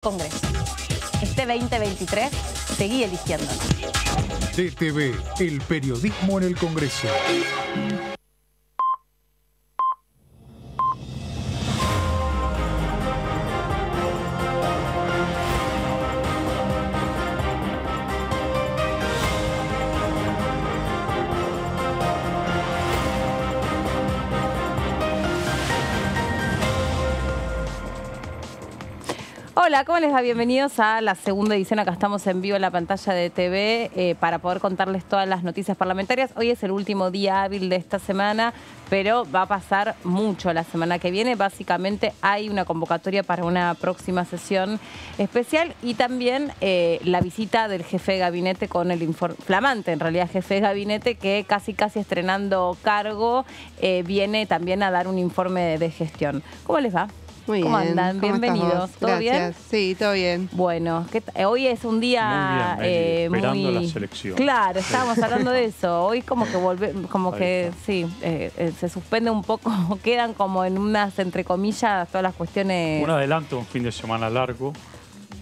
Congreso. Este 2023 seguí eligiéndolo. DTV, el periodismo en el Congreso. Hola, ¿cómo les va? Bienvenidos a la segunda edición. Acá estamos en vivo en la pantalla de TV para poder contarles todas las noticias parlamentarias. Hoy es el último día hábil de esta semana, pero va a pasar mucho la semana que viene. Básicamente hay una convocatoria para una próxima sesión especial y también la visita del jefe de gabinete con el flamante, en realidad, jefe de gabinete que casi estrenando cargo, viene también a dar un informe de gestión. ¿Cómo les va? Muy ¿Cómo bien. andan? ¿Cómo Bienvenidos. ¿Todo bien? Sí, todo bien. Bueno, hoy es un día esperando la selección. Claro, estábamos hablando de eso. Hoy como que se suspende un poco, quedan como en unas, entre comillas, todas las cuestiones... Un adelanto, un fin de semana largo.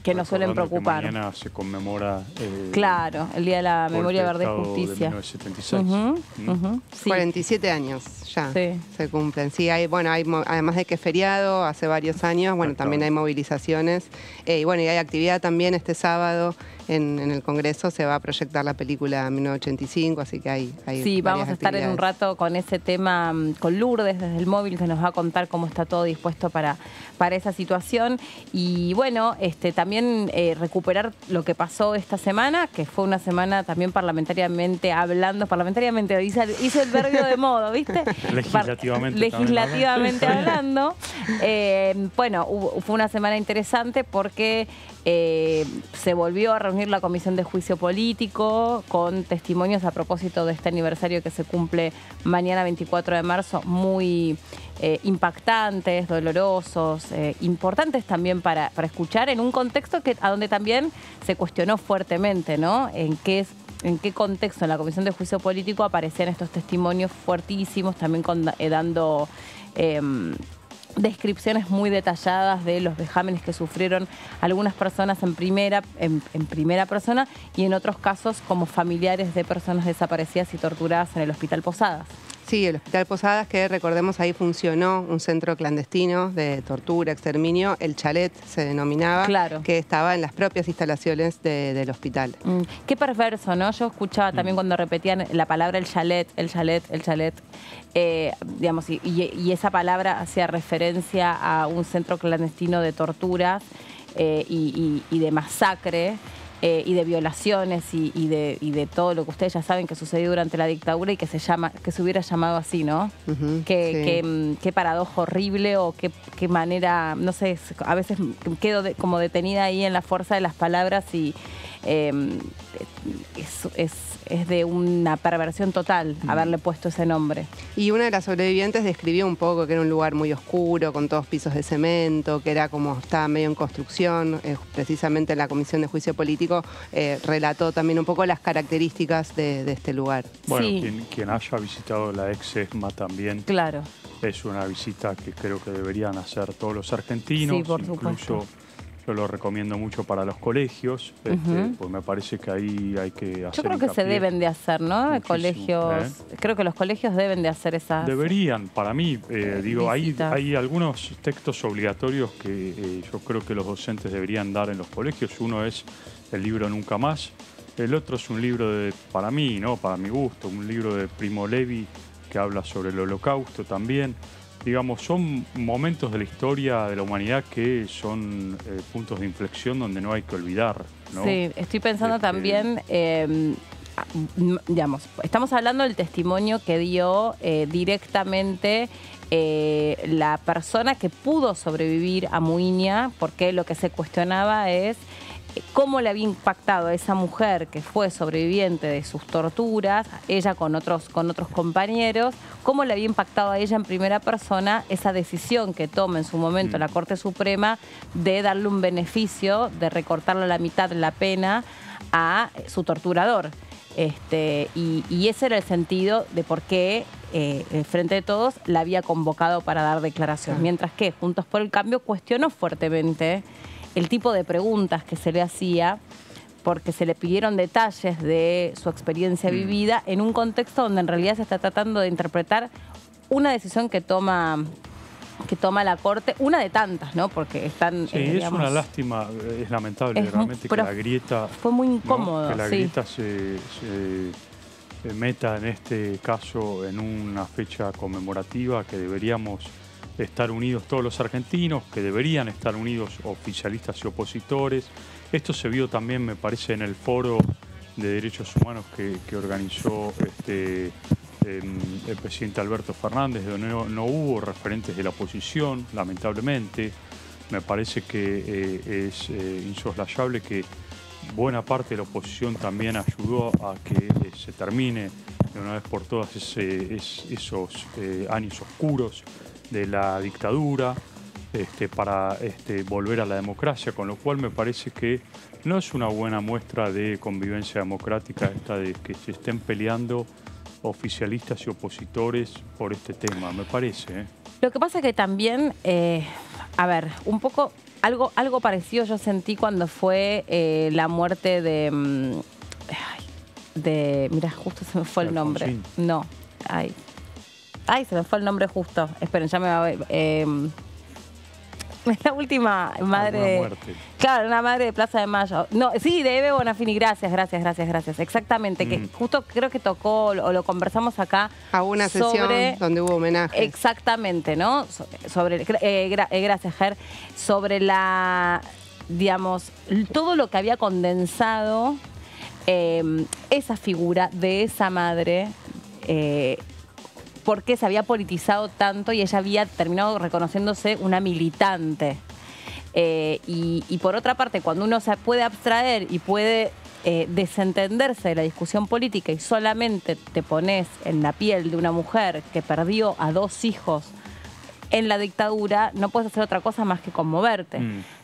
Que nos suelen preocupar. Que mañana se conmemora el Día de la Memoria, Verdad y Justicia. De 1976. Sí. 47 años ya se cumplen. Sí, además de que es feriado, hace varios años, también hay movilizaciones. Y hay actividad también este sábado en el Congreso. Se va a proyectar la película 1985, así que hay sí, vamos a estar en un rato con ese tema, con Lourdes desde el móvil, que nos va a contar cómo está todo dispuesto para esa situación. Y bueno, también recuperar lo que pasó esta semana, que fue una semana también parlamentariamente hablando, hice el verbio de modo, ¿viste? Legislativamente hablando. Fue una semana interesante porque se volvió a reunir la Comisión de Juicio Político con testimonios a propósito de este aniversario que se cumple mañana 24 de marzo, muy impactantes, dolorosos, importantes también para escuchar en un contexto a donde también se cuestionó fuertemente, ¿no? En qué contexto en la Comisión de Juicio Político aparecían estos testimonios fuertísimos, también dando descripciones muy detalladas de los vejámenes que sufrieron algunas personas en primera persona y en otros casos como familiares de personas desaparecidas y torturadas en el Hospital Posadas. Sí, el Hospital Posadas, que recordemos ahí funcionó un centro clandestino de tortura, exterminio, el Chalet se denominaba, que estaba en las propias instalaciones del hospital. Qué perverso, ¿no? Yo escuchaba también cuando repetían la palabra el chalet, y esa palabra hacía referencia a un centro clandestino de torturas y de masacre. Y de violaciones y de todo lo que ustedes ya saben que sucedió durante la dictadura y que se hubiera llamado así, ¿no? Qué paradoja horrible o qué manera, no sé, a veces quedo como detenida ahí en la fuerza de las palabras y es de una perversión total haberle puesto ese nombre. Y una de las sobrevivientes describió un poco que era un lugar muy oscuro, con todos pisos de cemento, que era como estaba medio en construcción. Precisamente en la Comisión de Juicio Político relató también un poco las características de este lugar. Bueno, quien haya visitado la ex ESMA también. Claro. Es una visita que creo que deberían hacer todos los argentinos. Sí, por supuesto. Yo lo recomiendo mucho para los colegios, pues me parece que ahí hay que hacer. Yo creo que se deben de hacer, ¿no? Colegios. Creo que los colegios deben de hacer esas. Deberían, para mí, hay algunos textos obligatorios que yo creo que los docentes deberían dar en los colegios. Uno es el libro Nunca Más. El otro es un libro para mí, ¿no? Para mi gusto, un libro de Primo Levi que habla sobre el Holocausto también. Digamos, son momentos de la historia de la humanidad que son puntos de inflexión donde no hay que olvidar, ¿no? Sí, estoy pensando también, estamos hablando del testimonio que dio directamente la persona que pudo sobrevivir a Muiña, porque lo que se cuestionaba es cómo le había impactado a esa mujer que fue sobreviviente de sus torturas, ella con otros compañeros, cómo le había impactado a ella en primera persona esa decisión que toma en su momento la Corte Suprema de darle un beneficio, de recortarle a la mitad la pena a su torturador. Y ese era el sentido de por qué el Frente de Todos la había convocado para dar declaración. Mientras que Juntos por el Cambio cuestionó fuertemente el tipo de preguntas que se le hacía, porque se le pidieron detalles de su experiencia vivida en un contexto donde en realidad se está tratando de interpretar una decisión que toma la Corte, una de tantas, ¿no? Porque están... Sí, es una lástima, es lamentable realmente que la grieta... Fue muy incómodo, ¿no? Que la grieta se meta en este caso en una fecha conmemorativa, que deberíamos estar unidos todos los argentinos, que deberían estar unidos oficialistas y opositores. Esto se vio también, me parece, en el foro de derechos humanos que organizó el presidente Alberto Fernández, donde no hubo referentes de la oposición, lamentablemente. Me parece que es insoslayable que buena parte de la oposición también ayudó a que se termine de una vez por todas esos años oscuros de la dictadura, para volver a la democracia, con lo cual me parece que no es una buena muestra de convivencia democrática esta de que se estén peleando oficialistas y opositores por este tema, me parece. Lo que pasa es que también, a ver, un poco, algo parecido yo sentí cuando fue la muerte de mira, justo se me fue el nombre. Alfonsín. No, se me fue el nombre justo. Esperen, ya me va a ver. La última madre... Claro, una madre de Plaza de Mayo. No, sí, de Eve Bonafini. Gracias. Exactamente. Que justo creo que tocó, o lo conversamos acá. A una sesión donde hubo homenaje. Exactamente, ¿no? Gracias, Ger. Sobre digamos, todo lo que había condensado esa figura de esa madre, porque se había politizado tanto y ella había terminado reconociéndose una militante. Y por otra parte, cuando uno se puede abstraer y puede desentenderse de la discusión política y solamente te pones en la piel de una mujer que perdió a 2 hijos en la dictadura, no puedes hacer otra cosa más que conmoverte.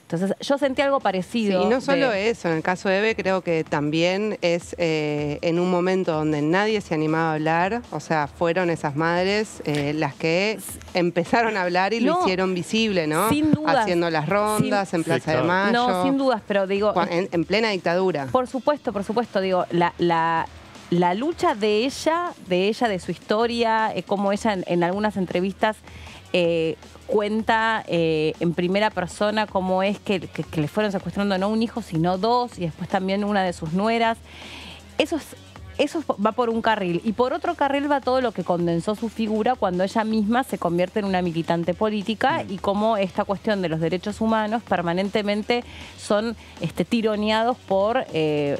Entonces yo sentí algo parecido. Sí, y no solo eso, en el caso de Eve creo que también es en un momento donde nadie se animaba a hablar, o sea, fueron esas madres las que empezaron a hablar y lo hicieron visible, ¿no? Sin dudas. Haciendo las rondas en Plaza de Mayo. No, sin dudas, pero digo... En plena dictadura. Por supuesto, digo, la lucha de ella, de su historia, como ella en algunas entrevistas cuenta en primera persona cómo es que le fueron secuestrando no un hijo, sino 2, y después también una de sus nueras. Eso va por un carril. Y por otro carril va todo lo que condensó su figura cuando ella misma se convierte en una militante política y cómo esta cuestión de los derechos humanos permanentemente son tironeados por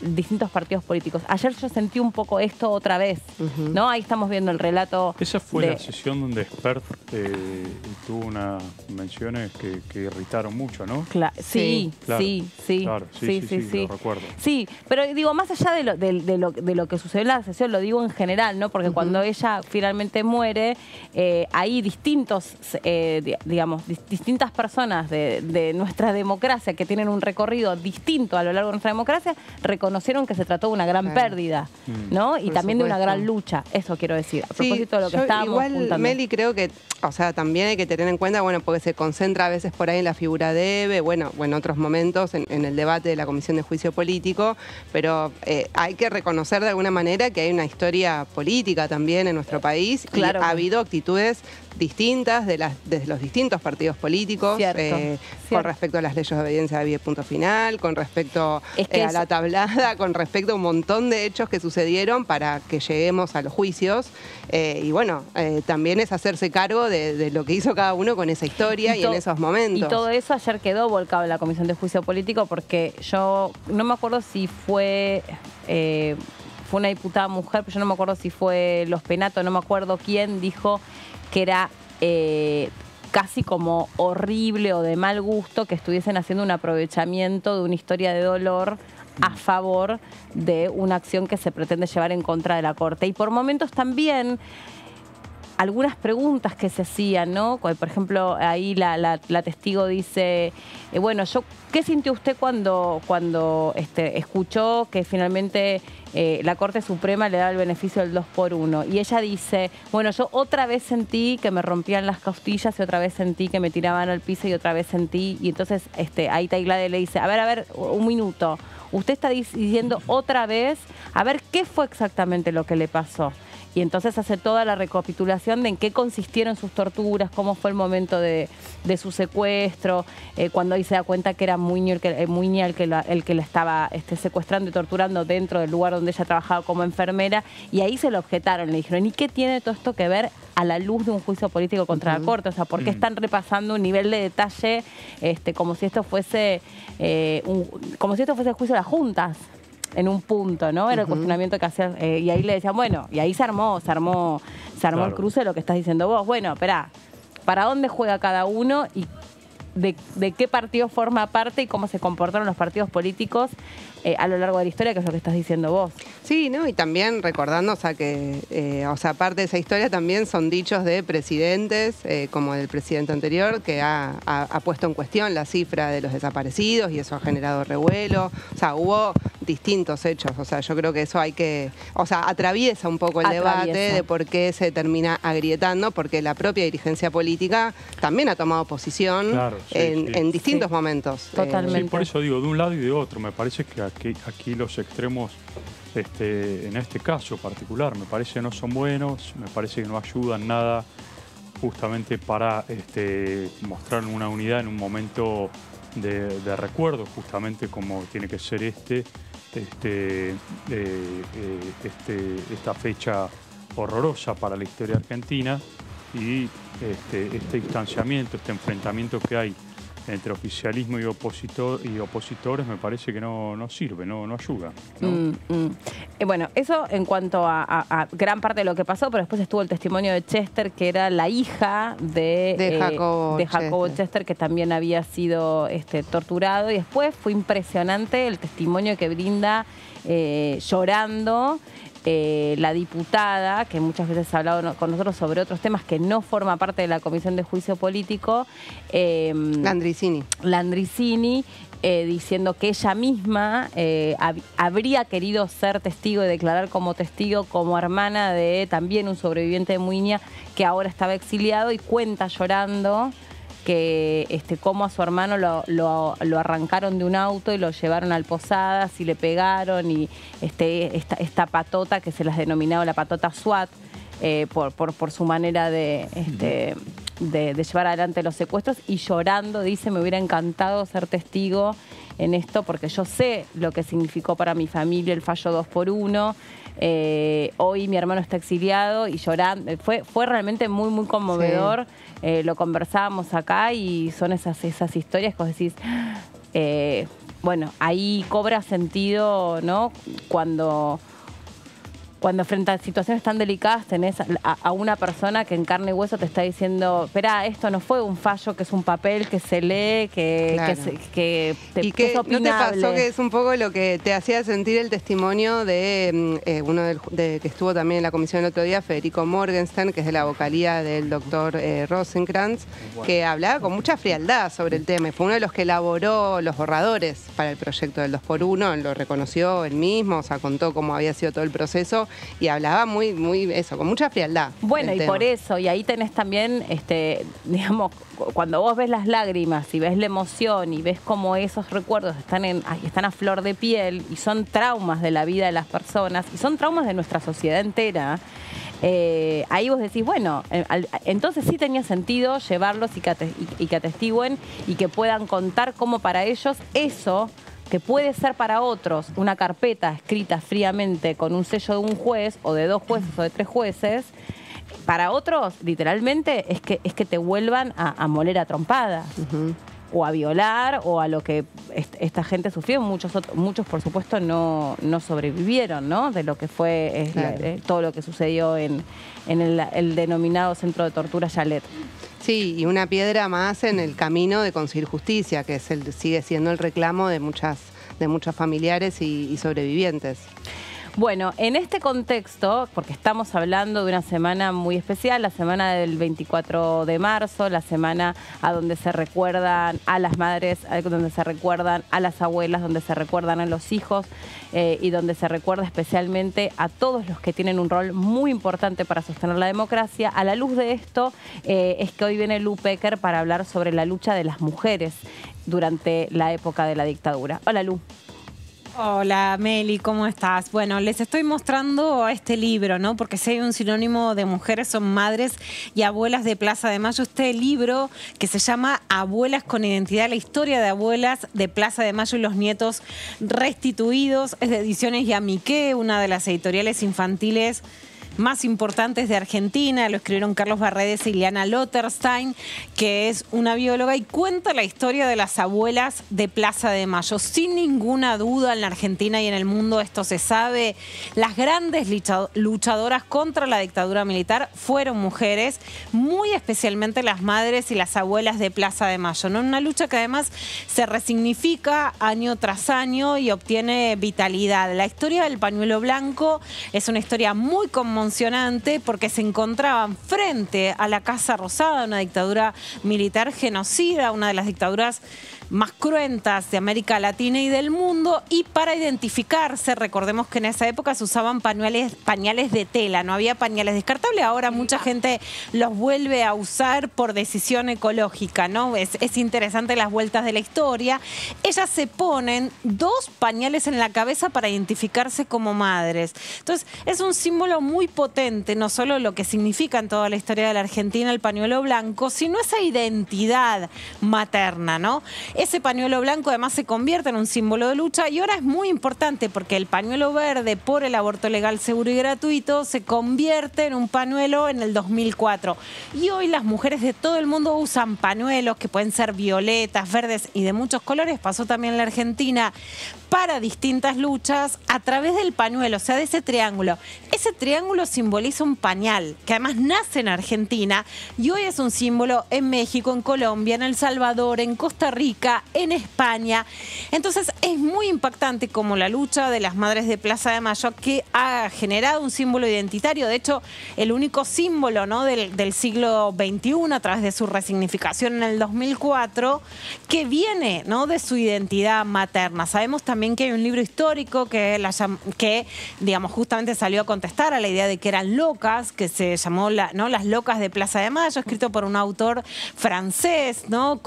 distintos partidos políticos. Ayer yo sentí un poco esto otra vez, ¿no? Ahí estamos viendo el relato. Esa fue la sesión donde Expert tuvo unas menciones que irritaron mucho, ¿no? Sí, Claro, lo recuerdo. Sí, pero digo, más allá de lo que sucedió en la sesión, lo digo en general, ¿no? Porque cuando ella finalmente muere, hay distintas personas de nuestra democracia que tienen un recorrido distinto a lo largo de nuestra democracia, reconocieron que se trató de una gran pérdida, ¿no? Y también de una gran lucha, eso quiero decir, a propósito de lo que estábamos apuntando. Meli, creo que, o sea, también hay que tener en cuenta, bueno, porque se concentra a veces por ahí en la figura de Eve, bueno, o en otros momentos en el debate de la Comisión de Juicio Político, pero hay que reconocer de alguna manera que hay una historia política también en nuestro país. Claro. Y ha habido actitudes distintas desde los distintos partidos políticos con respecto a las leyes de obediencia de punto final, con respecto a la tablada, con respecto a un montón de hechos que sucedieron para que lleguemos a los juicios. Y bueno, también es hacerse cargo de lo que hizo cada uno con esa historia y en esos momentos. Y todo eso ayer quedó volcado en la Comisión de Juicio Político porque yo no me acuerdo si fue una diputada mujer, pero yo no me acuerdo si fue Los Penato, no me acuerdo quién dijo que era casi como horrible o de mal gusto que estuviesen haciendo un aprovechamiento de una historia de dolor a favor de una acción que se pretende llevar en contra de la Corte. Y por momentos también algunas preguntas que se hacían, ¿no? Por ejemplo, ahí la testigo dice, bueno, ¿qué sintió usted cuando escuchó que finalmente la Corte Suprema le da el beneficio del 2x1? Y ella dice, bueno, yo otra vez sentí que me rompían las costillas y otra vez sentí que me tiraban al piso y otra vez sentí, y entonces ahí Tailade le dice, a ver, un minuto, usted está diciendo otra vez, a ver, ¿qué fue exactamente lo que le pasó? Y entonces hace toda la recapitulación de en qué consistieron sus torturas, cómo fue el momento de su secuestro, cuando ahí se da cuenta que era Muña el que la estaba secuestrando y torturando dentro del lugar donde ella trabajaba como enfermera, y ahí se lo objetaron, le dijeron, ¿y qué tiene todo esto que ver a la luz de un juicio político contra la Corte? O sea, ¿por qué están repasando un nivel de detalle como si esto fuese como si esto fuese el juicio de las juntas? En un punto, ¿no? Era el cuestionamiento que hacía, y ahí le decían, bueno, y ahí se armó claro, el cruce de lo que estás diciendo vos. Bueno, espera, ¿para dónde juega cada uno y de qué partido forma parte y cómo se comportaron los partidos políticos a lo largo de la historia, que es lo que estás diciendo vos? Sí, ¿no? Y también recordando, o sea, que parte de esa historia también son dichos de presidentes, como el presidente anterior, que ha puesto en cuestión la cifra de los desaparecidos y eso ha generado revuelo. O sea, hubo distintos hechos. O sea, yo creo que eso atraviesa un poco el debate de por qué se termina agrietando, porque la propia dirigencia política también ha tomado posición en distintos momentos. Totalmente. Sí, por eso digo, de un lado y de otro. Me parece que aquí los extremos, en este caso particular, me parece que no son buenos, me parece que no ayudan nada justamente para mostrar una unidad en un momento de recuerdo, justamente como tiene que ser esta fecha horrorosa para la historia argentina, y este distanciamiento, este enfrentamiento que hay entre oficialismo y opositores, me parece que no sirve, no ayuda, ¿no? Bueno, eso en cuanto a gran parte de lo que pasó, pero después estuvo el testimonio de Chester, que era la hija de Jacobo Chester, que también había sido torturado, y después fue impresionante el testimonio que brinda llorando la diputada, que muchas veces ha hablado con nosotros sobre otros temas, que no forma parte de la Comisión de Juicio Político. Landricini, diciendo que ella misma habría querido ser testigo y declarar como testigo, como hermana de también un sobreviviente de Muña que ahora estaba exiliado, y cuenta llorando que cómo a su hermano lo arrancaron de un auto y lo llevaron al Posadas y le pegaron, y esta patota que se las denominaba la patota SWAT, por su manera de llevar adelante los secuestros, y llorando dice, me hubiera encantado ser testigo en esto porque yo sé lo que significó para mi familia el fallo 2x1. Hoy mi hermano está exiliado, y llorando. Fue realmente muy, muy conmovedor. Sí. Lo conversábamos acá y son esas historias que vos decís, bueno, ahí cobra sentido, ¿no? Cuando frente a situaciones tan delicadas tenés a una persona que en carne y hueso te está diciendo, espera, esto no fue un fallo, que es un papel que se lee, que es opinable. ¿No te pasó que es un poco lo que te hacía sentir el testimonio de uno que estuvo también en la comisión el otro día, Federico Morgenstern, que es de la vocalía del doctor Rosenkrantz, que hablaba con mucha frialdad sobre el tema, y fue uno de los que elaboró los borradores para el proyecto del 2x1, lo reconoció él mismo, o sea, contó cómo había sido todo el proceso, y hablaba muy con mucha frialdad. Bueno, y por eso, y ahí tenés también, digamos, cuando vos ves las lágrimas y ves la emoción y ves cómo esos recuerdos están a flor de piel, y son traumas de la vida de las personas, y son traumas de nuestra sociedad entera, ahí vos decís, bueno, entonces sí tenía sentido llevarlos y que atestiguen y que puedan contar cómo para ellos eso, que puede ser para otros una carpeta escrita fríamente con un sello de un juez o de 2 jueces o de 3 jueces, para otros literalmente es que te vuelvan a moler a trompadas. O a violar, o a lo que esta gente sufrió. Muchos por supuesto no sobrevivieron, ¿no? De lo que fue todo lo que sucedió en el denominado centro de tortura Yalet. Sí, y una piedra más en el camino de conseguir justicia, que sigue siendo el reclamo de muchos familiares y sobrevivientes. Bueno, en este contexto, porque estamos hablando de una semana muy especial, la semana del 24 de marzo, la semana a donde se recuerdan a las madres, donde se recuerdan a las abuelas, donde se recuerdan a los hijos y donde se recuerda especialmente a todos los que tienen un rol muy importante para sostener la democracia. A la luz de esto es que hoy viene Lu Pecker para hablar sobre la lucha de las mujeres durante la época de la dictadura. Hola, Lu. Hola Meli, ¿cómo estás? Bueno, les estoy mostrando este libro, ¿no? Porque si hay un sinónimo de mujeres son madres y abuelas de Plaza de Mayo. Este libro que se llama Abuelas con Identidad, la historia de abuelas de Plaza de Mayo y los nietos restituidos. Es de Ediciones Yamiqué, una de las editoriales infantiles más importantes de Argentina. Lo escribieron Carlos Barredes y Liana Lotterstein, que es una bióloga, y cuenta la historia de las abuelas de Plaza de Mayo. Sin ninguna duda, en la Argentina y en el mundo esto se sabe, las grandes luchadoras contra la dictadura militar fueron mujeres, muy especialmente las madres y las abuelas de Plaza de Mayo, ¿no? Una lucha que además se resignifica año tras año y obtiene vitalidad. La historia del pañuelo blanco es una historia muy conmovedora porque se encontraban frente a la Casa Rosada, una dictadura militar genocida, una de las dictaduras más cruentas de América Latina y del mundo, y para identificarse, recordemos que en esa época se usaban pañales de tela, no había pañales descartables. Ahora mucha gente los vuelve a usar por decisión ecológica, ¿no? Es interesante las vueltas de la historia. Ellas se ponen 2 pañales en la cabeza para identificarse como madres. Entonces es un símbolo muy potente, no solo lo que significa en toda la historia de la Argentina el pañuelo blanco, sino esa identidad materna, ¿no? Ese pañuelo blanco además se convierte en un símbolo de lucha, y ahora es muy importante porque el pañuelo verde por el aborto legal, seguro y gratuito se convierte en un pañuelo en el 2004. Y hoy las mujeres de todo el mundo usan pañuelos que pueden ser violetas, verdes y de muchos colores. Pasó también en la Argentina, para distintas luchas a través del pañuelo, o sea, de ese triángulo. Ese triángulo simboliza un pañal que además nace en Argentina y hoy es un símbolo en México, en Colombia, en El Salvador, en Costa Rica, en España. Entonces es muy impactante como la lucha de las madres de Plaza de Mayo, que ha generado un símbolo identitario, de hecho el único símbolo, ¿no?, del siglo XXI a través de su resignificación en el 2004, que viene, ¿no?, de su identidad materna. Sabemos también que hay un libro histórico que digamos, justamente salió a contestar a la idea de que eran locas, que se llamó ¿no?, Las locas de Plaza de Mayo, escrito por un autor francés, ¿no?,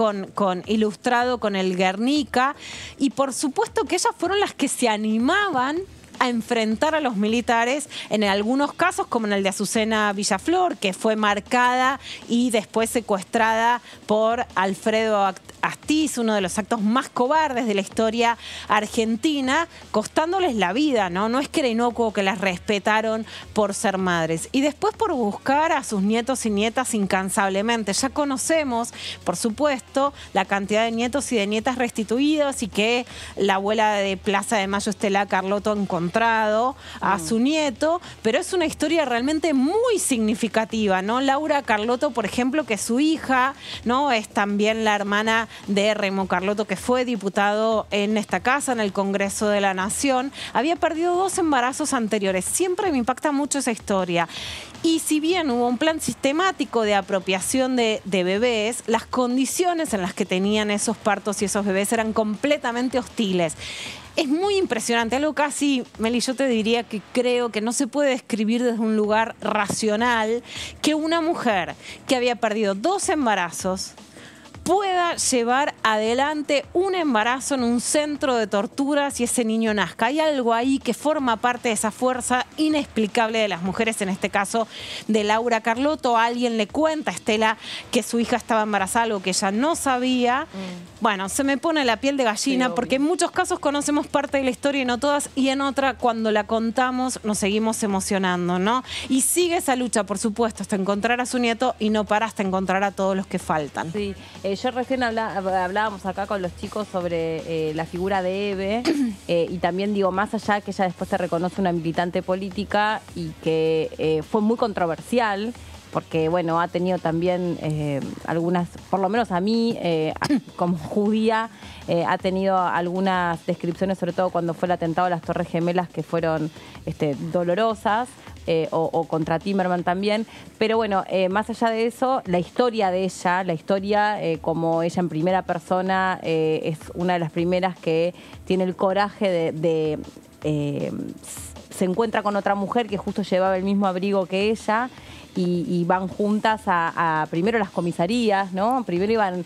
ilustrado con el Guernica. Y por supuesto que ellas fueron las que se animaban a enfrentar a los militares, en algunos casos como en el de Azucena Villaflor, que fue marcada y después secuestrada por Alfredo Astiz, uno de los actos más cobardes de la historia argentina, costándoles la vida, ¿no? No es que era inocuo, que las respetaron por ser madres. Y después por buscar a sus nietos y nietas incansablemente. Ya conocemos, por supuesto, la cantidad de nietos y de nietas restituidos, y que la abuela de Plaza de Mayo, Estela Carlotto, encontrado a su nieto, pero es una historia realmente muy significativa, ¿no? Laura Carlotto, por ejemplo, que su hija, ¿no?, es también la hermana de Remo Carlotto, que fue diputado en esta casa, en el Congreso de la Nación, había perdido 2 embarazos anteriores. Siempre me impacta mucho esa historia. Y si bien hubo un plan sistemático de apropiación de bebés, las condiciones en las que tenían esos partos y esos bebés eran completamente hostiles. Es muy impresionante, algo casi, Meli, yo te diría que creo que no se puede describir desde un lugar racional que una mujer que había perdido 2 embarazos pueda llevar adelante un embarazo en un centro de torturas y ese niño nazca. Hay algo ahí que forma parte de esa fuerza inexplicable de las mujeres, en este caso de Laura Carlotto. Alguien le cuenta a Estela que su hija estaba embarazada, algo que ella no sabía. Bueno, se me pone la piel de gallina, sí, porque en muchos casos conocemos parte de la historia y no todas, y en otra, cuando la contamos, nos seguimos emocionando, ¿no? Y sigue esa lucha, por supuesto, hasta encontrar a su nieto, y no para hasta encontrar a todos los que faltan. Sí, yo recién hablábamos acá con los chicos sobre la figura de Eve, y también digo, más allá que ella después se reconoce una militante política y que fue muy controversial, porque bueno, ha tenido también algunas, por lo menos a mí, como judía, ha tenido algunas descripciones, sobre todo cuando fue el atentado a las Torres Gemelas, que fueron dolorosas, o contra Timerman también. Pero bueno, más allá de eso, la historia de ella, como ella en primera persona, es una de las primeras que tiene el coraje de se encuentra con otra mujer que justo llevaba el mismo abrigo que ella y van juntas a primero las comisarías, ¿no? Primero iban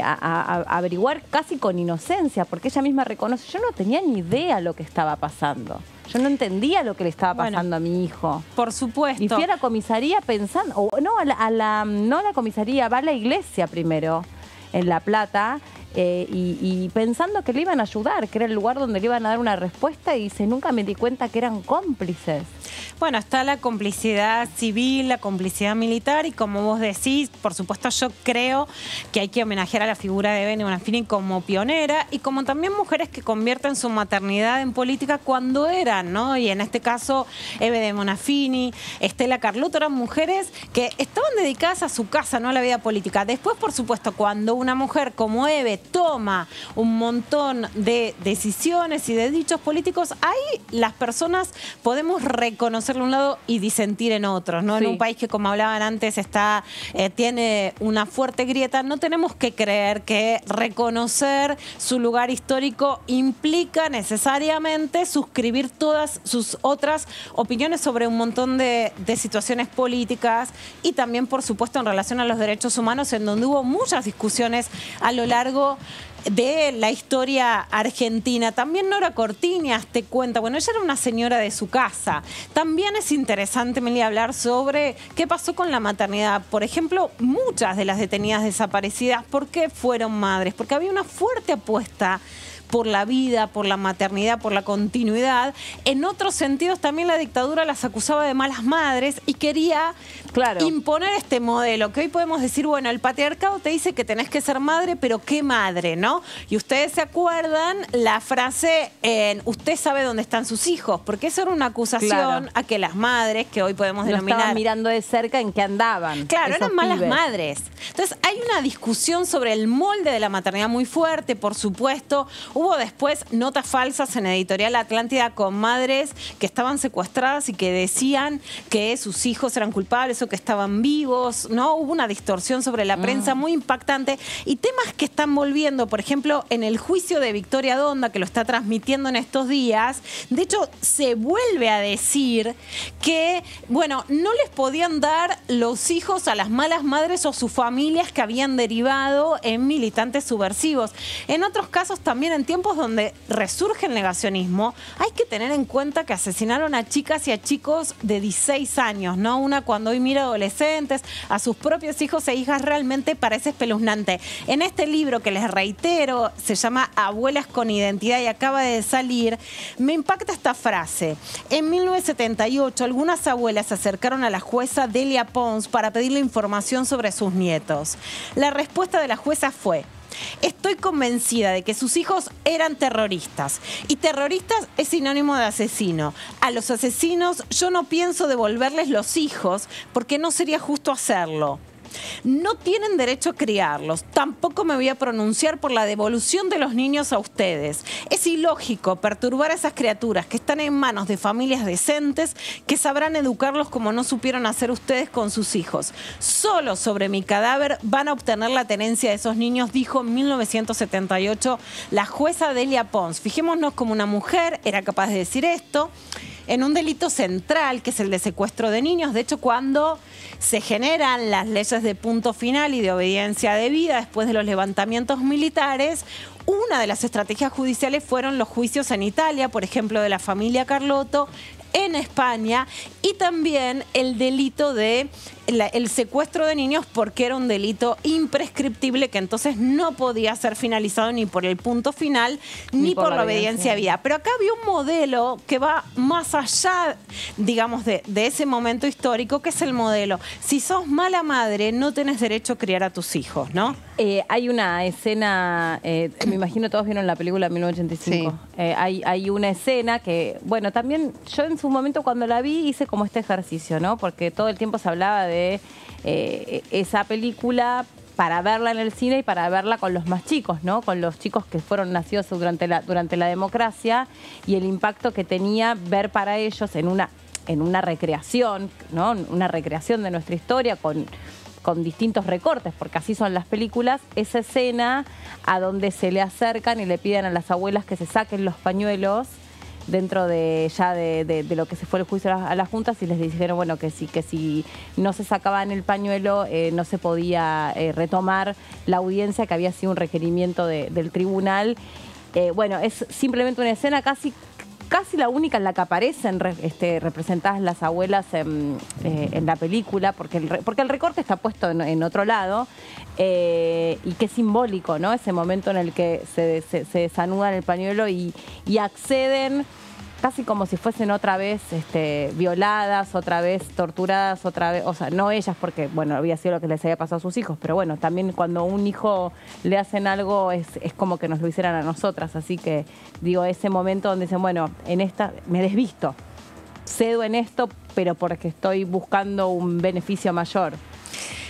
a averiguar casi con inocencia, porque ella misma reconoce, yo no tenía ni idea lo que estaba pasando. Yo no entendía lo que le estaba pasando a mi hijo. Por supuesto. Y fui a la comisaría pensando, no a la comisaría, va a la iglesia primero, en La Plata, y pensando que le iban a ayudar, que era el lugar donde le iban a dar una respuesta, y nunca me di cuenta que eran cómplices. Bueno, está la complicidad civil, la complicidad militar, y como vos decís, por supuesto yo creo que hay que homenajear a la figura de Ebe Bonafini como pionera, y como también mujeres que convierten su maternidad en política cuando eran, ¿no? Y en este caso, Ebe Bonafini, Estela Carlotto, eran mujeres que estaban dedicadas a su casa, no a la vida política. Después, por supuesto, cuando una mujer como Ebe toma un montón de decisiones y de dichos políticos, ahí las personas podemos reconocerle un lado y disentir en otros, ¿no? Sí. En un país que, como hablaban antes, tiene una fuerte grieta, no tenemos que creer que reconocer su lugar histórico implica necesariamente suscribir todas sus otras opiniones sobre un montón de situaciones políticas, y también, por supuesto, en relación a los derechos humanos, en donde hubo muchas discusiones a lo largo de la historia argentina. También Nora Cortiñas te cuenta, bueno, ella era una señora de su casa. También es interesante, Meli, hablar sobre qué pasó con la maternidad. Por ejemplo, muchas de las detenidas desaparecidas, ¿por qué fueron madres? Porque había una fuerte apuesta por la vida, por la maternidad, por la continuidad. En otros sentidos también la dictadura las acusaba de malas madres y quería imponer este modelo, que hoy podemos decir, bueno, el patriarcado te dice que tenés que ser madre, pero ¿qué madre, no? Y ustedes se acuerdan la frase usted sabe dónde están sus hijos, porque eso era una acusación a que las madres, que hoy podemos denominar... estaban mirando de cerca en qué andaban. Claro, eran malas madres. Entonces hay una discusión sobre el molde de la maternidad muy fuerte, por supuesto. Hubo después notas falsas en Editorial Atlántida con madres que estaban secuestradas y que decían que sus hijos eran culpables o que estaban vivos, ¿no? Hubo una distorsión sobre la prensa muy impactante, y temas que están volviendo, por ejemplo, en el juicio de Victoria Donda, que lo está transmitiendo en estos días. De hecho, se vuelve a decir que, bueno, no les podían dar los hijos a las malas madres o sus familias que habían derivado en militantes subversivos. En otros casos, también en tiempos donde resurge el negacionismo, hay que tener en cuenta que asesinaron a chicas y a chicos de 16 años, ¿no? Una, cuando hoy mira adolescentes, a sus propios hijos e hijas, realmente parece espeluznante. En este libro, que les reitero, se llama Abuelas con Identidad y acaba de salir, me impacta esta frase. En 1978, algunas abuelas se acercaron a la jueza Delia Pons para pedirle información sobre sus nietos. La respuesta de la jueza fue: estoy convencida de que sus hijos eran terroristas, y terroristas es sinónimo de asesino. A los asesinos yo no pienso devolverles los hijos porque no sería justo hacerlo. No tienen derecho a criarlos. Tampoco me voy a pronunciar por la devolución de los niños a ustedes. Es ilógico perturbar a esas criaturas que están en manos de familias decentes que sabrán educarlos como no supieron hacer ustedes con sus hijos. Solo sobre mi cadáver van a obtener la tenencia de esos niños, dijo en 1978 la jueza Delia Pons. Fijémonos cómo una mujer era capaz de decir esto en un delito central, que es el de secuestro de niños. De hecho, cuando se generan las leyes de punto final y de obediencia debida después de los levantamientos militares, una de las estrategias judiciales fueron los juicios en Italia, por ejemplo, de la familia Carlotto, en España, y también el delito de el secuestro de niños, porque era un delito imprescriptible que entonces no podía ser finalizado ni por el punto final ni por la obediencia debida. Pero acá había un modelo que va más allá, digamos, de ese momento histórico, que es el modelo: si sos mala madre, no tenés derecho a criar a tus hijos, ¿no? Hay una escena, me imagino todos vieron la película 1985. Sí. Hay una escena que, bueno, también yo en su momento cuando la vi hice como este ejercicio, ¿no? Porque todo el tiempo se hablaba de esa película para verla en el cine y para verla con los más chicos, ¿no? Con los chicos que fueron nacidos durante la democracia y el impacto que tenía ver para ellos en una recreación, ¿no? Una recreación de nuestra historia con distintos recortes, porque así son las películas, esa escena a donde se le acercan y le piden a las abuelas que se saquen los pañuelos dentro de lo que se fue el juicio a las juntas, y les dijeron, bueno, que si no se sacaban el pañuelo no se podía retomar la audiencia, que había sido un requerimiento del tribunal. Bueno, es simplemente una escena casi la única en la que aparecen representadas las abuelas en la película, porque el recorte está puesto en otro lado, y qué simbólico, ¿no? Ese momento en el que se desanudan el pañuelo y acceden casi como si fuesen otra vez violadas, otra vez torturadas, otra vez, o sea, no ellas porque, bueno, había sido lo que les había pasado a sus hijos, pero bueno, también cuando a un hijo le hacen algo es como que nos lo hicieran a nosotras, así que digo, ese momento donde dicen, bueno, en esta me desvisto, cedo en esto, pero porque estoy buscando un beneficio mayor.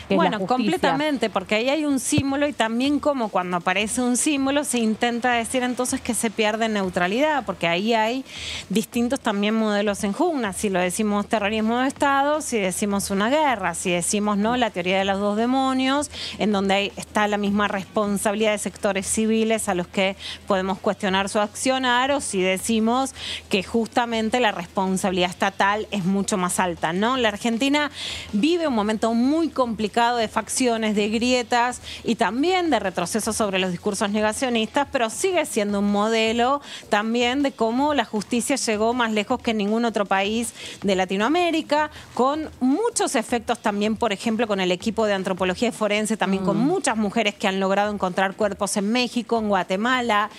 Bueno, completamente, porque ahí hay un símbolo y también como cuando aparece un símbolo se intenta decir entonces que se pierde neutralidad, porque ahí hay distintos también modelos en jugna. Si lo decimos terrorismo de Estado, si decimos una guerra, si decimos no la teoría de los dos demonios, en donde está la misma responsabilidad de sectores civiles a los que podemos cuestionar su accionar, o si decimos que justamente la responsabilidad estatal es mucho más alta, ¿no? La Argentina vive un momento muy complicado de facciones, de grietas y también de retrocesos sobre los discursos negacionistas, pero sigue siendo un modelo también de cómo la justicia llegó más lejos que en ningún otro país de Latinoamérica, con muchos efectos también, por ejemplo, con el equipo de antropología forense, también con muchas mujeres que han logrado encontrar cuerpos en México, en Guatemala,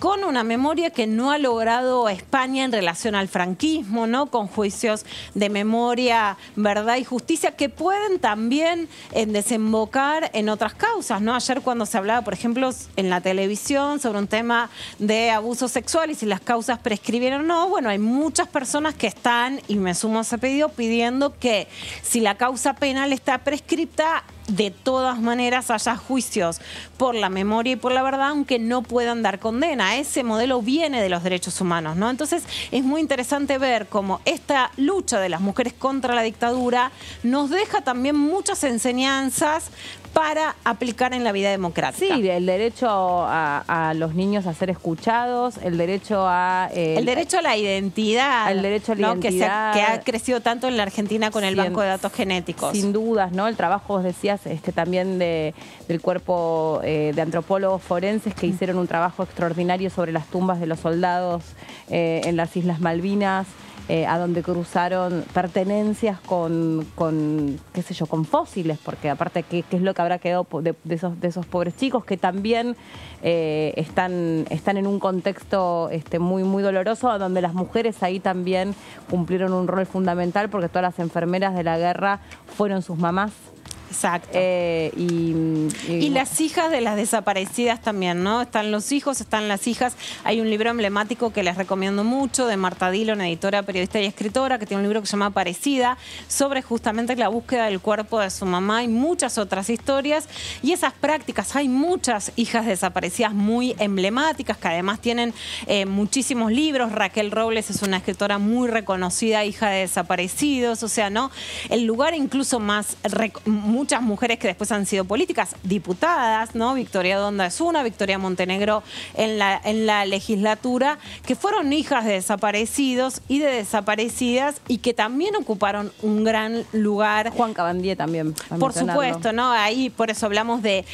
con una memoria que no ha logrado España en relación al franquismo, ¿no? Con juicios de memoria, verdad y justicia que pueden también desembocar en otras causas, ¿no? Ayer cuando se hablaba, por ejemplo, en la televisión sobre un tema de abuso sexual y si las causas prescribieron o no, bueno, hay muchas personas que están, y me sumo a ese pedido, pidiendo que si la causa penal está prescripta, de todas maneras haya juicios por la memoria y por la verdad, aunque no puedan dar condena. Ese modelo viene de los derechos humanos, ¿no? Entonces es muy interesante ver cómo esta lucha de las mujeres contra la dictadura nos deja también muchas enseñanzas para aplicar en la vida democrática. Sí, el derecho a los niños a ser escuchados, el derecho a... el derecho a la identidad. El derecho a la identidad. Que ha crecido tanto en la Argentina con el Banco de Datos Genéticos. Sin dudas, ¿no? El trabajo, vos decías, también del cuerpo de antropólogos forenses que hicieron un trabajo extraordinario sobre las tumbas de los soldados en las Islas Malvinas, a donde cruzaron pertenencias con qué sé yo, con fósiles, porque aparte qué es lo que habrá quedado de esos pobres chicos que también están en un contexto muy, muy doloroso, donde las mujeres ahí también cumplieron un rol fundamental, porque todas las enfermeras de la guerra fueron sus mamás. Exacto. Y las hijas de las desaparecidas también, ¿no? Están los hijos, están las hijas. Hay un libro emblemático que les recomiendo mucho, de Marta Dillon, editora, periodista y escritora, que tiene un libro que se llama Aparecida, sobre justamente la búsqueda del cuerpo de su mamá y muchas otras historias. Y esas prácticas, hay muchas hijas desaparecidas muy emblemáticas, que además tienen muchísimos libros. Raquel Robles es una escritora muy reconocida, hija de desaparecidos, o sea, ¿no? El lugar incluso más... muchas mujeres que después han sido políticas, diputadas, ¿no? Victoria Donda es una, Victoria Montenegro en la legislatura, que fueron hijas de desaparecidos y de desaparecidas y que también ocuparon un gran lugar. Juan Cabandier también. Por supuesto, ¿no? Ahí por eso hablamos de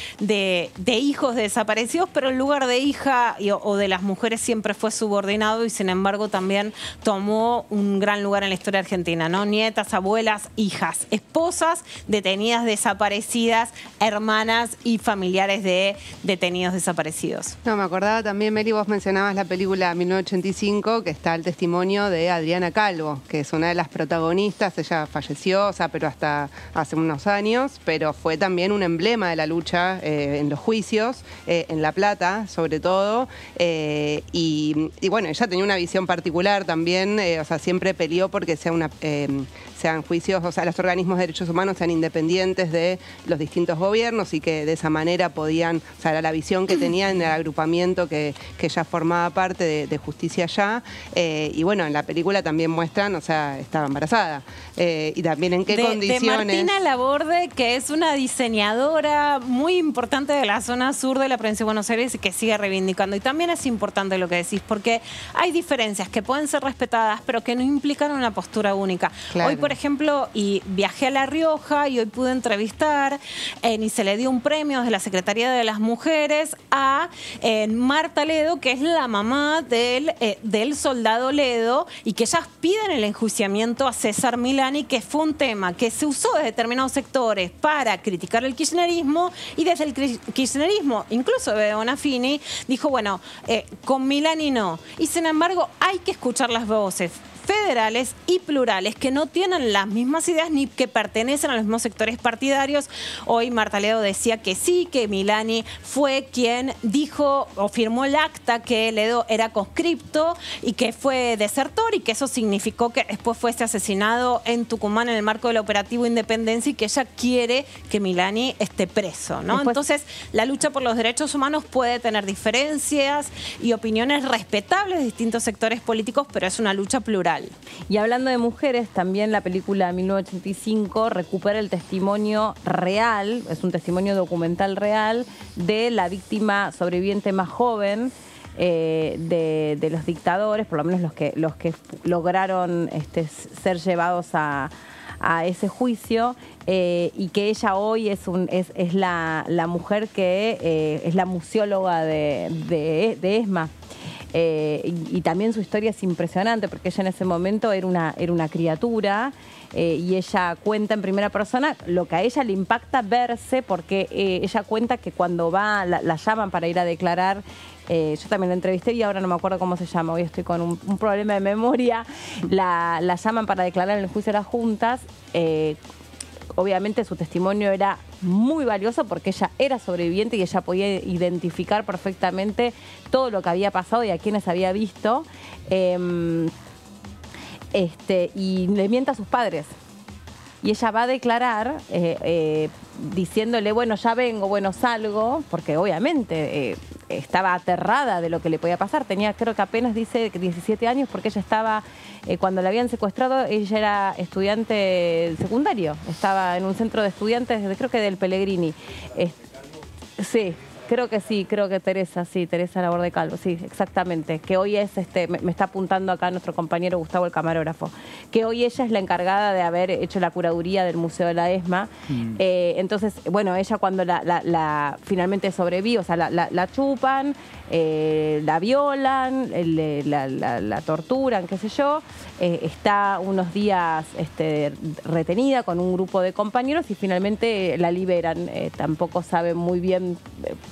hijos de desaparecidos, pero el lugar de hija o de las mujeres siempre fue subordinado y sin embargo también tomó un gran lugar en la historia argentina, ¿no? Nietas, abuelas, hijas, esposas detenidas desaparecidas, hermanas y familiares de detenidos desaparecidos. No, me acordaba también, Meli, vos mencionabas la película 1985, que está el testimonio de Adriana Calvo, que es una de las protagonistas. Ella falleció, o sea, pero hasta hace unos años, pero fue también un emblema de la lucha en los juicios, en La Plata, sobre todo. Y bueno, ella tenía una visión particular también, o sea, siempre peleó porque sean juicios, o sea, los organismos de derechos humanos sean independientes de los distintos gobiernos y que de esa manera podían, o sea, era la visión que tenía en el agrupamiento que ella formaba parte de Justicia Ya. Y bueno, en la película también muestran, o sea, estaba embarazada. Y también en qué condiciones. De Martina Laborde, que es una diseñadora muy importante de la zona sur de la provincia de Buenos Aires y que sigue reivindicando. Y también es importante lo que decís, porque hay diferencias que pueden ser respetadas, pero que no implican una postura única. Claro. Hoy, por ejemplo, viajé a La Rioja y hoy pude entrevistar y se le dio un premio de la Secretaría de las Mujeres a Marta Ledo, que es la mamá del soldado Ledo, y que ellas piden el enjuiciamiento a César Milani, que fue un tema que se usó de determinados sectores para criticar el kirchnerismo, y desde el kirchnerismo, incluso de Bonafini, dijo, bueno, con Milani no. Y sin embargo, hay que escuchar las voces federales y plurales que no tienen las mismas ideas ni que pertenecen a los mismos sectores partidarios. Hoy Marta Ledo decía que sí, que Milani fue quien dijo o firmó el acta que Ledo era conscripto y que fue desertor, y que eso significó que después fuese asesinado en Tucumán en el marco del operativo Independencia, y que ella quiere que Milani esté preso, ¿no? Entonces, la lucha por los derechos humanos puede tener diferencias y opiniones respetables de distintos sectores políticos, pero es una lucha plural. Y hablando de mujeres, también la película 1985 recupera el testimonio real, es un testimonio documental real, de la víctima sobreviviente más joven de los dictadores, por lo menos los que lograron ser llevados a ese juicio, y que ella hoy es la mujer que es la museóloga de ESMA. Y también su historia es impresionante, porque ella en ese momento era una criatura, y ella cuenta en primera persona lo que a ella le impacta verse, porque ella cuenta que cuando la llaman para ir a declarar, yo también la entrevisté y ahora no me acuerdo cómo se llama, hoy estoy con un problema de memoria, la llaman para declarar en el juicio de las juntas. Obviamente su testimonio era muy valioso porque ella era sobreviviente y ella podía identificar perfectamente todo lo que había pasado y a quienes había visto. Y le miente a sus padres. Y ella va a declarar diciéndole, bueno, ya vengo, bueno, salgo, porque obviamente estaba aterrada de lo que le podía pasar. Tenía, creo que apenas dice 17 años, porque ella estaba, cuando la habían secuestrado, ella era estudiante secundario. Estaba en un centro de estudiantes, creo que del Pellegrini. Sí. Creo que sí, creo que Teresa Laborde Calvo, sí, exactamente. Que hoy es, me está apuntando acá nuestro compañero Gustavo, el camarógrafo, que hoy ella es la encargada de haber hecho la curaduría del Museo de la ESMA. Entonces, bueno, ella cuando finalmente sobrevive, o sea, la chupan, la violan, la torturan, qué sé yo, está unos días retenida con un grupo de compañeros y finalmente la liberan. Tampoco saben muy bien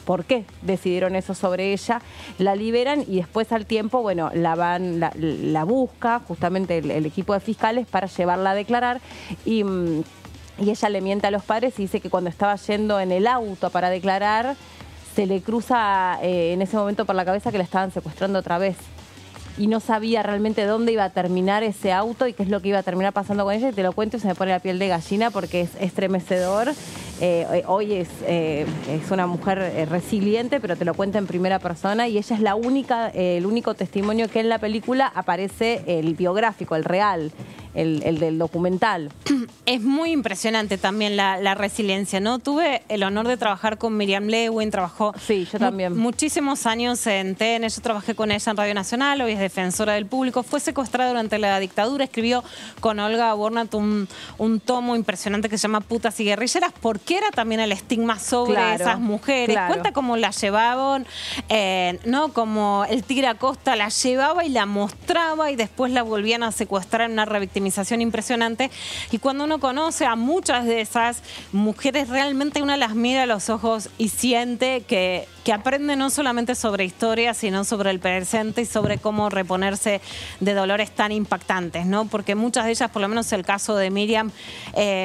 por qué decidieron eso sobre ella. La liberan y después al tiempo, bueno, la busca justamente el equipo de fiscales para llevarla a declarar, y ella le miente a los padres y dice que cuando estaba yendo en el auto para declarar, se le cruza en ese momento por la cabeza que la estaban secuestrando otra vez. Y no sabía realmente dónde iba a terminar ese auto y qué es lo que iba a terminar pasando con ella. Y te lo cuento y se me pone la piel de gallina porque es estremecedor. Hoy es una mujer resiliente, pero te lo cuenta en primera persona, y ella es el único testimonio que en la película aparece el biográfico, el real, el del documental. Es muy impresionante también la resiliencia, ¿no? Tuve el honor de trabajar con Miriam Lewin, trabajó yo también muchísimos años en TN, yo trabajé con ella en Radio Nacional, hoy es defensora del público, fue secuestrada durante la dictadura, escribió con Olga Bornat un tomo impresionante que se llama Putas y Guerrilleras, porque era también el estigma sobre esas mujeres. Cuenta cómo la llevaban, ¿no? Como el Tigre Acosta la llevaba y la mostraba y después la volvían a secuestrar en una revictimización revictimización impresionante. Y cuando uno conoce a muchas de esas mujeres, realmente uno las mira a los ojos y siente que aprende no solamente sobre historia, sino sobre el presente y sobre cómo reponerse de dolores tan impactantes, ¿no? Porque muchas de ellas, por lo menos el caso de Miriam,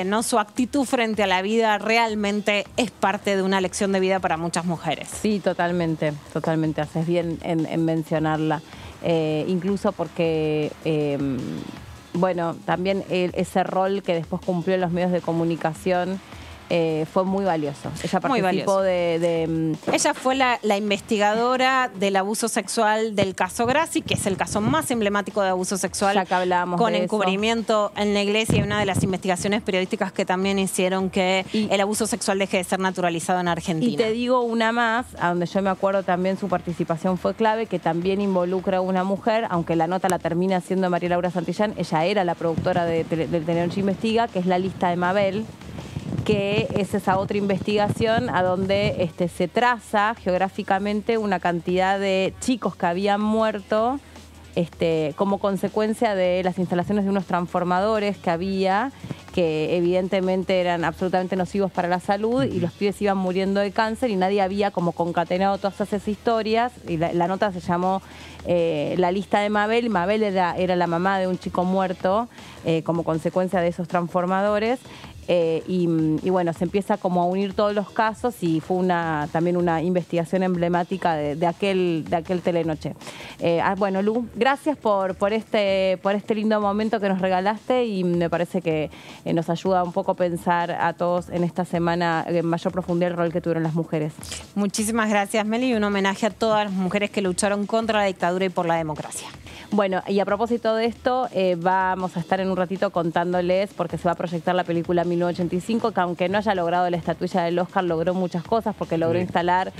¿no? Su actitud frente a la vida realmente es parte de una lección de vida para muchas mujeres. Sí, totalmente, totalmente. Haces bien en mencionarla. Incluso porque, bueno, también ese rol que después cumplió en los medios de comunicación fue muy valioso. Ella participó Ella fue la investigadora del abuso sexual del caso Grassi, que es el caso más emblemático de abuso sexual, ya que hablábamos con de encubrimiento en la iglesia, y una de las investigaciones periodísticas que también hicieron que el abuso sexual deje de ser naturalizado en Argentina. Y te digo una más, a donde yo me acuerdo también su participación fue clave, que también involucra a una mujer, aunque la nota la termina haciendo María Laura Santillán. Ella era la productora del Telenoche Investiga, que es La lista de Mabel, que es esa otra investigación a donde se traza geográficamente una cantidad de chicos que habían muerto como consecuencia de las instalaciones de unos transformadores que había, que evidentemente eran absolutamente nocivos para la salud, y los pibes iban muriendo de cáncer y nadie había como concatenado todas esas historias. Y la nota se llamó La lista de Mabel. Mabel era la mamá de un chico muerto como consecuencia de esos transformadores. Y bueno, se empieza como a unir todos los casos, y fue también una investigación emblemática de aquel Telenoche. Bueno, Lu, gracias por este lindo momento que nos regalaste, y me parece que nos ayuda un poco a pensar a todos en esta semana en mayor profundidad el rol que tuvieron las mujeres. Muchísimas gracias, Meli, y un homenaje a todas las mujeres que lucharon contra la dictadura y por la democracia. Bueno, y a propósito de esto, vamos a estar en un ratito contándoles, porque se va a proyectar la película 1985, que aunque no haya logrado la estatuilla del Oscar, logró muchas cosas, porque logró instalar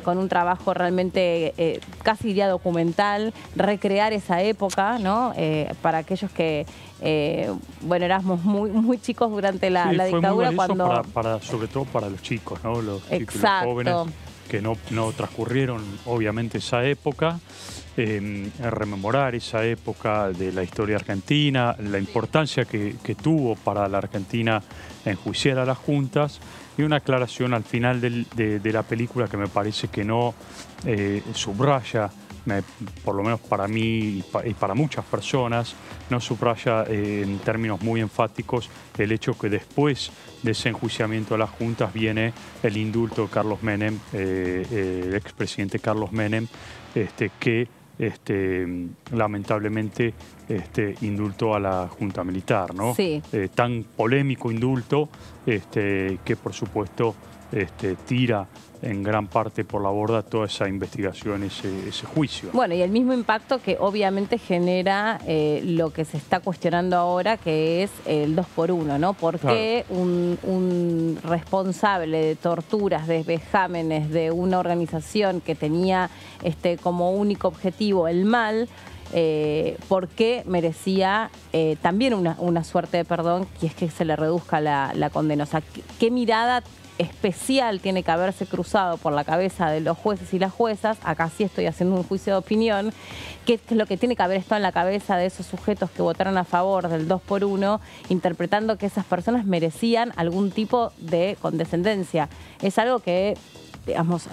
con un trabajo realmente casi diría documental, recrear esa época, ¿no? Para aquellos que, bueno, éramos muy chicos durante la dictadura. Muy cuando sobre todo para los chicos, ¿no? Los chicos, los jóvenes que no transcurrieron, obviamente, esa época. Rememorar esa época de la historia argentina, la importancia que tuvo para la Argentina enjuiciar a las juntas, y una aclaración al final de la película que me parece que no subraya, por lo menos para mí y para muchas personas, no subraya en términos muy enfáticos el hecho que después de ese enjuiciamiento a las juntas viene el indulto de Carlos Menem, el expresidente Carlos Menem, que lamentablemente indultó a la Junta Militar, ¿no? Sí. Tan polémico indulto que por supuesto tira en gran parte por la borda toda esa investigación, ese juicio. Bueno, y el mismo impacto que obviamente genera lo que se está cuestionando ahora, que es el 2x1, ¿no? ¿Por qué un responsable de torturas, de vejámenes de una organización que tenía como único objetivo el mal, por qué merecía también una suerte de perdón, y es que se le reduzca la condena? O sea, ¿qué mirada especial tiene que haberse cruzado por la cabeza de los jueces y las juezas? Acá sí estoy haciendo un juicio de opinión. ¿Qué es lo que tiene que haber estado en la cabeza de esos sujetos que votaron a favor del 2x1, interpretando que esas personas merecían algún tipo de condescendencia? Es algo que, digamos,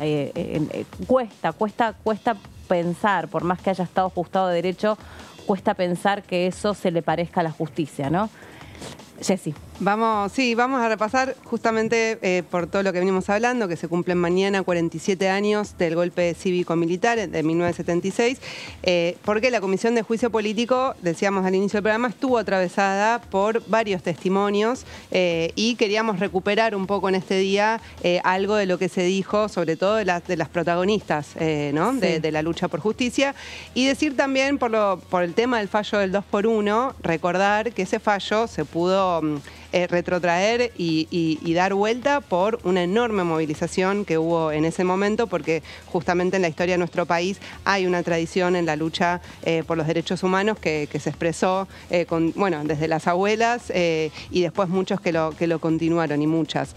cuesta pensar, por más que haya estado ajustado de derecho, cuesta pensar que eso se le parezca a la justicia, ¿no? Jessy. Vamos a repasar justamente por todo lo que venimos hablando, que se cumplen mañana 47 años del golpe cívico-militar de 1976, porque la Comisión de Juicio Político, decíamos al inicio del programa, estuvo atravesada por varios testimonios, y queríamos recuperar un poco en este día algo de lo que se dijo, sobre todo de las protagonistas, ¿no? Sí. de la lucha por justicia, y decir también por el tema del fallo del 2x1, recordar que ese fallo se pudo retrotraer y dar vuelta por una enorme movilización que hubo en ese momento, porque justamente en la historia de nuestro país hay una tradición en la lucha por los derechos humanos que se expresó desde las abuelas y después muchos que lo continuaron y muchas.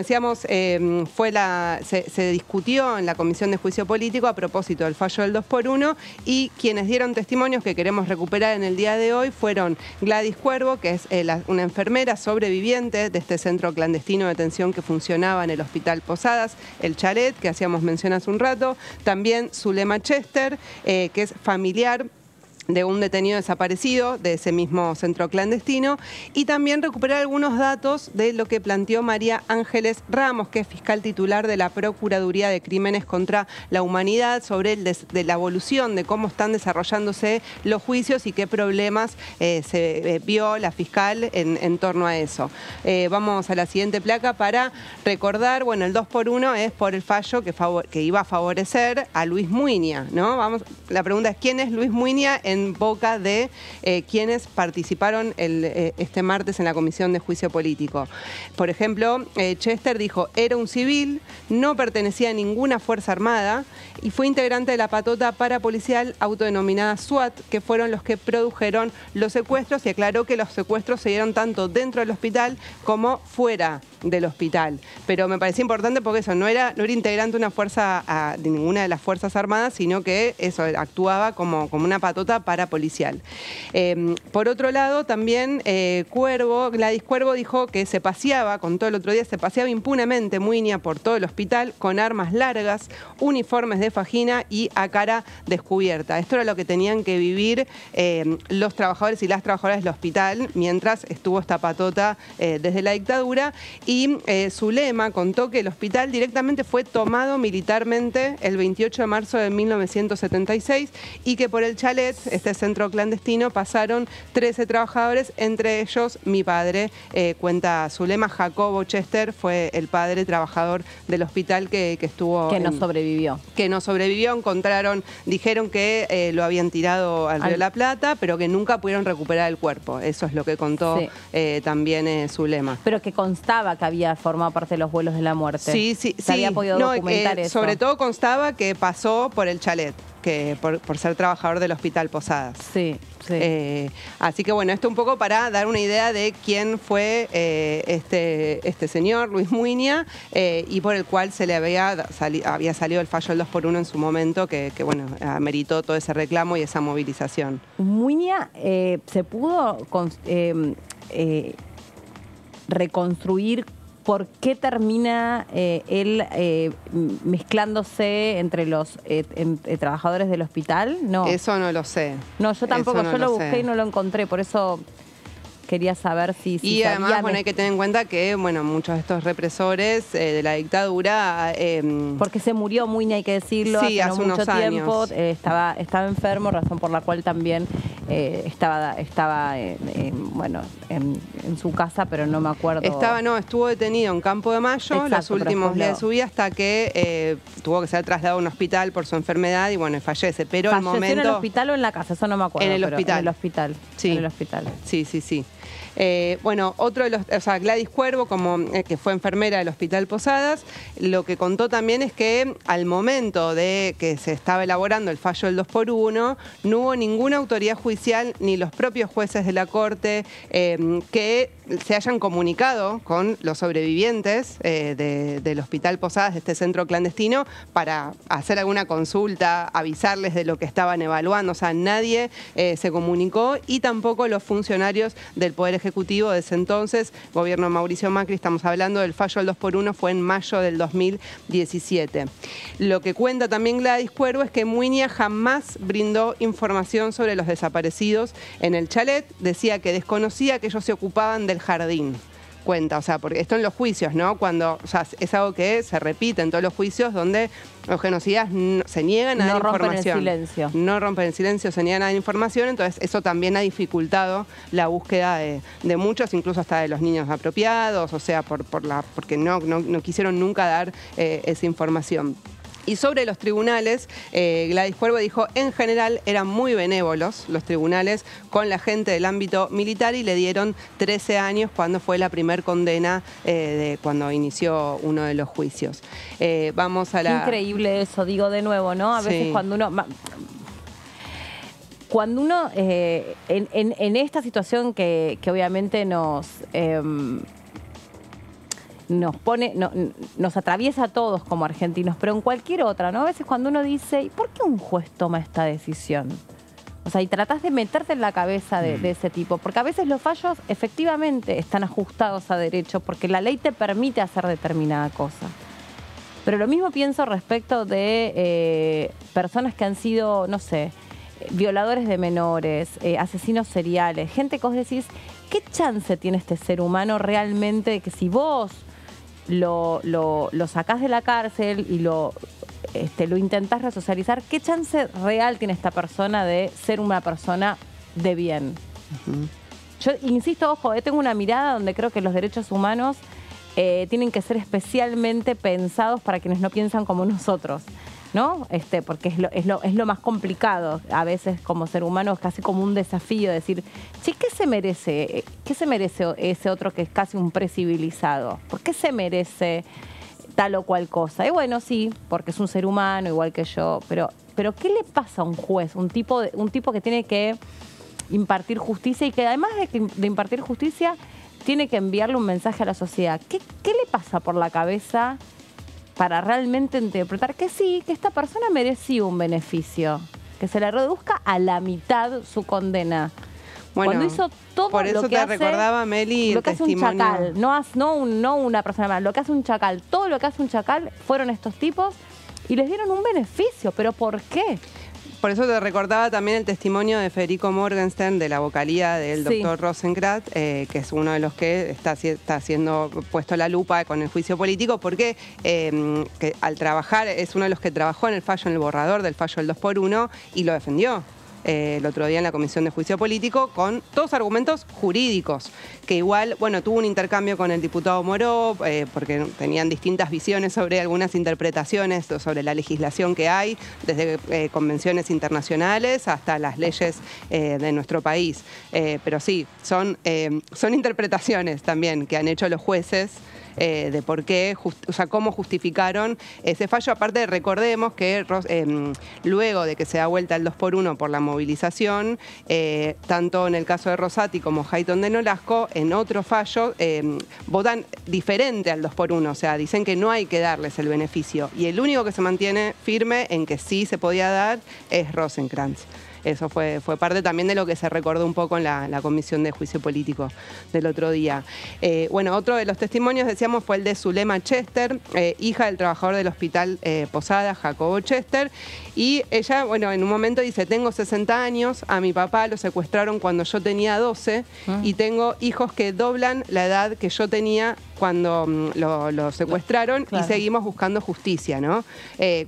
Decíamos, se discutió en la Comisión de Juicio Político a propósito del fallo del 2x1 y quienes dieron testimonios que queremos recuperar en el día de hoy fueron Gladys Cuervo, que es una enfermera sobreviviente de este centro clandestino de detención que funcionaba en el Hospital Posadas, el Chalet, que hacíamos mención hace un rato, también Zulema Chester, que es familiar de un detenido desaparecido de ese mismo centro clandestino, y también recuperar algunos datos de lo que planteó María Ángeles Ramos, que es fiscal titular de la Procuraduría de Crímenes contra la Humanidad, sobre de la evolución de cómo están desarrollándose los juicios y qué problemas se vio la fiscal en torno a eso. Vamos a la siguiente placa para recordar, el 2x1 es por el fallo que iba a favorecer a Luis Muiña, ¿no? La pregunta es, ¿quién es Luis Muiña en boca de quienes participaron este martes en la Comisión de Juicio Político? Por ejemplo, Chester dijo, era un civil, no pertenecía a ninguna fuerza armada y fue integrante de la patota parapolicial autodenominada SWAT, que fueron los que produjeron los secuestros, y aclaró que los secuestros se dieron tanto dentro del hospital como fuera del hospital. Pero me parecía importante porque eso, no era integrante de una fuerza, de ninguna de las fuerzas armadas, sino que eso, actuaba como una patota parapolicial. Por otro lado, también Gladys Cuervo dijo que se paseaba, contó el otro día, se paseaba impunemente Muiña por todo el hospital con armas largas, uniformes de fajina y a cara descubierta. Esto era lo que tenían que vivir los trabajadores y las trabajadoras del hospital mientras estuvo esta patota desde la dictadura. Y Zulema contó que el hospital directamente fue tomado militarmente el 28 de marzo de 1976 y que por el Chalet, este centro clandestino, pasaron 13 trabajadores, entre ellos mi padre, cuenta Zulema. Jacobo Chester fue el padre trabajador del hospital que estuvo... Que no sobrevivió. Que no sobrevivió, dijeron que lo habían tirado al Río de la Plata, pero que nunca pudieron recuperar el cuerpo. Eso es lo que contó también Zulema. Pero que constaba que había formado parte de los vuelos de la muerte. Sí. Se había podido documentar eso. Sobre todo constaba que pasó por el Chalet, que por ser trabajador del Hospital Posadas. Sí. Así que esto un poco para dar una idea de quién fue este señor, Luis Muiña, y por el cual se le había salido el fallo del 2x1 en su momento, que ameritó todo ese reclamo y esa movilización. Muiña se pudo reconstruir. ¿Por qué termina él mezclándose entre los trabajadores del hospital? No. Eso no lo sé. No, yo tampoco. Yo lo busqué y no lo encontré. Por eso quería saber si y además, hay que tener en cuenta que, muchos de estos represores de la dictadura... porque se murió Muiña, hay que decirlo, sí, hace no mucho tiempo. Años. Estaba enfermo, razón por la cual también estaba en su casa, pero no me acuerdo. Estuvo detenido en Campo de Mayo. Exacto, los últimos días de su vida, hasta que tuvo que ser trasladado a un hospital por su enfermedad y fallece. Pero ¿Falleció en el hospital o en la casa? Eso no me acuerdo. En el hospital. En el hospital. Sí. En el hospital. Sí. Otro de los, Gladys Cuervo, que fue enfermera del Hospital Posadas, lo que contó también es que al momento de que se estaba elaborando el fallo del 2x1, no hubo ninguna autoridad judicial ni los propios jueces de la Corte que se hayan comunicado con los sobrevivientes del Hospital Posadas, de este centro clandestino, para hacer alguna consulta, avisarles de lo que estaban evaluando. O sea, nadie se comunicó, y tampoco los funcionarios del Poder Ejecutivo de ese entonces, gobierno de Mauricio Macri. Estamos hablando del fallo del 2x1, fue en mayo del 2017. Lo que cuenta también Gladys Cuervo es que Muiña jamás brindó información sobre los desaparecidos en el Chalet. Decía que desconocía que ellos se ocupaban del jardín. Cuenta, porque esto en los juicios, ¿no? Es algo que se repite en todos los juicios donde los genocidas se niegan a dar información. No rompen el silencio. No rompen el silencio, se niegan a dar información, entonces eso también ha dificultado la búsqueda de muchos, incluso hasta de los niños apropiados, porque no quisieron nunca dar esa información. Y sobre los tribunales, Gladys Cuervo dijo, en general eran muy benévolos los tribunales con la gente del ámbito militar y le dieron 13 años cuando fue la primer condena cuando inició uno de los juicios. Vamos a la... Increíble eso, digo de nuevo, ¿no? A veces cuando uno en esta situación que obviamente nos pone, nos atraviesa a todos como argentinos, pero en cualquier otra, ¿no? A veces cuando uno dice, ¿y por qué un juez toma esta decisión? O sea, y tratás de meterte en la cabeza de ese tipo, porque a veces los fallos efectivamente están ajustados a derecho, porque la ley te permite hacer determinada cosa. Pero lo mismo pienso respecto de personas que han sido, no sé, violadores de menores, asesinos seriales, gente que vos decís, ¿qué chance tiene este ser humano realmente de que si vos lo sacás de la cárcel y lo intentás resocializar, qué chance real tiene esta persona de ser una persona de bien? Yo insisto, ojo, tengo una mirada donde creo que los derechos humanos tienen que ser especialmente pensados para quienes no piensan como nosotros, ¿no? Porque es lo más complicado a veces como ser humano, es casi como un desafío decir, che, ¿qué se merece ese otro que es casi un precivilizado? ¿Por qué se merece tal o cual cosa? Y bueno, sí, porque es un ser humano igual que yo, pero ¿qué le pasa a un juez? Un tipo que tiene que impartir justicia y que además de impartir justicia tiene que enviarle un mensaje a la sociedad. ¿Qué le pasa por la cabeza para realmente interpretar que sí, que esta persona merecía un beneficio, que se le reduzca a la mitad su condena? Bueno, cuando hizo todo por eso lo que te hace, recordaba, Meli, lo que hace un chacal, no una persona más, lo que hace un chacal, todo lo que hace un chacal fueron estos tipos y les dieron un beneficio. ¿Pero por qué? Por eso te recordaba también el testimonio de Federico Morgenstern de la vocalía del doctor Rosenkrantz, que es uno de los que está siendo puesto la lupa con el juicio político, porque que al trabajar, es uno de los que trabajó en el fallo, en el borrador del fallo del 2x1 y lo defendió el otro día en la Comisión de Juicio Político con todos argumentos jurídicos, que igual, bueno, tuvo un intercambio con el diputado Moró, porque tenían distintas visiones sobre algunas interpretaciones sobre la legislación que hay, desde convenciones internacionales hasta las leyes de nuestro país. Pero sí, son interpretaciones también que han hecho los jueces de por qué, o sea, cómo justificaron ese fallo. Aparte, recordemos que luego de que se da vuelta el 2x1 por la movilización, tanto en el caso de Rosati como Hayton de Nolasco, en otro fallo votan diferente al 2x1, o sea, dicen que no hay que darles el beneficio. Y el único que se mantiene firme en que sí se podía dar es Rosenkrantz. Eso fue parte también de lo que se recordó un poco en la Comisión de Juicio Político del otro día. Bueno, otro de los testimonios, decíamos, fue el de Zulema Chester, hija del trabajador del Hospital Posada, Jacobo Chester. Y ella, bueno, en un momento dice, tengo 60 años, a mi papá lo secuestraron cuando yo tenía 12 y tengo hijos que doblan la edad que yo tenía cuando lo secuestraron y seguimos buscando justicia, ¿no?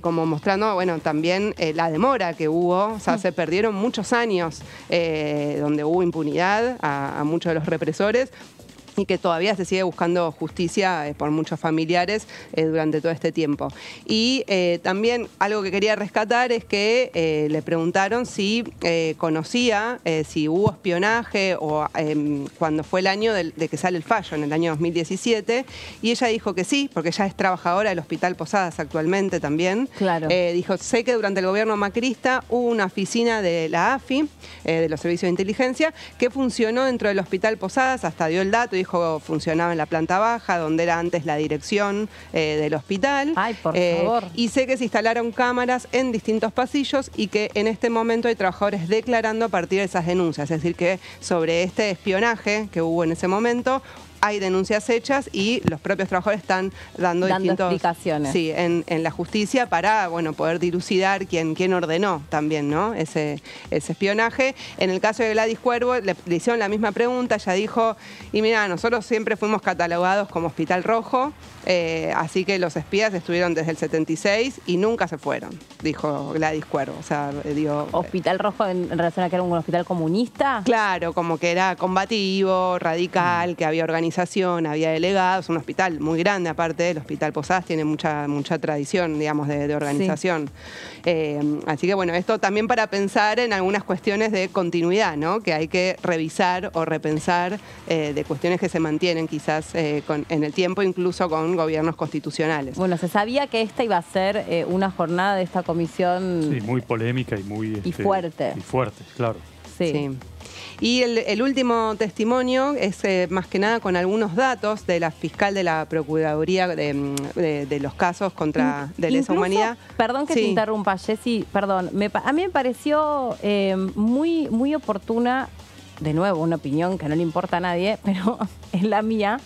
Como mostrando, bueno, también la demora que hubo, o sea, se perdieron muchos años donde hubo impunidad a muchos de los represores y que todavía se sigue buscando justicia por muchos familiares durante todo este tiempo. Y también algo que quería rescatar es que le preguntaron si conocía, si hubo espionaje o cuando fue el año de que sale el fallo, en el año 2017, y ella dijo que sí, porque ella es trabajadora del Hospital Posadas actualmente también. Claro. Dijo, sé que durante el gobierno macrista hubo una oficina de la AFI, de los servicios de inteligencia, que funcionó dentro del Hospital Posadas, hasta dio el dato, dijo funcionaba en la planta baja, donde era antes la dirección del hospital. Ay, por favor. Y sé que se instalaron cámaras en distintos pasillos y que en este momento hay trabajadores declarando a partir de esas denuncias. Es decir, que sobre este espionaje que hubo en ese momento, hay denuncias hechas y los propios trabajadores están dando distintas explicaciones. Sí, en la justicia para, bueno, poder dilucidar quién ordenó también, ¿no? ese espionaje. En el caso de Gladys Cuervo le hicieron la misma pregunta, ella dijo, y mira, nosotros siempre fuimos catalogados como Hospital Rojo, así que los espías estuvieron desde el 76 y nunca se fueron, dijo Gladys Cuervo. O sea, digo, ¿Hospital Rojo en relación a que era un hospital comunista? Claro, como que era combativo, radical, que había organizado organización, había delegados, un hospital muy grande aparte, el Hospital Posadas tiene mucha tradición, digamos, de organización. Así que bueno, esto también para pensar en algunas cuestiones de continuidad, ¿no? Que hay que revisar o repensar de cuestiones que se mantienen quizás en el tiempo, incluso con gobiernos constitucionales. Bueno, se sabía que esta iba a ser una jornada de esta comisión... Sí, muy polémica y muy... y fuerte. Y fuerte, claro. Sí. Y el último testimonio es más que nada con algunos datos de la fiscal de la Procuraduría de los casos de lesa humanidad. Perdón que te interrumpa, Jessy, perdón. A mí me pareció muy oportuna, de nuevo, una opinión que no le importa a nadie, pero es la mía,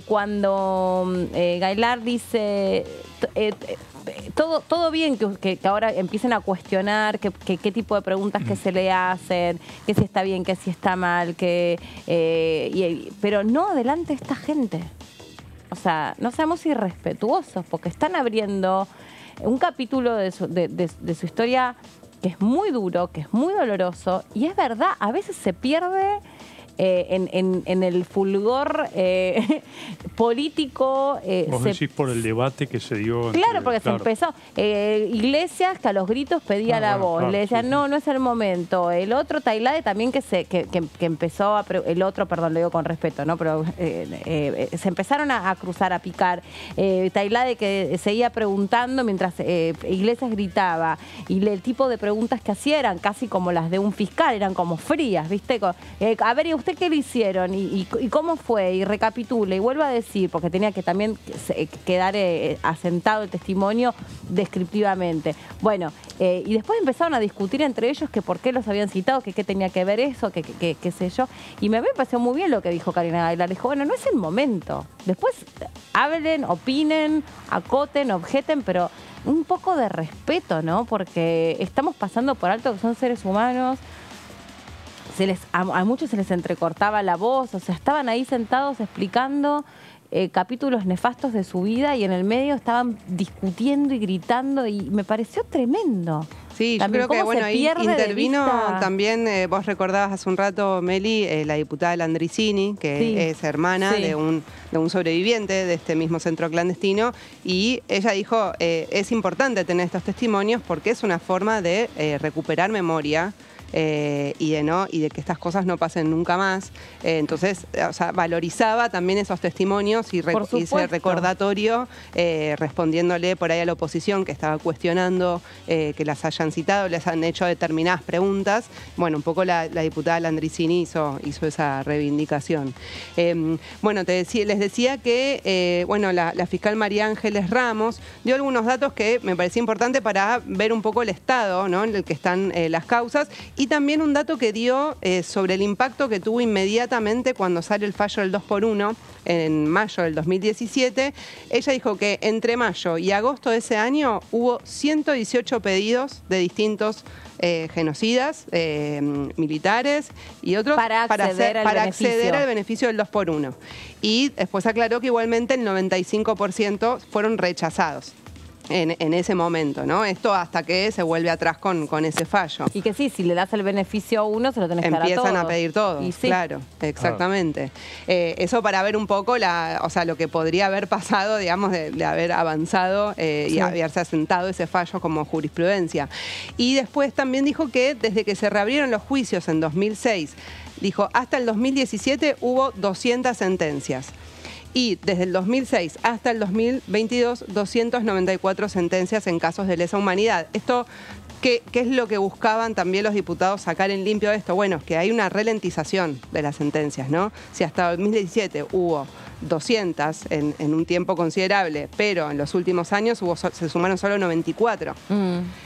cuando Gaylard dice... todo bien que ahora empiecen a cuestionar qué tipo de preguntas que se le hacen, que si está bien, que si está mal, pero no delante de esta gente. O sea, no seamos irrespetuosos, porque están abriendo un capítulo de su historia que es muy duro, que es muy doloroso, y es verdad, a veces se pierde... en el fulgor político. Vos decís por el debate que se dio. Claro, porque se empezó. Iglesias que a los gritos pedía la voz. Claro, le decían, no es el momento. El otro, Tailade, también que empezó el otro, perdón, lo digo con respeto, ¿no? Pero se empezaron a cruzar, a picar. Tailade que seguía preguntando mientras Iglesias gritaba. Y el tipo de preguntas que hacía eran casi como las de un fiscal, eran como frías, ¿viste? A ver, ¿y usted qué le hicieron? ¿Y cómo fue? Y recapitule, y vuelvo a decir, porque tenía que también quedar asentado el testimonio descriptivamente. Bueno, y después empezaron a discutir entre ellos que por qué los habían citado, que qué tenía que ver eso, que qué sé yo. Y me pareció muy bien lo que dijo Karina Gaylard. Dijo, bueno, no es el momento. Después hablen, opinen, acoten, objeten, pero un poco de respeto, ¿no? Porque estamos pasando por alto que son seres humanos. A muchos se les entrecortaba la voz, o sea, estaban ahí sentados explicando capítulos nefastos de su vida y en el medio estaban discutiendo y gritando y me pareció tremendo. Sí, también yo creo que bueno, ahí intervino también, vos recordabas hace un rato, Meli, la diputada Landricini, que es hermana de un sobreviviente de este mismo centro clandestino, y ella dijo, es importante tener estos testimonios porque es una forma de recuperar memoria. Y de que estas cosas no pasen nunca más. Entonces, o sea, valorizaba también esos testimonios y ese recordatorio, respondiéndole por ahí a la oposición que estaba cuestionando que las hayan citado, les han hecho determinadas preguntas. Bueno, un poco la diputada Landricini hizo esa reivindicación. Bueno, les decía que bueno, la fiscal María Ángeles Ramos dio algunos datos que me parecía importante para ver un poco el estado, ¿no?, en el que están las causas. Y también un dato que dio sobre el impacto que tuvo inmediatamente cuando sale el fallo del 2x1 en mayo del 2017. Ella dijo que entre mayo y agosto de ese año hubo 118 pedidos de distintos genocidas, militares y otros para acceder al beneficio del 2x1. Y después aclaró que igualmente el 95% fueron rechazados. En ese momento, ¿no? Esto hasta que se vuelve atrás con ese fallo. Y que sí, si le das el beneficio a uno, se lo tenés que dar a todos. Empiezan a pedir todo, claro, exactamente. Eso para ver un poco lo que podría haber pasado, digamos, de haber avanzado y haberse asentado ese fallo como jurisprudencia. Y después también dijo que desde que se reabrieron los juicios en 2006, dijo, hasta el 2017 hubo 200 sentencias. Y desde el 2006 hasta el 2022, 294 sentencias en casos de lesa humanidad. Esto, ¿qué es lo que buscaban también los diputados sacar en limpio de esto? Bueno, que hay una ralentización de las sentencias, ¿no? Si hasta el 2017 hubo 200 en un tiempo considerable, pero en los últimos años se sumaron solo 94.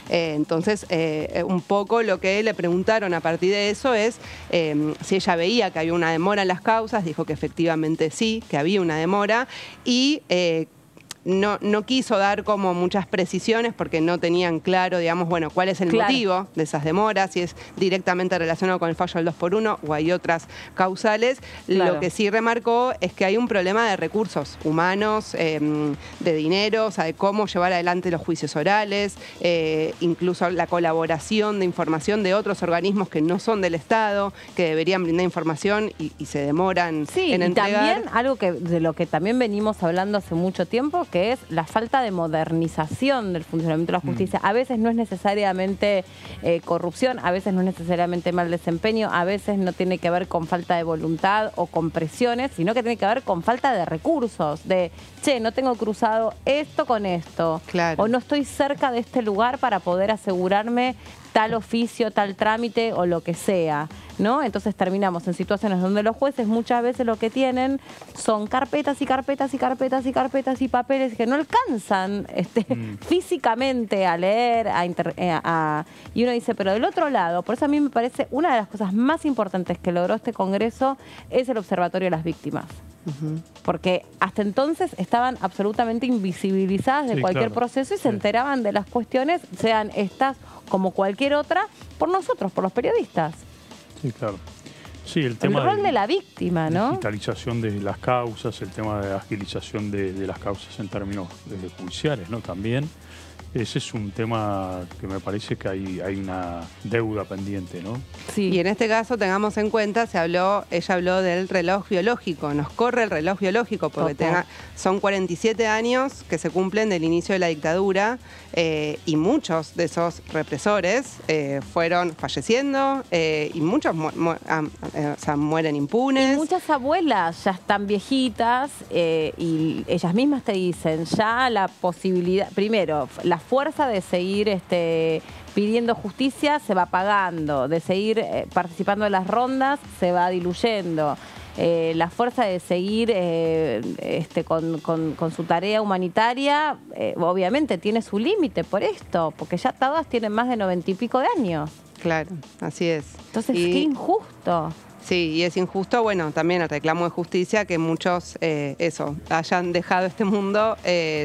Entonces, un poco lo que le preguntaron a partir de eso es si ella veía que había una demora en las causas, dijo que efectivamente sí, que había una demora, y no quiso dar como muchas precisiones porque no tenían claro, digamos, bueno, cuál es el motivo de esas demoras, si es directamente relacionado con el fallo del 2x1 o hay otras causales. Lo que sí remarcó es que hay un problema de recursos humanos, de dinero, o sea, de cómo llevar adelante los juicios orales, incluso la colaboración de información de otros organismos que no son del Estado, que deberían brindar información y se demoran en entregar. Y también algo de lo que también venimos hablando hace mucho tiempo, que es la falta de modernización del funcionamiento de la justicia. A veces no es necesariamente corrupción, a veces no es necesariamente mal desempeño, a veces no tiene que ver con falta de voluntad o con presiones, sino que tiene que ver con falta de recursos, de, che, no tengo cruzado esto con esto, o no estoy cerca de este lugar para poder asegurarme tal oficio, tal trámite o lo que sea, ¿no? Entonces terminamos en situaciones donde los jueces muchas veces lo que tienen son carpetas y carpetas y carpetas y carpetas y papeles que no alcanzan físicamente a leer, y uno dice, pero del otro lado, por eso a mí me parece una de las cosas más importantes que logró este Congreso es el Observatorio de las Víctimas. Porque hasta entonces estaban absolutamente invisibilizadas de cualquier proceso y se enteraban de las cuestiones, sean estas como cualquier otra, por nosotros, por los periodistas. Sí, claro. Sí, el tema rol de la víctima, ¿no? Digitalización de las causas, el tema de agilización de las causas en términos judiciales, ¿no? También. Ese es un tema que me parece que hay una deuda pendiente, ¿no? Sí. Y en este caso, tengamos en cuenta, ella habló del reloj biológico. Nos corre el reloj biológico porque son 47 años que se cumplen del inicio de la dictadura y muchos de esos represores fueron falleciendo y muchos mueren impunes. Y muchas abuelas ya están viejitas y ellas mismas te dicen ya la posibilidad, primero, la fuerza de seguir pidiendo justicia se va apagando, de seguir participando de las rondas se va diluyendo. La fuerza de seguir con su tarea humanitaria, obviamente tiene su límite por esto, porque ya todas tienen más de 90 y pico de años. Claro, así es. Entonces, qué injusto. Sí, y es injusto, bueno, también el reclamo de justicia que muchos, hayan dejado este mundo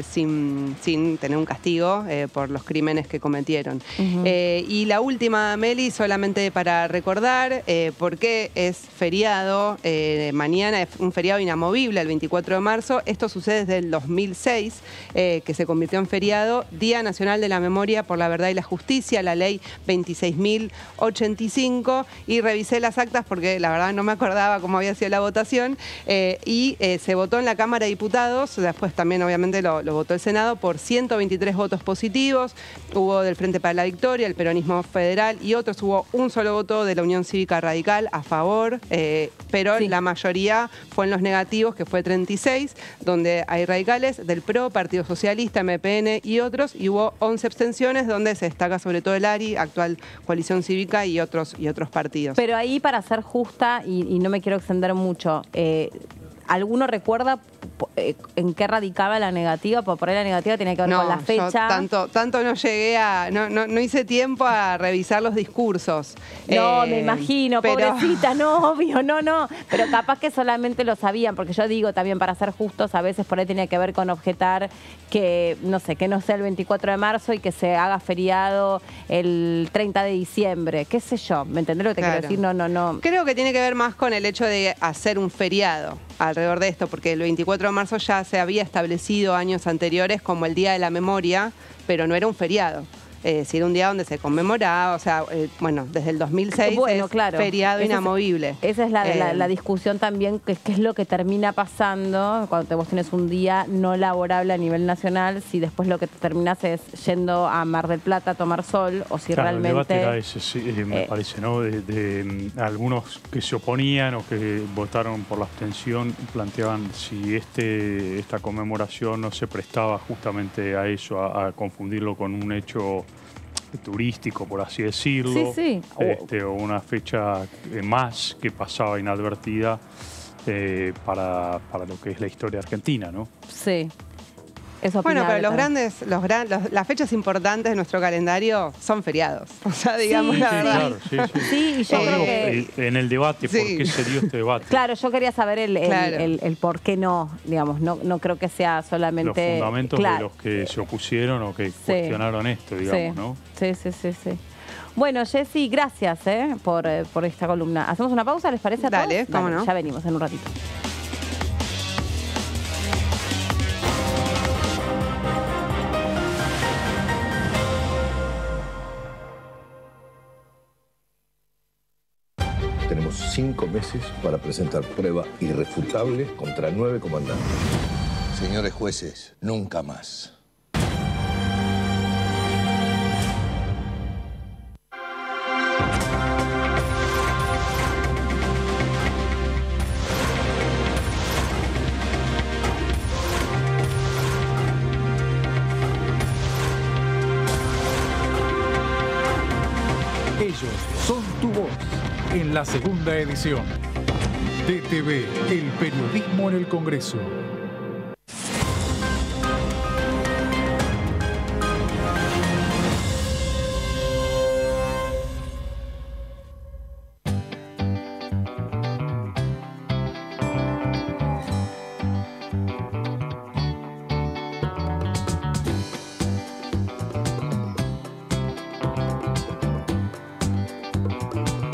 sin tener un castigo por los crímenes que cometieron. Y la última, Meli, solamente para recordar por qué es feriado, mañana es un feriado inamovible, el 24 de marzo. Esto sucede desde el 2006, que se convirtió en feriado, Día Nacional de la Memoria por la Verdad y la Justicia, la ley 26.085, y revisé las actas porque la verdad no me acordaba cómo había sido la votación, y se votó en la Cámara de Diputados, después también obviamente lo votó el Senado, por 123 votos positivos, hubo del Frente para la Victoria, el Peronismo Federal y otros, hubo un solo voto de la Unión Cívica Radical a favor, pero la mayoría fue en los negativos, que fue 36, donde hay radicales del PRO, Partido Socialista, MPN y otros, y hubo 11 abstenciones, donde se destaca sobre todo el ARI, actual Coalición Cívica y otros partidos. Pero ahí, para ser justa, y no me quiero extender mucho, ¿alguno recuerda en qué radicaba la negativa? Porque por ahí la negativa tenía que ver con la fecha. Yo tanto no llegué no hice tiempo a revisar los discursos. No, me imagino, pobrecita, no, obvio, no. Pero capaz que solamente lo sabían, porque yo digo también, para ser justos, a veces por ahí tenía que ver con objetar que, no sé, que no sea el 24 de marzo y que se haga feriado el 30 de diciembre, qué sé yo, ¿me entendés lo que te quiero decir? No. Creo que tiene que ver más con el hecho de hacer un feriado alrededor de esto, porque el 24 de marzo ya se había establecido años anteriores como el Día de la Memoria, pero no era un feriado. Si era un día donde se conmemoraba, o sea, desde el 2006 feriado inamovible. Esa es la discusión también, que es lo que termina pasando cuando vos tenés un día no laborable a nivel nacional, si después lo que te terminás es yendo a Mar del Plata a tomar sol, o si realmente... El debate era ese, sí, me parece, ¿no? De algunos que se oponían o que votaron por la abstención, planteaban si esta conmemoración no se prestaba justamente a eso, a confundirlo con un hecho turístico, por así decirlo, o una fecha más que pasaba inadvertida para lo que es la historia argentina, ¿no? Sí. Eso bueno, pero las fechas importantes de nuestro calendario son feriados. O sea, digamos la verdad. Claro, sí, y yo creo que... En el debate, ¿por qué se dio este debate? Claro, yo quería saber el por qué no, digamos, no creo que sea solamente... Los fundamentos de los que se opusieron o que cuestionaron esto, digamos, ¿no? Sí. Bueno, Jessy, gracias por esta columna. ¿Hacemos una pausa? ¿Les parece a todos? Dale, cómo no. Ya venimos en un ratito. Tenemos 5 meses para presentar prueba irrefutable contra 9 comandantes. Señores jueces, nunca más. Ellos son tu voz. En la segunda edición. DTV, el periodismo en el Congreso.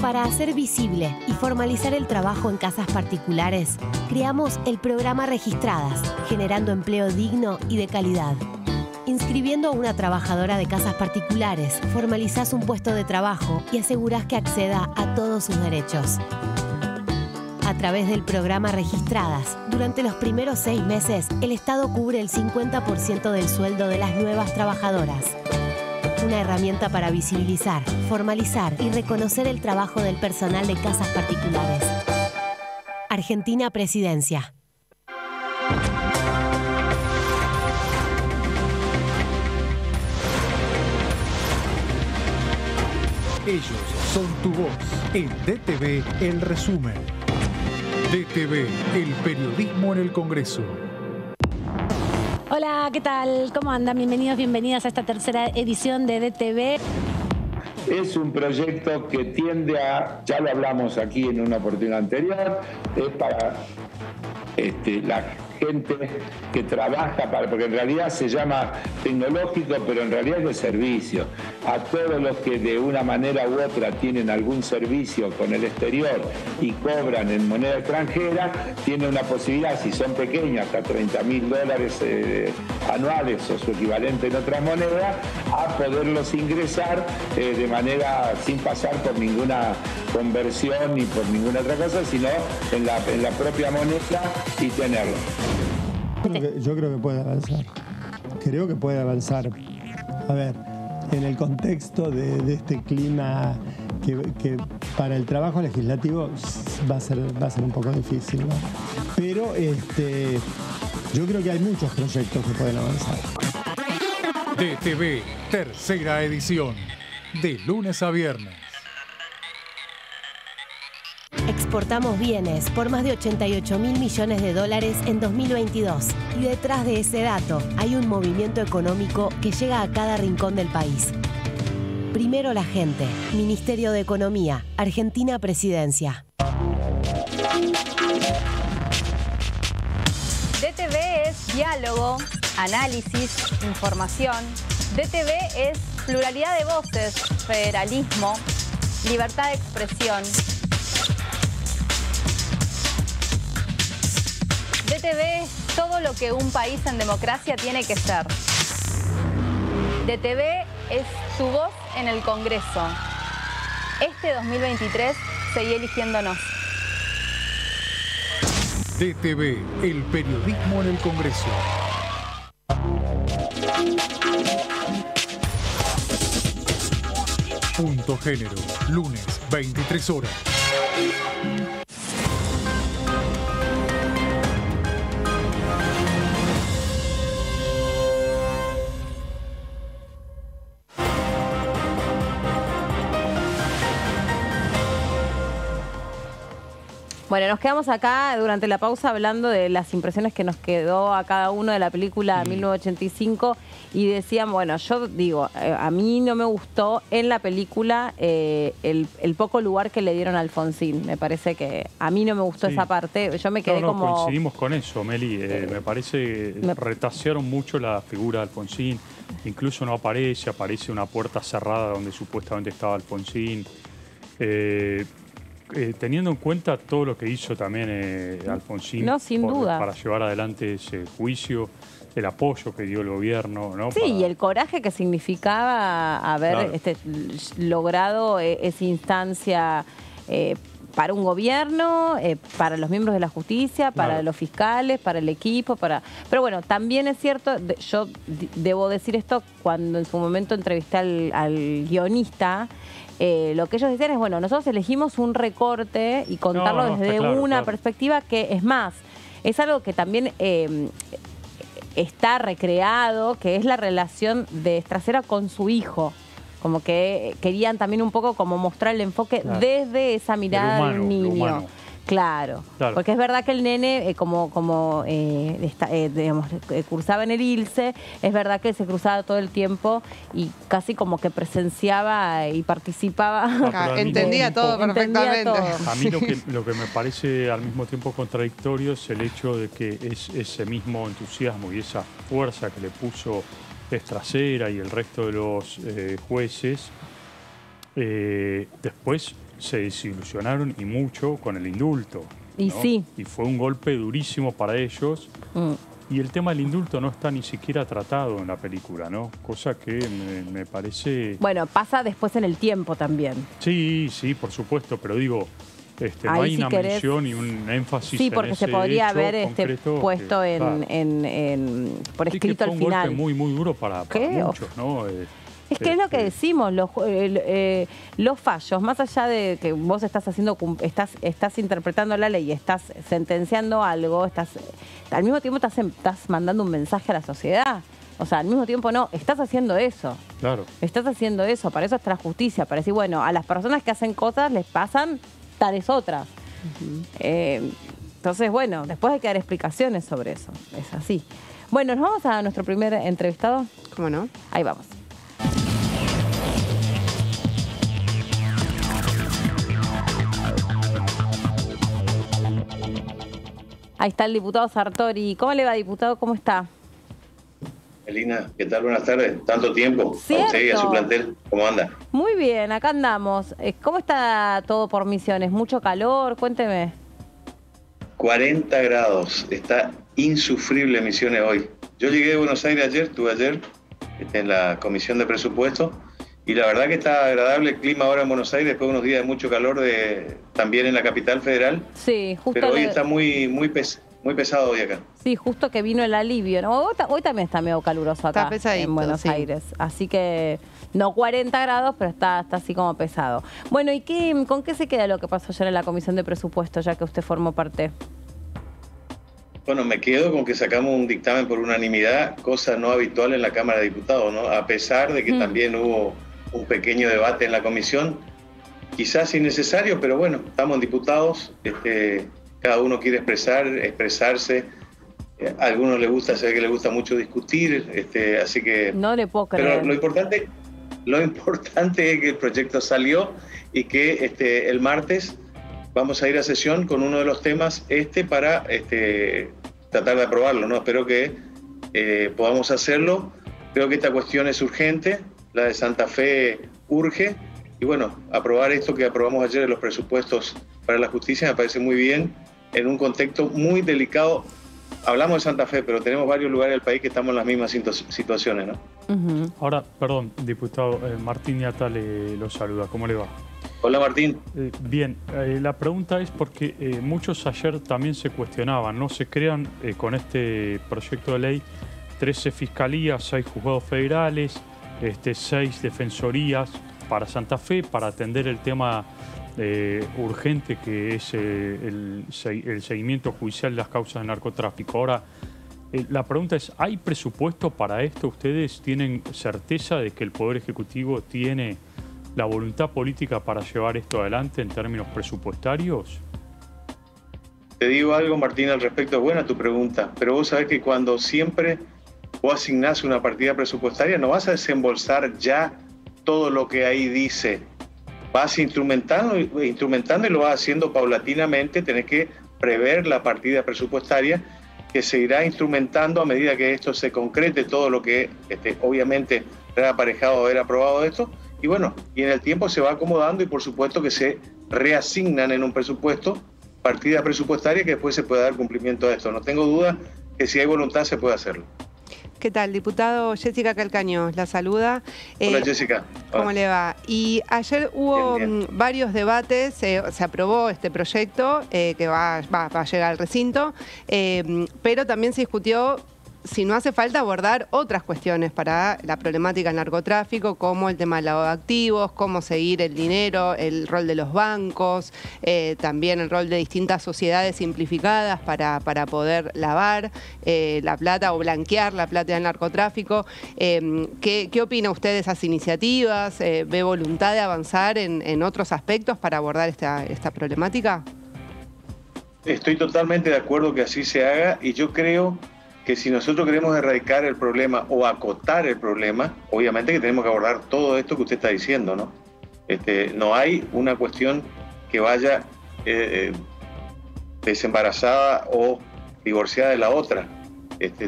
Para hacer visible y formalizar el trabajo en casas particulares, creamos el programa Registradas, generando empleo digno y de calidad. Inscribiendo a una trabajadora de casas particulares, formalizás un puesto de trabajo y asegurás que acceda a todos sus derechos. A través del programa Registradas, durante los primeros 6 meses, el Estado cubre el 50% del sueldo de las nuevas trabajadoras. Una herramienta para visibilizar, formalizar y reconocer el trabajo del personal de casas particulares. Argentina Presidencia. Ellos son tu voz. En DTV, el resumen. DTV, el periodismo en el Congreso. Hola, ¿qué tal? ¿Cómo andan? Bienvenidos, bienvenidas a esta tercera edición de DTV. Es un proyecto que tiende a, ya lo hablamos aquí en una oportunidad anterior, es para la gente que trabaja porque en realidad se llama tecnológico, pero en realidad es de servicio. A todos los que de una manera u otra tienen algún servicio con el exterior y cobran en moneda extranjera, tienen una posibilidad, si son pequeños, hasta $30.000 anuales o su equivalente en otras monedas, a poderlos ingresar de manera sin pasar por ninguna conversión ni por ninguna otra cosa, sino en la propia moneda y tenerlo. Yo creo que puede avanzar. Creo que puede avanzar. A ver, en el contexto de este clima que para el trabajo legislativo va a ser un poco difícil, ¿no? Pero yo creo que hay muchos proyectos que pueden avanzar. DTV, tercera edición. De lunes a viernes. Exportamos bienes por más de $88.000 millones en 2022. Y detrás de ese dato hay un movimiento económico que llega a cada rincón del país. Primero la gente. Ministerio de Economía. Argentina Presidencia. DTV es diálogo, análisis, información. DTV es pluralidad de voces, federalismo, libertad de expresión. DTV es todo lo que un país en democracia tiene que ser. DTV es tu voz en el Congreso. Este 2023 seguí eligiéndonos. DTV, el periodismo en el Congreso. Punto Género, lunes, 23 horas. Bueno, nos quedamos acá durante la pausa hablando de las impresiones que nos quedó a cada uno de la película 1985 y decían, bueno, yo digo, a mí no me gustó en la película el poco lugar que le dieron a Alfonsín. Me parece que a mí no me gustó esa parte. Yo me quedé como... coincidimos con eso, Meli. Me parece que retasearon mucho la figura de Alfonsín. Incluso no aparece una puerta cerrada donde supuestamente estaba Alfonsín. Teniendo en cuenta todo lo que hizo también Alfonsín sin duda. Para llevar adelante ese juicio, el apoyo que dio el gobierno, ¿no? Sí, y el coraje que significaba haber logrado esa instancia para un gobierno, para los miembros de la justicia, para los fiscales, para el equipo, Pero bueno, también es cierto, yo debo decir esto, cuando en su momento entrevisté al guionista, lo que ellos decían es, bueno, nosotros elegimos un recorte y contarlo desde una perspectiva que, es más, es algo que también está recreado, que es la relación de Estracera con su hijo. Como que querían también un poco como mostrar el enfoque desde esa mirada del niño. Claro, porque es verdad que el nene, digamos, cursaba en el ILSE, es verdad que se cruzaba todo el tiempo y casi como que presenciaba y participaba. Entendía todo perfectamente. A mí lo que me parece al mismo tiempo contradictorio es el hecho de que ese mismo entusiasmo y esa fuerza que le puso Estracera y el resto de los jueces, después se desilusionaron y mucho con el indulto. Y sí. Y fue un golpe durísimo para ellos. Y el tema del indulto no está ni siquiera tratado en la película, ¿no? Cosa que me parece... Bueno, pasa después en el tiempo también. Sí, por supuesto, pero digo, no hay una mención y un énfasis en porque ese se podría haber puesto por escrito al final. Fue un golpe muy, muy duro para muchos, ¿no? Es que es lo que decimos, los fallos, más allá de que vos estás interpretando la ley, estás sentenciando algo, al mismo tiempo estás mandando un mensaje a la sociedad. O sea, al mismo tiempo no, estás haciendo eso. Claro. Estás haciendo eso, para eso está la justicia, para decir, bueno, a las personas que hacen cosas les pasan tales otras. Entonces, bueno, después hay que dar explicaciones sobre eso, es así. Bueno, ¿nos vamos a nuestro primer entrevistado? ¿Cómo no? Ahí vamos. Ahí está el diputado Sartori. ¿Cómo le va, diputado? ¿Cómo está? Melina, ¿qué tal? Buenas tardes. Tanto tiempo. ¿Cierto? A usted y a su plantel. ¿Cómo anda? Muy bien, acá andamos. ¿Cómo está todo por Misiones? ¿Mucho calor? Cuénteme. 40 grados. Está insufrible Misiones hoy. Yo llegué de Buenos Aires ayer, estuve ayer en la comisión de presupuesto y la verdad que está agradable el clima ahora en Buenos Aires después de unos días de mucho calor también en la capital federal. Sí, justo. Pero hoy está muy pesado hoy acá. Sí, justo que vino el alivio, ¿no? Hoy también está medio caluroso acá en Buenos Aires. Así que no 40 grados, pero está así como pesado. Bueno, ¿y con qué se queda lo que pasó ayer en la comisión de presupuesto, ya que usted formó parte? Bueno, me quedo con que sacamos un dictamen por unanimidad, cosa no habitual en la Cámara de Diputados, ¿no? A pesar de que también hubo un pequeño debate en la comisión, quizás innecesario, pero bueno, estamos en diputados, cada uno quiere expresarse, a algunos les gusta, sé que les gusta mucho discutir, así que... No le puedo creer. Pero lo importante es que el proyecto salió y que el martes vamos a ir a sesión con uno de los temas para tratar de aprobarlo, ¿no? Espero que podamos hacerlo. Creo que esta cuestión es urgente, la de Santa Fe urge, y bueno, aprobar esto que aprobamos ayer de los presupuestos para la justicia me parece muy bien, en un contexto muy delicado. Hablamos de Santa Fe, pero tenemos varios lugares del país que estamos en las mismas situaciones, ¿no? Ahora, perdón, diputado, Martín Niata lo saluda. ¿Cómo le va? Hola, Martín. Bien, la pregunta es porque muchos ayer también se cuestionaban, ¿no? Se crean con este proyecto de ley 13 fiscalías, 6 juzgados federales, 6 defensorías para Santa Fe, para atender el tema urgente que es el seguimiento judicial de las causas de narcotráfico. Ahora, la pregunta es, ¿hay presupuesto para esto? ¿Ustedes tienen certeza de que el Poder Ejecutivo tiene la voluntad política para llevar esto adelante en términos presupuestarios? Te digo algo, Martín, al respecto. Buena tu pregunta, pero vos sabés que cuando siempre vos asignás una partida presupuestaria, no vas a desembolsar ya todo lo que ahí dice. Vas instrumentando y lo vas haciendo paulatinamente. Tenés que prever la partida presupuestaria que se irá instrumentando a medida que esto se concrete, todo lo que obviamente trae aparejado haber aprobado esto. Y bueno, y en el tiempo se va acomodando y por supuesto que se reasignan en un presupuesto partida presupuestaria que después se puede dar cumplimiento a esto. No tengo duda que si hay voluntad se puede hacerlo. ¿Qué tal? Diputado Jessica Calcaño, la saluda. Hola Jessica. ¿Cómo le va? Y ayer hubo varios debates, se aprobó este proyecto que va a llegar al recinto, pero también se discutió si no hace falta abordar otras cuestiones para la problemática del narcotráfico, como el tema del lavado de activos, cómo seguir el dinero, el rol de los bancos, también el rol de distintas sociedades simplificadas para poder lavar la plata o blanquear la plata del narcotráfico. ¿Qué opina usted de esas iniciativas? ¿Ve voluntad de avanzar en otros aspectos para abordar esta problemática? Estoy totalmente de acuerdo que así se haga y yo creo que si nosotros queremos erradicar el problema o acotar el problema, obviamente que tenemos que abordar todo esto que usted está diciendo, ¿no? No hay una cuestión que vaya desembarazada o divorciada de la otra.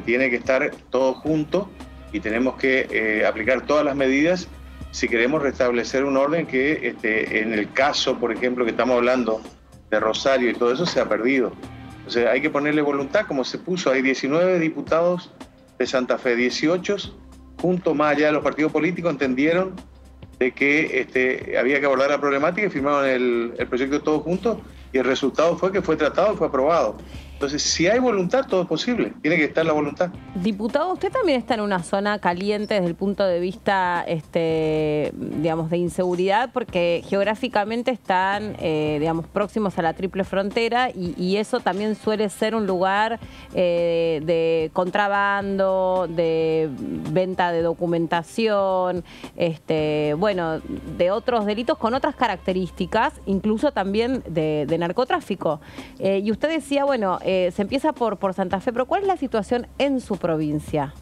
Tiene que estar todo junto y tenemos que aplicar todas las medidas si queremos restablecer un orden que en el caso, por ejemplo, que estamos hablando de Rosario y todo eso, se ha perdido. O sea, hay que ponerle voluntad, como se puso. Hay 19 diputados de Santa Fe, 18 juntos, más allá de los partidos políticos, entendieron de que había que abordar la problemática y firmaron el proyecto todos juntos y el resultado fue que fue tratado y fue aprobado. Entonces, si hay voluntad, todo es posible. Tiene que estar la voluntad. Diputado, usted también está en una zona caliente desde el punto de vista, digamos, de inseguridad, porque geográficamente están, digamos, próximos a la triple frontera y eso también suele ser un lugar de contrabando, de venta de documentación, bueno, de otros delitos con otras características, incluso también de narcotráfico. Y usted decía, bueno, se empieza por Santa Fe, pero ¿cuál es la situación en su provincia?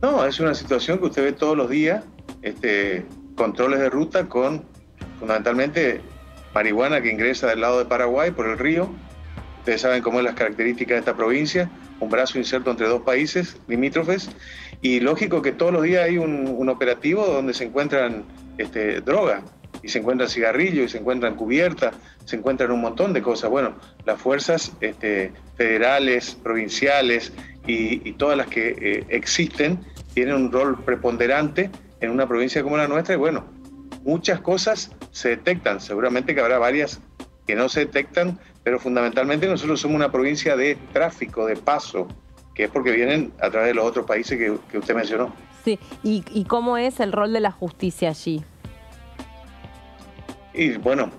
No, es una situación que usted ve todos los días, controles de ruta con fundamentalmente marihuana que ingresa del lado de Paraguay por el río. Ustedes saben cómo es las características de esta provincia, un brazo inserto entre dos países limítrofes y lógico que todos los días hay un operativo donde se encuentran droga. Y se encuentran cigarrillos, y se encuentran cubiertas, se encuentran un montón de cosas. Bueno, las fuerzas federales, provinciales y todas las que existen tienen un rol preponderante en una provincia como la nuestra y bueno, muchas cosas se detectan. Seguramente que habrá varias que no se detectan, pero fundamentalmente nosotros somos una provincia de tráfico, de paso, que es porque vienen a través de los otros países que usted mencionó. Sí, ¿y cómo es el rol de la justicia allí? Y bueno,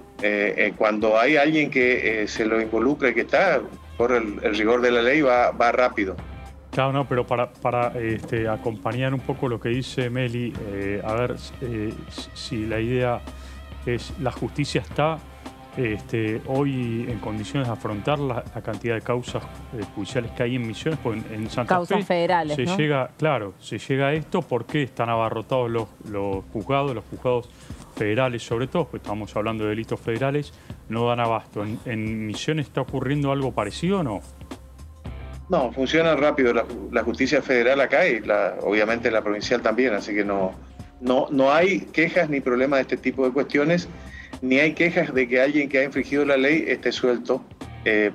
cuando hay alguien que se lo involucra y que está, por el rigor de la ley va rápido. Claro, no, pero para acompañar un poco lo que dice Meli, a ver si la idea es, la justicia está hoy en condiciones de afrontar la cantidad de causas judiciales que hay en Misiones, porque en Santa Causas Fe federales, se ¿no? se llega a esto, ¿por qué están abarrotados los juzgados federales sobre todo, pues estamos hablando de delitos federales, no dan abasto? ¿En Misiones está ocurriendo algo parecido o no? No, funciona rápido la justicia federal acá y obviamente la provincial también, así que no hay quejas ni problemas de este tipo de cuestiones, ni hay quejas de que alguien que ha infringido la ley esté suelto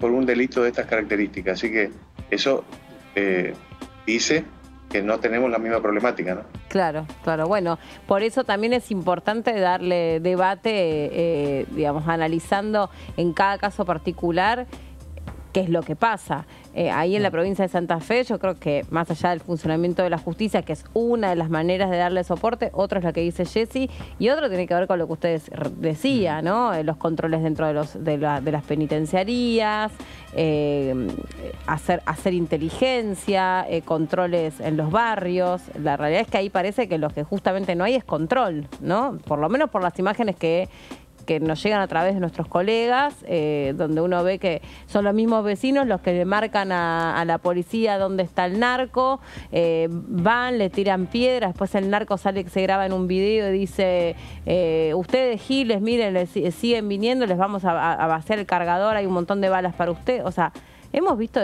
por un delito de estas características. Así que eso dice que no tenemos la misma problemática, ¿no? Claro, claro. Bueno, por eso también es importante darle debate, digamos, analizando en cada caso particular qué es lo que pasa. Ahí en la provincia de Santa Fe, yo creo que más allá del funcionamiento de la justicia, que es una de las maneras de darle soporte, otra es la que dice Jessy, y otro tiene que ver con lo que ustedes decían, ¿no? Los controles dentro de las penitenciarías, hacer inteligencia, controles en los barrios. La realidad es que ahí parece que lo que justamente no hay es control, ¿no? Por lo menos por las imágenes que que nos llegan a través de nuestros colegas, donde uno ve que son los mismos vecinos los que le marcan a la policía dónde está el narco, van, le tiran piedras, después el narco sale que se graba en un video y dice, ustedes giles, miren, les siguen viniendo, les vamos a vaciar el cargador, hay un montón de balas para usted. O sea, hemos visto,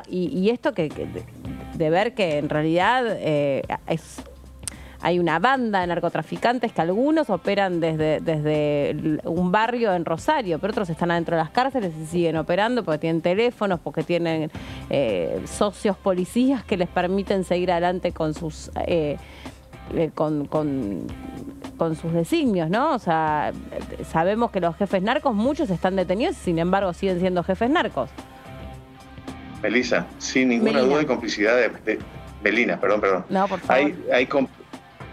y esto de ver que en realidad hay una banda de narcotraficantes que algunos operan desde un barrio en Rosario, pero otros están adentro de las cárceles y siguen operando porque tienen teléfonos, porque tienen socios policías que les permiten seguir adelante con sus con sus designios, ¿no? O sea, sabemos que los jefes narcos, muchos están detenidos y sin embargo siguen siendo jefes narcos. Melissa, sin ninguna duda hay complicidad de Melina, perdón. No, por favor.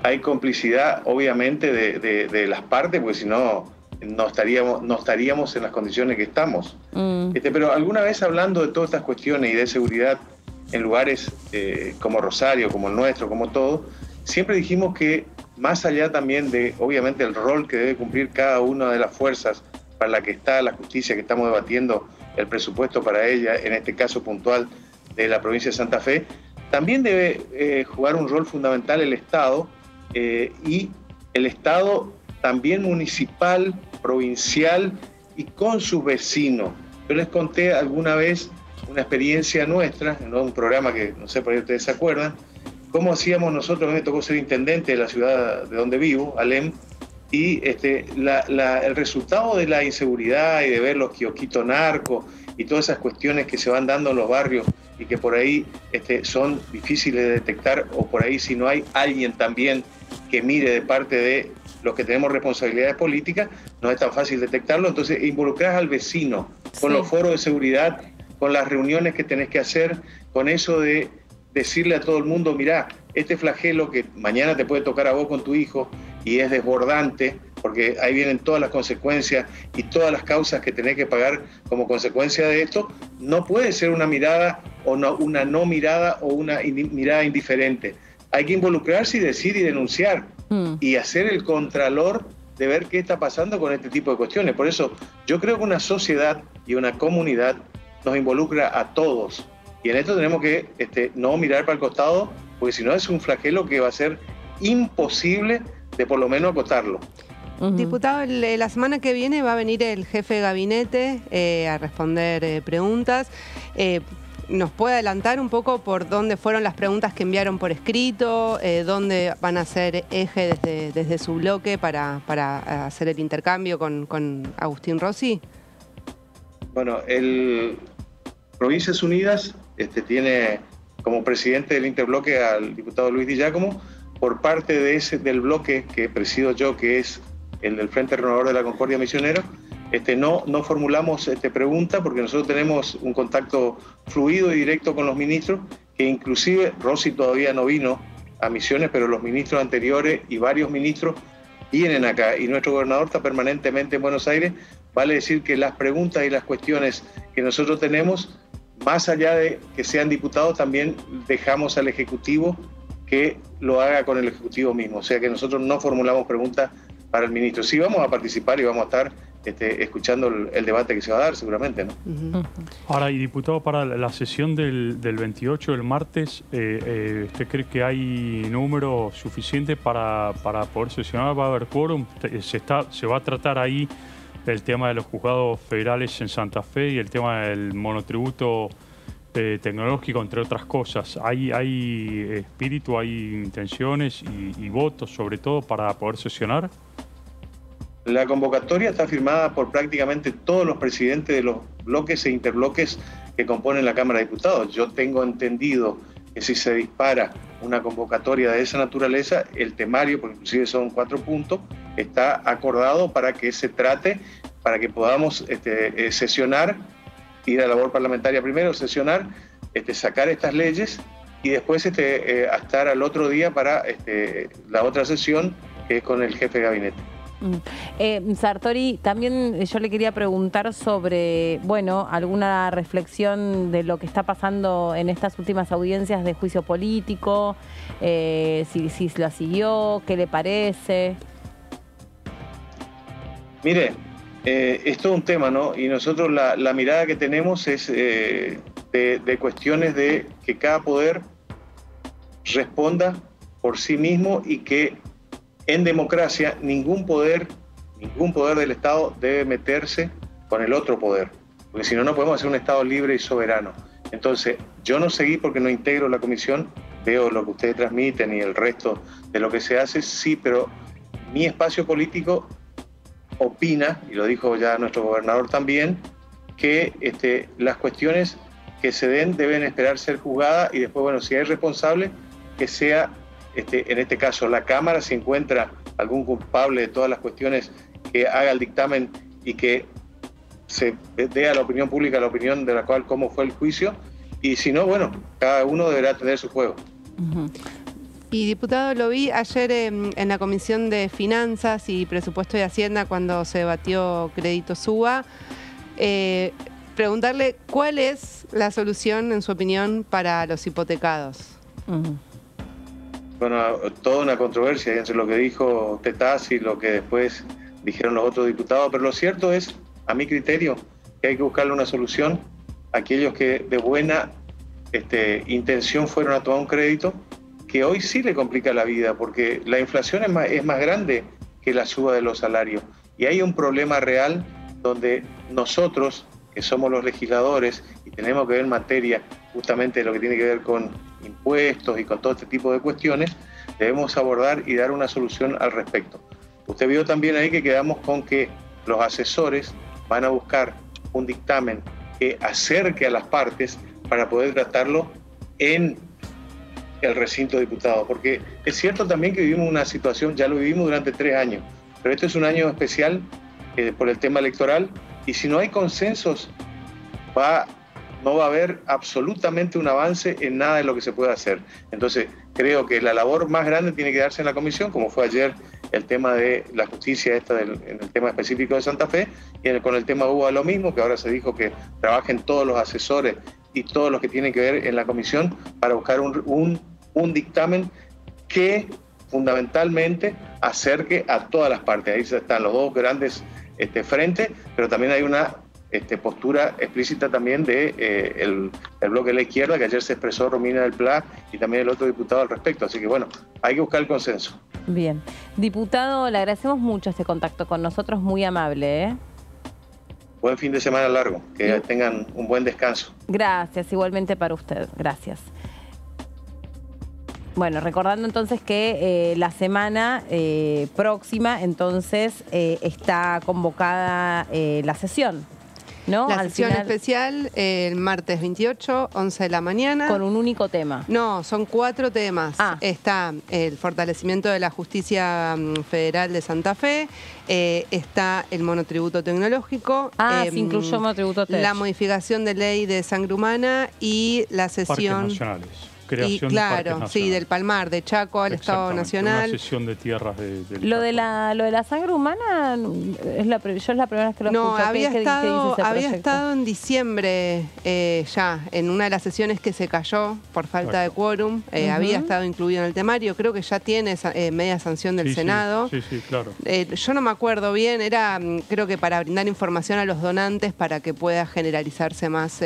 Hay complicidad, obviamente, de las partes, porque si no, no estaríamos en las condiciones que estamos. Pero alguna vez hablando de todas estas cuestiones y de seguridad en lugares como Rosario, como el nuestro, como todo, siempre dijimos que más allá también de, obviamente, el rol que debe cumplir cada una de las fuerzas para la que está la justicia, que estamos debatiendo el presupuesto para ella, en este caso puntual de la provincia de Santa Fe, también debe jugar un rol fundamental el Estado, y el Estado también municipal, provincial y con sus vecinos. Yo les conté alguna vez una experiencia nuestra, en un programa que no sé por ahí ustedes se acuerdan, cómo hacíamos nosotros. A mí me tocó ser intendente de la ciudad de donde vivo, Alem, y el resultado de la inseguridad y de ver los kiosquitos narcos y todas esas cuestiones que se van dando en los barrios y que por ahí son difíciles de detectar, o por ahí si no hay alguien también que mire de parte de los que tenemos responsabilidades políticas, no es tan fácil detectarlo. Entonces involucrar al vecino con los foros de seguridad, con las reuniones que tenés que hacer, con eso de decirle a todo el mundo, mirá, este flagelo que mañana te puede tocar a vos con tu hijo y es desbordante, porque ahí vienen todas las consecuencias y todas las causas que tenés que pagar como consecuencia de esto, no puede ser una mirada o una no mirada o una mirada indiferente. Hay que involucrarse y decir y denunciar y hacer el contralor de ver qué está pasando con este tipo de cuestiones. Por eso yo creo que una sociedad y una comunidad nos involucra a todos. Y en esto tenemos que no mirar para el costado, porque si no es un flagelo que va a ser imposible de por lo menos acotarlo. Diputado, la semana que viene va a venir el jefe de gabinete a responder preguntas. ¿Nos puede adelantar un poco por dónde fueron las preguntas que enviaron por escrito? ¿Dónde van a ser eje desde su bloque para hacer el intercambio con Agustín Rossi? Bueno, Provincias Unidas tiene como presidente del interbloque al diputado Luis Di Giacomo. Por parte del bloque que presido yo, que es el del Frente Renovador de la Concordia Misionero, no formulamos preguntas, porque nosotros tenemos un contacto fluido y directo con los ministros, que inclusive Rossi todavía no vino a Misiones, pero los ministros anteriores y varios ministros vienen acá, y nuestro gobernador está permanentemente en Buenos Aires. Vale decir que las preguntas y las cuestiones que nosotros tenemos, más allá de que sean diputados, también dejamos al Ejecutivo que lo haga con el Ejecutivo mismo. O sea que nosotros no formulamos preguntas para el ministro. Sí vamos a participar y vamos a estar escuchando el debate que se va a dar seguramente, ¿no? Ahora, y diputado, para la sesión del 28, el martes, ¿usted cree que hay número suficiente para poder sesionar? ¿Va a haber quórum? ¿Se va a tratar ahí el tema de los juzgados federales en Santa Fe y el tema del monotributo tecnológico, entre otras cosas? ¿Hay espíritu, hay intenciones y votos, sobre todo, para poder sesionar? La convocatoria está firmada por prácticamente todos los presidentes de los bloques e interbloques que componen la Cámara de Diputados. Yo tengo entendido que si se dispara una convocatoria de esa naturaleza, el temario, porque inclusive son 4 puntos, está acordado para que se trate, para que podamos sesionar, ir a labor parlamentaria primero, sesionar, sacar estas leyes y después estar al otro día para la otra sesión, que es con el jefe de gabinete. Sartori, también yo le quería preguntar sobre, bueno, alguna reflexión de lo que está pasando en estas últimas audiencias de juicio político, si la siguió, qué le parece. Mire, es todo un tema, ¿no? Y nosotros la mirada que tenemos es de cuestiones de que cada poder responda por sí mismo y que en democracia ningún poder del Estado debe meterse con el otro poder, porque si no, no podemos hacer un Estado libre y soberano. Entonces, yo no seguí porque no integro la comisión, veo lo que ustedes transmiten y el resto de lo que se hace, sí, pero mi espacio político opina, y lo dijo ya nuestro gobernador también, que las cuestiones que se den deben esperar ser juzgadas y después, bueno, si hay responsable, que sea, en este caso, la Cámara, si encuentra algún culpable de todas las cuestiones, que haga el dictamen y que se dé a la opinión pública la opinión de la cual cómo fue el juicio, y si no, bueno, cada uno deberá tener su juego. Y diputado, lo vi ayer en la Comisión de Finanzas y Presupuesto y Hacienda cuando se debatió Crédito Suba, preguntarle cuál es la solución, en su opinión, para los hipotecados. Bueno, toda una controversia entre lo que dijo Tetaz y lo que después dijeron los otros diputados, pero lo cierto es, a mi criterio, que hay que buscarle una solución a aquellos que de buena intención fueron a tomar un crédito, que hoy sí le complica la vida, porque la inflación es más grande que la suba de los salarios. Y hay un problema real donde nosotros, que somos los legisladores y tenemos que ver en materia justamente de lo que tiene que ver con impuestos y con todo este tipo de cuestiones, debemos abordar y dar una solución al respecto. Usted vio también ahí que quedamos con que los asesores van a buscar un dictamen que acerque a las partes para poder tratarlo en el recinto de diputados, porque es cierto también que vivimos una situación, ya lo vivimos durante 3 años, pero este es un año especial por el tema electoral, y si no hay consensos, no va a haber absolutamente un avance en nada de lo que se pueda hacer. Entonces, creo que la labor más grande tiene que darse en la comisión, como fue ayer el tema de la justicia en el tema específico de Santa Fe, y con el tema UBA lo mismo, que ahora se dijo que trabajen todos los asesores y todos los que tienen que ver en la comisión para buscar un dictamen que fundamentalmente acerque a todas las partes. Ahí están los dos grandes frentes, pero también hay una postura explícita también de el bloque de la izquierda, que ayer se expresó Romina del Pla y también el otro diputado al respecto. Así que bueno, hay que buscar el consenso. Bien. Diputado, le agradecemos mucho este contacto con nosotros, muy amable. Buen fin de semana largo, que tengan un buen descanso. Gracias, igualmente para usted. Gracias. Bueno, recordando entonces que la semana próxima entonces está convocada la sesión, ¿no? La sesión especial el martes 28, 11 de la mañana. ¿Con un único tema? No, son 4 temas. Está el fortalecimiento de la justicia federal de Santa Fe, está el monotributo tecnológico. Se incluyó monotributo tech. La modificación de ley de sangre humana y la sesión... Parques nacionales. Y claro, sí, del Palmar, de Chaco al Estado Nacional. Una cesión de tierras de lo de la sangre humana, yo es la primera vez que lo escucho. No, había estado en diciembre ya, en una de las sesiones que se cayó por falta de quórum. Había estado incluido en el temario, creo que ya tiene media sanción del Senado. Sí, claro. Yo no me acuerdo bien, era creo que para brindar información a los donantes para que pueda generalizarse más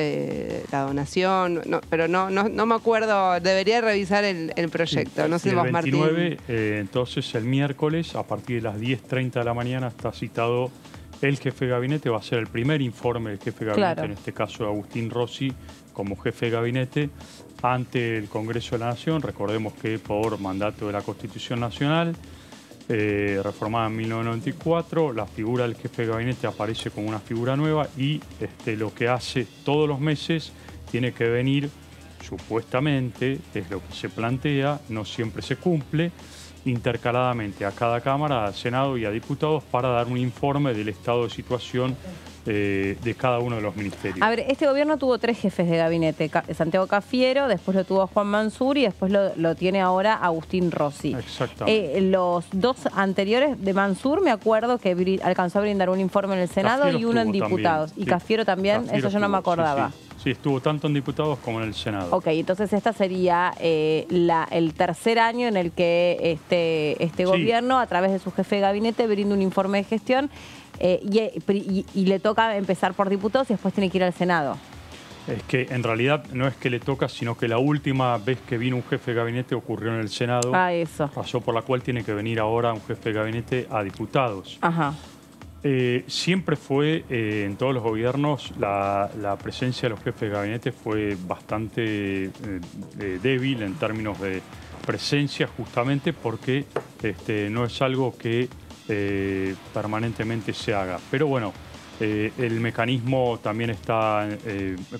la donación, pero no me acuerdo. Debería revisar el proyecto, no sé vos, Martín. El 29, entonces el miércoles, a partir de las 10:30 de la mañana, está citado el jefe de gabinete. Va a ser el primer informe del jefe de gabinete, en este caso Agustín Rossi, como jefe de gabinete, ante el Congreso de la Nación. Recordemos que por mandato de la Constitución Nacional, reformada en 1994, la figura del jefe de gabinete aparece como una figura nueva y lo que hace todos los meses tiene que venir, supuestamente, es lo que se plantea, no siempre se cumple, intercaladamente a cada Cámara, al Senado y a diputados para dar un informe del estado de situación de cada uno de los ministerios. A ver, este gobierno tuvo 3 jefes de gabinete, Santiago Cafiero, después lo tuvo Juan Mansur y después lo tiene ahora Agustín Rossi. Exactamente. Los 2 anteriores de Mansur, me acuerdo que alcanzó a brindar un informe en el Senado Cafiero y uno en diputados. También. Y Cafiero también, Cafiero eso yo no me acordaba. Sí, estuvo tanto en diputados como en el Senado. Ok, entonces esta sería el tercer año en el que este gobierno, a través de su jefe de gabinete, brinda un informe de gestión y le toca empezar por diputados y después tiene que ir al Senado. Es que en realidad no es que le toca, sino que la última vez que vino un jefe de gabinete ocurrió en el Senado. Eso. Pasó por la cual tiene que venir ahora un jefe de gabinete a diputados. Ajá. Siempre fue, en todos los gobiernos, la presencia de los jefes de gabinete fue bastante débil en términos de presencia, justamente porque no es algo que permanentemente se haga. Pero bueno, el mecanismo también está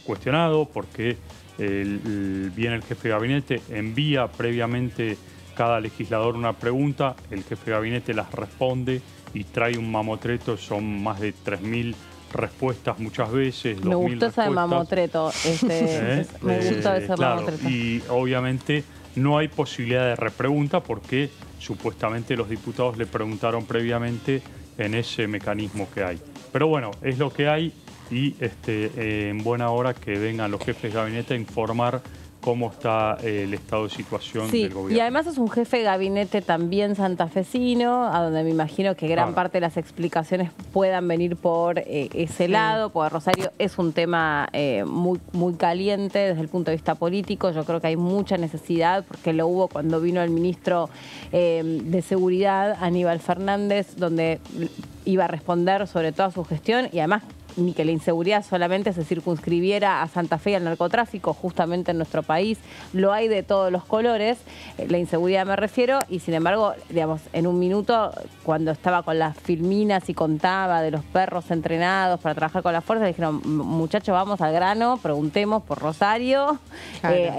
cuestionado porque viene el jefe de gabinete, envía previamente cada legislador una pregunta, el jefe de gabinete las responde y trae un mamotreto, son más de 3.000 respuestas muchas veces. Me gustó ese mamotreto. Me gustó ese mamotreto. Y obviamente no hay posibilidad de repregunta porque supuestamente los diputados le preguntaron previamente en ese mecanismo que hay. Pero bueno, es lo que hay y en buena hora que vengan los jefes de gabinete a informar cómo está el estado de situación del gobierno. Y además es un jefe de gabinete también santafesino, a donde me imagino que gran parte de las explicaciones puedan venir por ese lado, porque Rosario es un tema muy caliente desde el punto de vista político. Yo creo que hay mucha necesidad, porque lo hubo cuando vino el ministro de Seguridad, Aníbal Fernández, donde iba a responder sobre toda su gestión y además ni que la inseguridad solamente se circunscribiera a Santa Fe y al narcotráfico, justamente en nuestro país lo hay de todos los colores, la inseguridad me refiero, y sin embargo, digamos, en un minuto, cuando estaba con las filminas y contaba de los perros entrenados para trabajar con las fuerzas, dijeron, muchachos, vamos al grano, preguntemos por Rosario,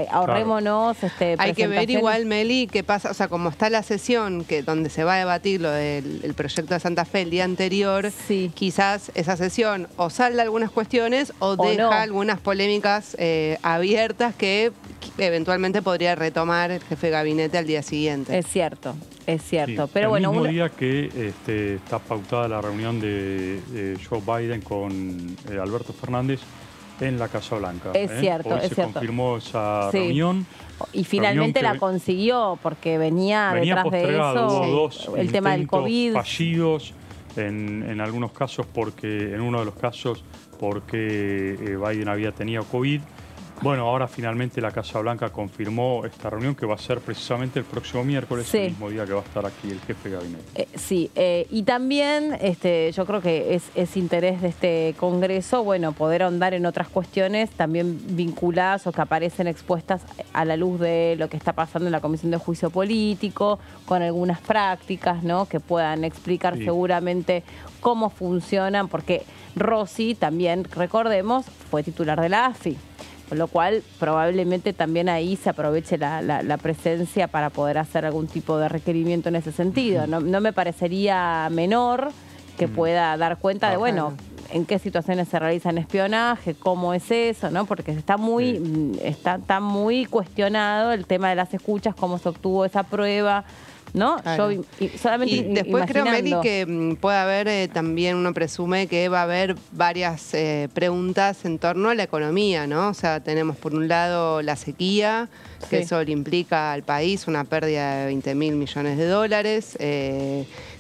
ahorrémonos. Hay que ver igual, Meli, qué pasa, o sea, como está la sesión donde se va a debatir lo del proyecto de Santa Fe el día anterior, quizás esa sesión o salda algunas cuestiones o deja algunas polémicas abiertas que eventualmente podría retomar el jefe de gabinete al día siguiente. Es cierto. Sí, pero bueno, el mismo día que está pautada la reunión de Joe Biden con Alberto Fernández en la Casa Blanca. Es cierto, Hoy se confirmó esa reunión. Y finalmente la consiguió porque venía detrás de eso hubo dos el tema del COVID. Fallidos. En algunos casos, en uno de los casos, porque Biden había tenido COVID. Bueno, ahora finalmente la Casa Blanca confirmó esta reunión que va a ser precisamente el próximo miércoles, el mismo día que va a estar aquí el jefe de gabinete. Y también yo creo que es interés de este Congreso, bueno, poder ahondar en otras cuestiones también vinculadas o que aparecen expuestas a la luz de lo que está pasando en la Comisión de Juicio Político, con algunas prácticas, ¿no?, que puedan explicar seguramente cómo funcionan, porque Rossi también, recordemos, fue titular de la AFI. Con lo cual, probablemente también ahí se aproveche la presencia para poder hacer algún tipo de requerimiento en ese sentido. No me parecería menor que pueda dar cuenta de, bueno, en qué situaciones se realizan espionaje, cómo es eso, ¿no? Porque está muy cuestionado el tema de las escuchas, cómo se obtuvo esa prueba, ¿no? Claro. Yo solamente y después creo, Meli, que puede haber también, uno presume que va a haber varias preguntas en torno a la economía, ¿no? O sea, tenemos por un lado la sequía, que eso le implica al país una pérdida de 20.000 millones de dólares,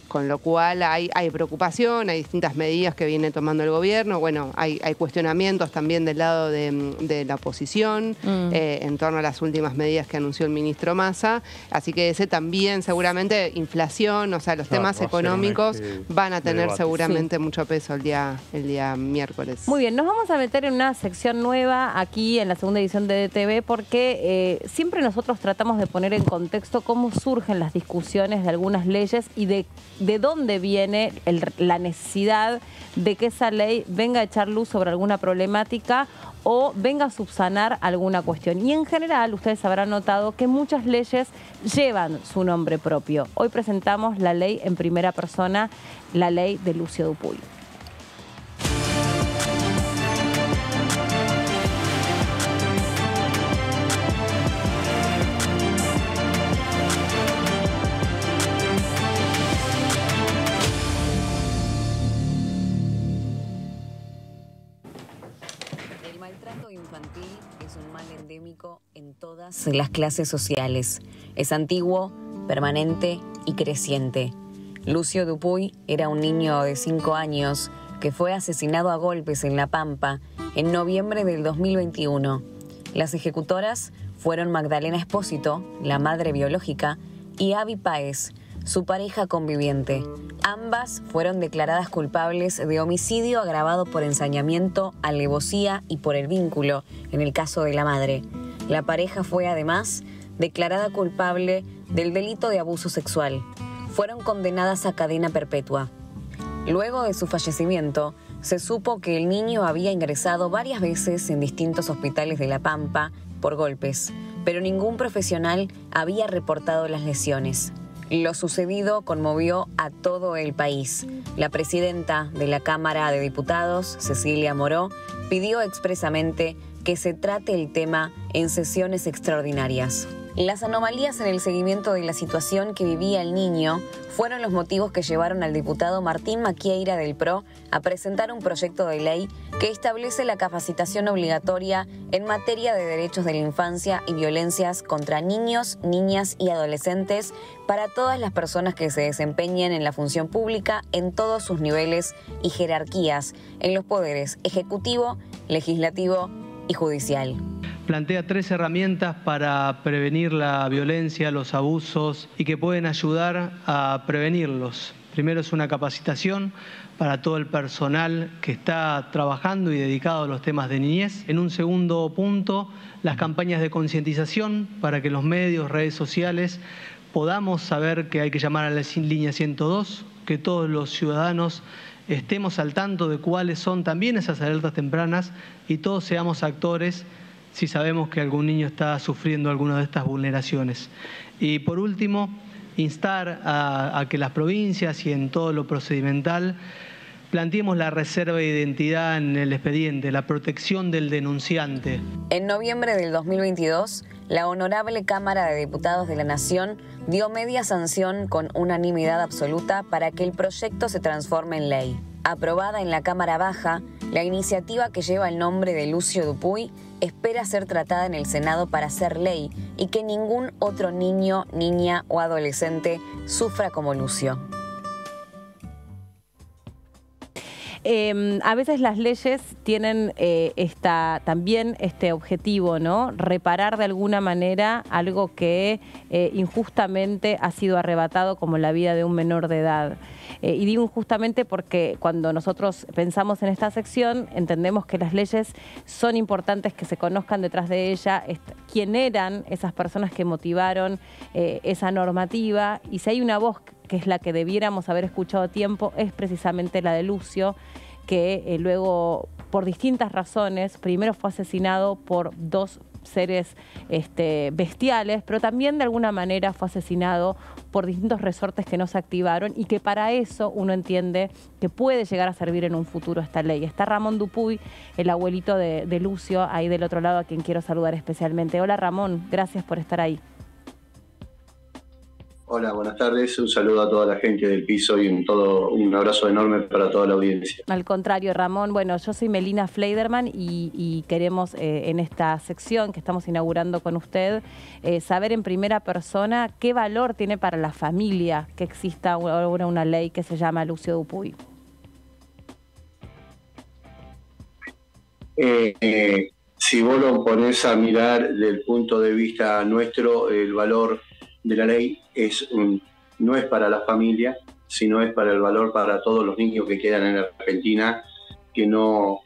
con lo cual hay preocupación, hay distintas medidas que viene tomando el gobierno. Bueno, hay cuestionamientos también del lado de la oposición en torno a las últimas medidas que anunció el ministro Massa. Así que ese también seguramente, inflación, o sea, los temas económicos van a tener seguramente mucho peso el día miércoles. Muy bien, nos vamos a meter en una sección nueva aquí en la segunda edición de DTV porque siempre nosotros tratamos de poner en contexto cómo surgen las discusiones de algunas leyes y de dónde viene la necesidad de que esa ley venga a echar luz sobre alguna problemática o venga a subsanar alguna cuestión. Y en general, ustedes habrán notado que muchas leyes llevan su nombre propio. Hoy presentamos la ley en primera persona, la ley de Lucio Dupuy. En todas las clases sociales. Es antiguo, permanente y creciente. Lucio Dupuy era un niño de 5 años que fue asesinado a golpes en La Pampa en noviembre del 2021. Las ejecutoras fueron Magdalena Espósito, la madre biológica, y Avi Páez, su pareja conviviente. Ambas fueron declaradas culpables de homicidio agravado por ensañamiento, alevosía y por el vínculo, en el caso de la madre. La pareja fue además declarada culpable del delito de abuso sexual. Fueron condenadas a cadena perpetua. Luego de su fallecimiento, se supo que el niño había ingresado varias veces en distintos hospitales de La Pampa por golpes, pero ningún profesional había reportado las lesiones. Lo sucedido conmovió a todo el país. La presidenta de la Cámara de Diputados, Cecilia Moró, pidió expresamente que se trate el tema en sesiones extraordinarias. Las anomalías en el seguimiento de la situación que vivía el niño fueron los motivos que llevaron al diputado Martín Maquieira del PRO a presentar un proyecto de ley que establece la capacitación obligatoria en materia de derechos de la infancia y violencias contra niños, niñas y adolescentes para todas las personas que se desempeñen en la función pública en todos sus niveles y jerarquías en los poderes ejecutivo, legislativo y judicial. Plantea 3 herramientas para prevenir la violencia, los abusos y que pueden ayudar a prevenirlos. Primero es una capacitación para todo el personal que está trabajando y dedicado a los temas de niñez. En un segundo punto, las campañas de concientización para que los medios, redes sociales, podamos saber que hay que llamar a la línea 102, que todos los ciudadanos estemos al tanto de cuáles son también esas alertas tempranas y todos seamos actores si sabemos que algún niño está sufriendo alguna de estas vulneraciones. Y por último, instar a que las provincias y en todo lo procedimental planteemos la reserva de identidad en el expediente, la protección del denunciante. En noviembre del 2022, la Honorable Cámara de Diputados de la Nación dio media sanción con unanimidad absoluta para que el proyecto se transforme en ley. Aprobada en la Cámara Baja, la iniciativa que lleva el nombre de Lucio Dupuy espera ser tratada en el Senado para ser ley y que ningún otro niño, niña o adolescente sufra como Lucio. A veces las leyes tienen también este objetivo, ¿no? Reparar de alguna manera algo que injustamente ha sido arrebatado, como la vida de un menor de edad. Y digo injustamente porque cuando nosotros pensamos en esta sección, entendemos que las leyes son importantes, que se conozcan detrás de ella quién eran esas personas que motivaron esa normativa, y si hay una voz que es la que debiéramos haber escuchado a tiempo, es precisamente la de Lucio, que luego, por distintas razones, primero fue asesinado por 2 seres bestiales, pero también de alguna manera fue asesinado por distintos resortes que no se activaron, y que para eso uno entiende que puede llegar a servir en un futuro esta ley. Está Ramón Dupuy, el abuelito de Lucio, ahí del otro lado, a quien quiero saludar especialmente. Hola Ramón, gracias por estar ahí. Hola, buenas tardes. Un saludo a toda la gente del piso y un abrazo enorme para toda la audiencia. Al contrario, Ramón. Bueno, yo soy Melina Fleiderman y queremos en esta sección que estamos inaugurando con usted saber en primera persona qué valor tiene para la familia que exista ahora una ley que se llama Lucio Dupuy. Si vos lo ponés a mirar desde el punto de vista nuestro, el valor de la ley no es para la familia, sino es para el valor para todos los niños que quedan en Argentina, que no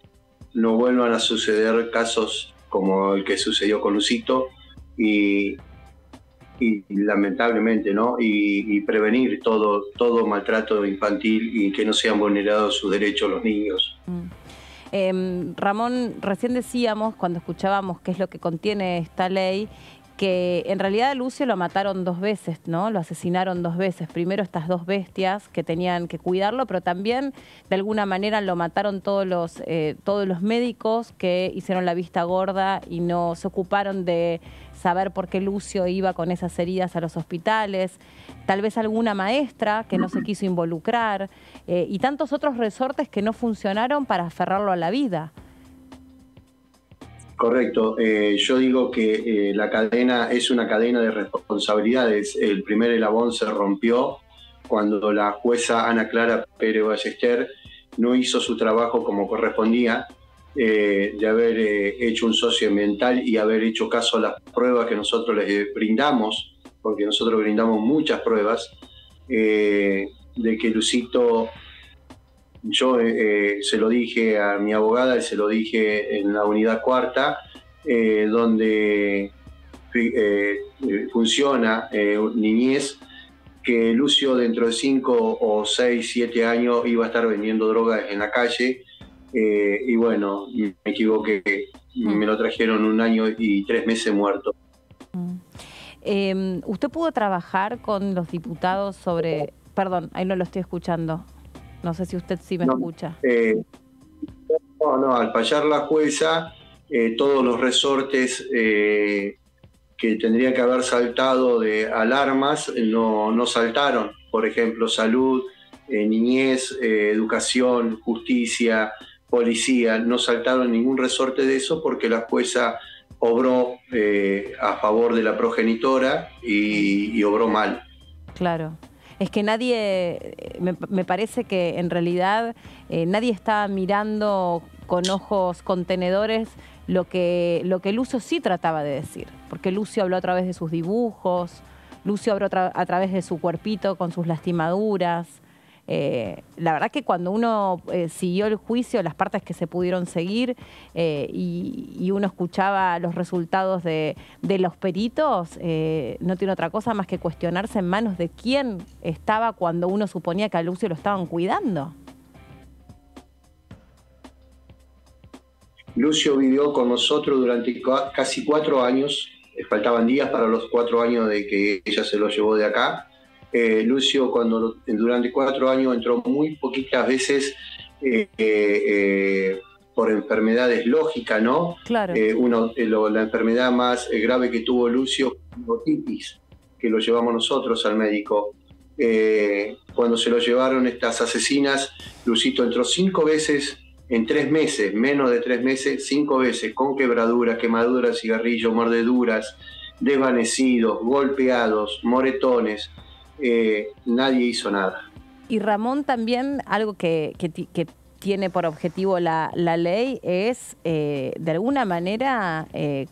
vuelvan a suceder casos como el que sucedió con Lucito y lamentablemente, ¿no? Y prevenir todo maltrato infantil y que no sean vulnerados sus derechos los niños. Ramón, recién decíamos, cuando escuchábamos qué es lo que contiene esta ley, que en realidad a Lucio lo mataron 2 veces, ¿no? Lo asesinaron 2 veces. Primero estas 2 bestias que tenían que cuidarlo, pero también de alguna manera lo mataron todos los médicos que hicieron la vista gorda y no se ocuparon de saber por qué Lucio iba con esas heridas a los hospitales. Tal vez alguna maestra que no se quiso involucrar y tantos otros resortes que no funcionaron para aferrarlo a la vida. Correcto. Yo digo que la cadena es una cadena de responsabilidades. El primer eslabón se rompió cuando la jueza Ana Clara Pérez Ballester no hizo su trabajo como correspondía, de haber hecho un socioambiental y haber hecho caso a las pruebas que nosotros les brindamos, porque nosotros brindamos muchas pruebas, de que Lucito, yo se lo dije a mi abogada y se lo dije en la unidad cuarta, donde funciona Niñez, que Lucio dentro de 5 o 6, 7 años iba a estar vendiendo drogas en la calle, y bueno, me equivoqué, me lo trajeron 1 año y 3 meses muerto. ¿Usted pudo trabajar con los diputados sobre... Perdón, ahí no lo estoy escuchando. No sé si usted sí me escucha. No, al fallar la jueza, todos los resortes que tendrían que haber saltado de alarmas no saltaron. Por ejemplo, salud, niñez, educación, justicia, policía, no saltaron ningún resorte de eso porque la jueza obró a favor de la progenitora y obró mal. Claro. Es que nadie, me parece que en realidad nadie está mirando con ojos contenedores lo que Lucio sí trataba de decir. Porque Lucio habló a través de sus dibujos, Lucio habló a través de su cuerpito con sus lastimaduras. La verdad que cuando uno siguió el juicio, las partes que se pudieron seguir y uno escuchaba los resultados de los peritos, no tiene otra cosa más que cuestionarse en manos de quién estaba cuando uno suponía que a Lucio lo estaban cuidando. Lucio vivió con nosotros durante casi 4 años, faltaban días para los 4 años de que ella se lo llevó de acá. Lucio durante 4 años entró muy poquitas veces por enfermedades lógicas, ¿no? Claro. La enfermedad más grave que tuvo Lucio fue otitis, que lo llevamos nosotros al médico. Cuando se lo llevaron estas asesinas, Lucito entró 5 veces en 3 meses, menos de 3 meses, 5 veces, con quebraduras, quemaduras, cigarrillos, mordeduras, desvanecidos, golpeados, moretones. Nadie hizo nada. Y Ramón, también algo que tiene por objetivo la ley es, de alguna manera,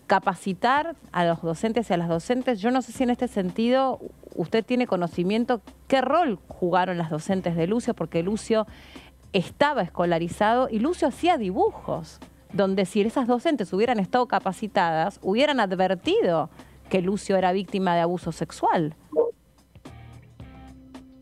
capacitar a los docentes y a las docentes. Yo no sé si en este sentido usted tiene conocimiento qué rol jugaron las docentes de Lucio, porque Lucio estaba escolarizado y Lucio hacía dibujos, donde si esas docentes hubieran estado capacitadas, hubieran advertido que Lucio era víctima de abuso sexual.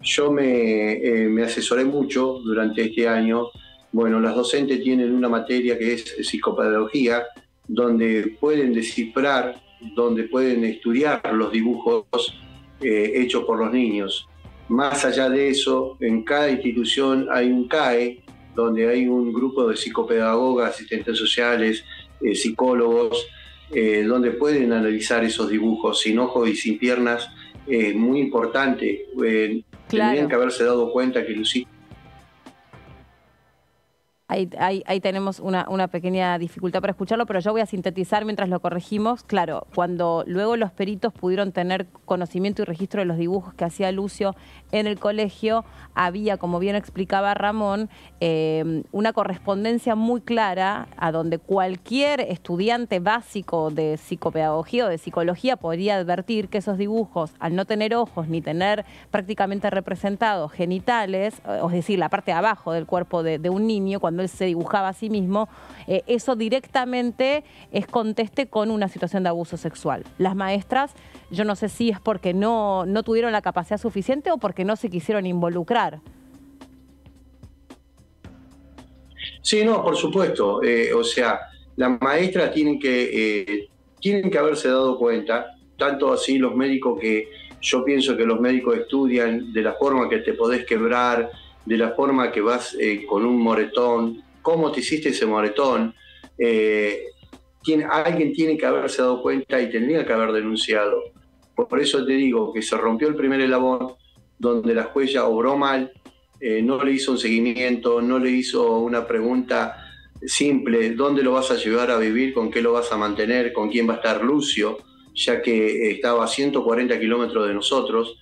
Yo me asesoré mucho durante este año. Bueno, las docentes tienen una materia que es psicopedagogía, donde pueden descifrar, donde pueden estudiar los dibujos hechos por los niños. Más allá de eso, en cada institución hay un CAE, donde hay un grupo de psicopedagogas, asistentes sociales, psicólogos, donde pueden analizar esos dibujos sin ojos y sin piernas. Es muy importante. Tendrían que haberse dado cuenta que Lucito... Ahí tenemos una pequeña dificultad para escucharlo, pero yo voy a sintetizar mientras lo corregimos. Claro, cuando luego los peritos pudieron tener conocimiento y registro de los dibujos que hacía Lucio en el colegio, había, como bien explicaba Ramón, una correspondencia muy clara a donde cualquier estudiante básico de psicopedagogía o de psicología podría advertir que esos dibujos, al no tener ojos ni tener prácticamente representados genitales, es decir, la parte de abajo del cuerpo de un niño, cuando él se dibujaba a sí mismo, eso directamente es conteste con una situación de abuso sexual. Las maestras, yo no sé si es porque no tuvieron la capacidad suficiente o porque no se quisieron involucrar. Sí, no, por supuesto. O sea, las maestras tienen que haberse dado cuenta, tanto así los médicos, que yo pienso que los médicos estudian de la forma que te podés quebrar, de la forma que vas con un moretón, cómo te hiciste ese moretón. Alguien tiene que haberse dado cuenta y tendría que haber denunciado. Por eso te digo que se rompió el primer eslabón, donde la jueza obró mal, no le hizo un seguimiento, no le hizo una pregunta simple: ¿dónde lo vas a llevar a vivir? ¿Con qué lo vas a mantener? ¿Con quién va a estar Lucio? Ya que estaba a 140 kilómetros de nosotros.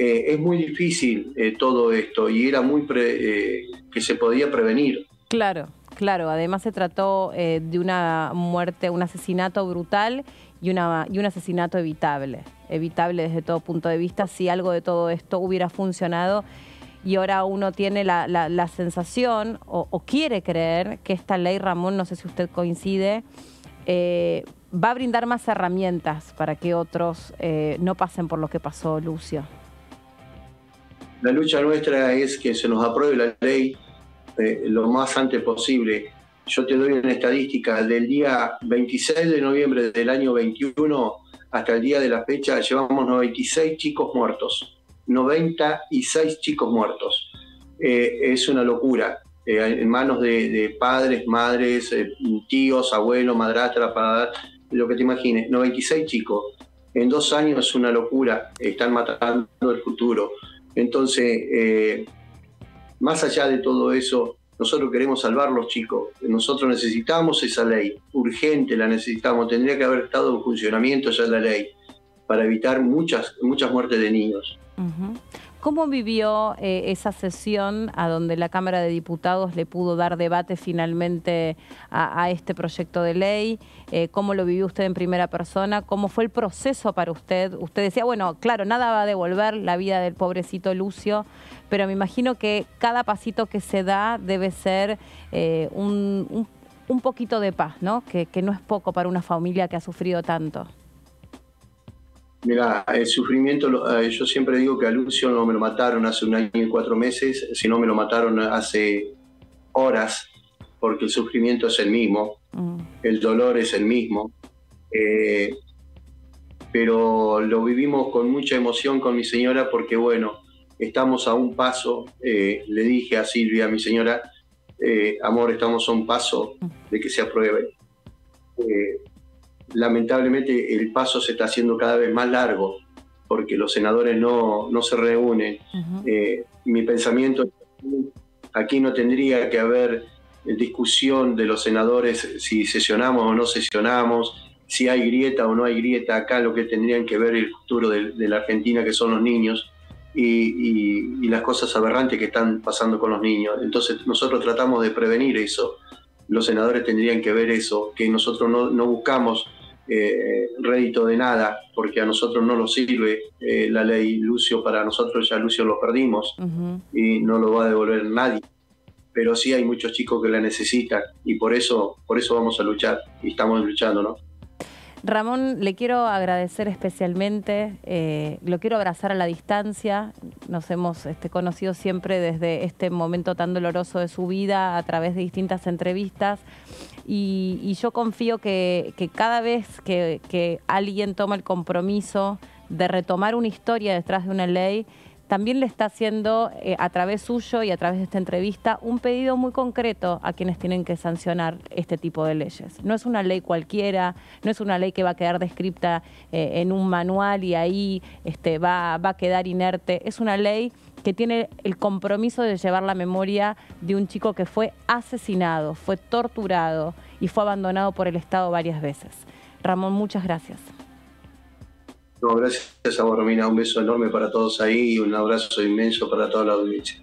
es muy difícil todo esto y era muy que se podía prevenir. Claro, claro. Además se trató de una muerte, un asesinato brutal y un asesinato evitable desde todo punto de vista, si algo de todo esto hubiera funcionado. Y ahora uno tiene la sensación o quiere creer que esta ley, Ramón, no sé si usted coincide, va a brindar más herramientas para que otros no pasen por lo que pasó Lucio. La lucha nuestra es que se nos apruebe la ley lo más antes posible. Yo te doy una estadística. Del día 26 de noviembre del año 21 hasta el día de la fecha llevamos 96 chicos muertos. 96 chicos muertos. Es una locura. En manos de padres, madres, tíos, abuelos, madrastras, para lo que te imagines. 96 chicos. En 2 años es una locura. Están matando el futuro. Entonces, más allá de todo eso, nosotros queremos salvar los chicos. Nosotros necesitamos esa ley. Urgente la necesitamos. Tendría que haber estado en funcionamiento ya la ley para evitar muchas muertes de niños. ¿Cómo vivió esa sesión a donde la Cámara de Diputados le pudo dar debate finalmente a este proyecto de ley? ¿Cómo lo vivió usted en primera persona? ¿Cómo fue el proceso para usted? Usted decía, bueno, claro, nada va a devolver la vida del pobrecito Lucio, pero me imagino que cada pasito que se da debe ser un poquito de paz, ¿no? Que no es poco para una familia que ha sufrido tanto. Mira, el sufrimiento, yo siempre digo que a Lucio no me lo mataron hace 1 año y 4 meses, sino me lo mataron hace horas, porque el sufrimiento es el mismo, el dolor es el mismo, pero lo vivimos con mucha emoción con mi señora porque, bueno, estamos a un paso, le dije a Silvia, a mi señora, amor, estamos a un paso de que se apruebe. Lamentablemente el paso se está haciendo cada vez más largo porque los senadores no se reúnen. Mi pensamiento es que aquí no tendría que haber discusión de los senadores si sesionamos o no sesionamos, si hay grieta o no hay grieta. Acá lo que tendrían que ver el futuro de la Argentina, que son los niños, y las cosas aberrantes que están pasando con los niños. Entonces nosotros tratamos de prevenir eso. Los senadores tendrían que ver eso, que nosotros no buscamos rédito de nada, porque a nosotros no nos sirve la ley Lucio. Para nosotros ya Lucio lo perdimos y no lo va a devolver nadie, pero sí hay muchos chicos que la necesitan y por eso vamos a luchar y estamos luchando, ¿no? Ramón, le quiero agradecer especialmente, lo quiero abrazar a la distancia. Nos hemos conocido siempre desde este momento tan doloroso de su vida a través de distintas entrevistas y yo confío que cada vez que alguien toma el compromiso de retomar una historia detrás de una ley, también le está haciendo, a través suyo y a través de esta entrevista, un pedido muy concreto a quienes tienen que sancionar este tipo de leyes. No es una ley cualquiera, no es una ley que va a quedar descripta en un manual y ahí va a quedar inerte. Es una ley que tiene el compromiso de llevar la memoria de un chico que fue asesinado, fue torturado y fue abandonado por el Estado varias veces. Ramón, muchas gracias. No, gracias a vos, Romina. Un beso enorme para todos ahí y un abrazo inmenso para toda la audiencia.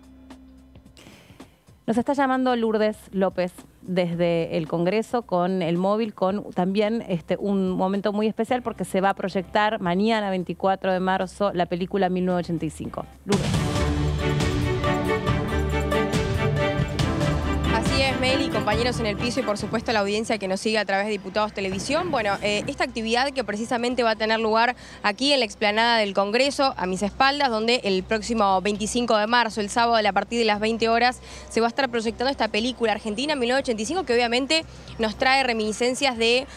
Nos está llamando Lourdes López desde el Congreso con el móvil, con también un momento muy especial porque se va a proyectar mañana, 24 de marzo, la película 1985. Lourdes. Así es, Meli, compañeros en el piso y por supuesto la audiencia que nos sigue a través de Diputados Televisión. Bueno, esta actividad que precisamente va a tener lugar aquí en la explanada del Congreso, a mis espaldas, donde el próximo 25 de marzo, el sábado, a partir de las 20 horas, se va a estar proyectando esta película Argentina 1985, que obviamente nos trae reminiscencias de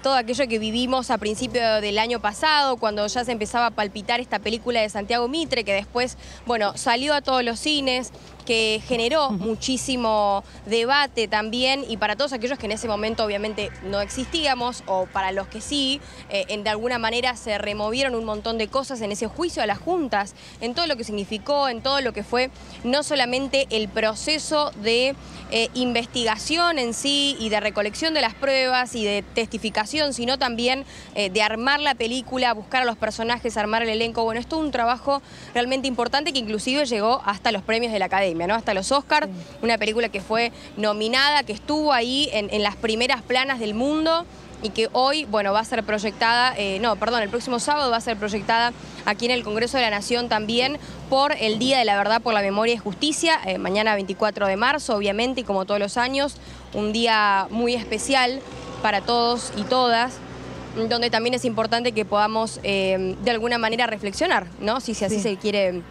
todo aquello que vivimos a principio del año pasado, cuando ya se empezaba a palpitar esta película de Santiago Mitre, que después, bueno, salió a todos los cines, que generó muchísimo debate también, y para todos aquellos que en ese momento obviamente no existíamos, o para los que sí, de alguna manera se removieron un montón de cosas en ese juicio a las juntas, en todo lo que significó, en todo lo que fue no solamente el proceso de investigación en sí y de recolección de las pruebas y de testificación, sino también de armar la película, buscar a los personajes, armar el elenco. Bueno, es todo un trabajo realmente importante que inclusive llegó hasta los premios de la Academia, ¿no? Hasta los Oscars, una película que fue nominada, que estuvo ahí en las primeras planas del mundo y que hoy, bueno, va a ser proyectada, el próximo sábado va a ser proyectada aquí en el Congreso de la Nación también por el Día de la Verdad por la Memoria y Justicia, mañana 24 de marzo, obviamente, y como todos los años, un día muy especial para todos y todas, donde también es importante que podamos de alguna manera reflexionar, ¿no? Si así se quiere...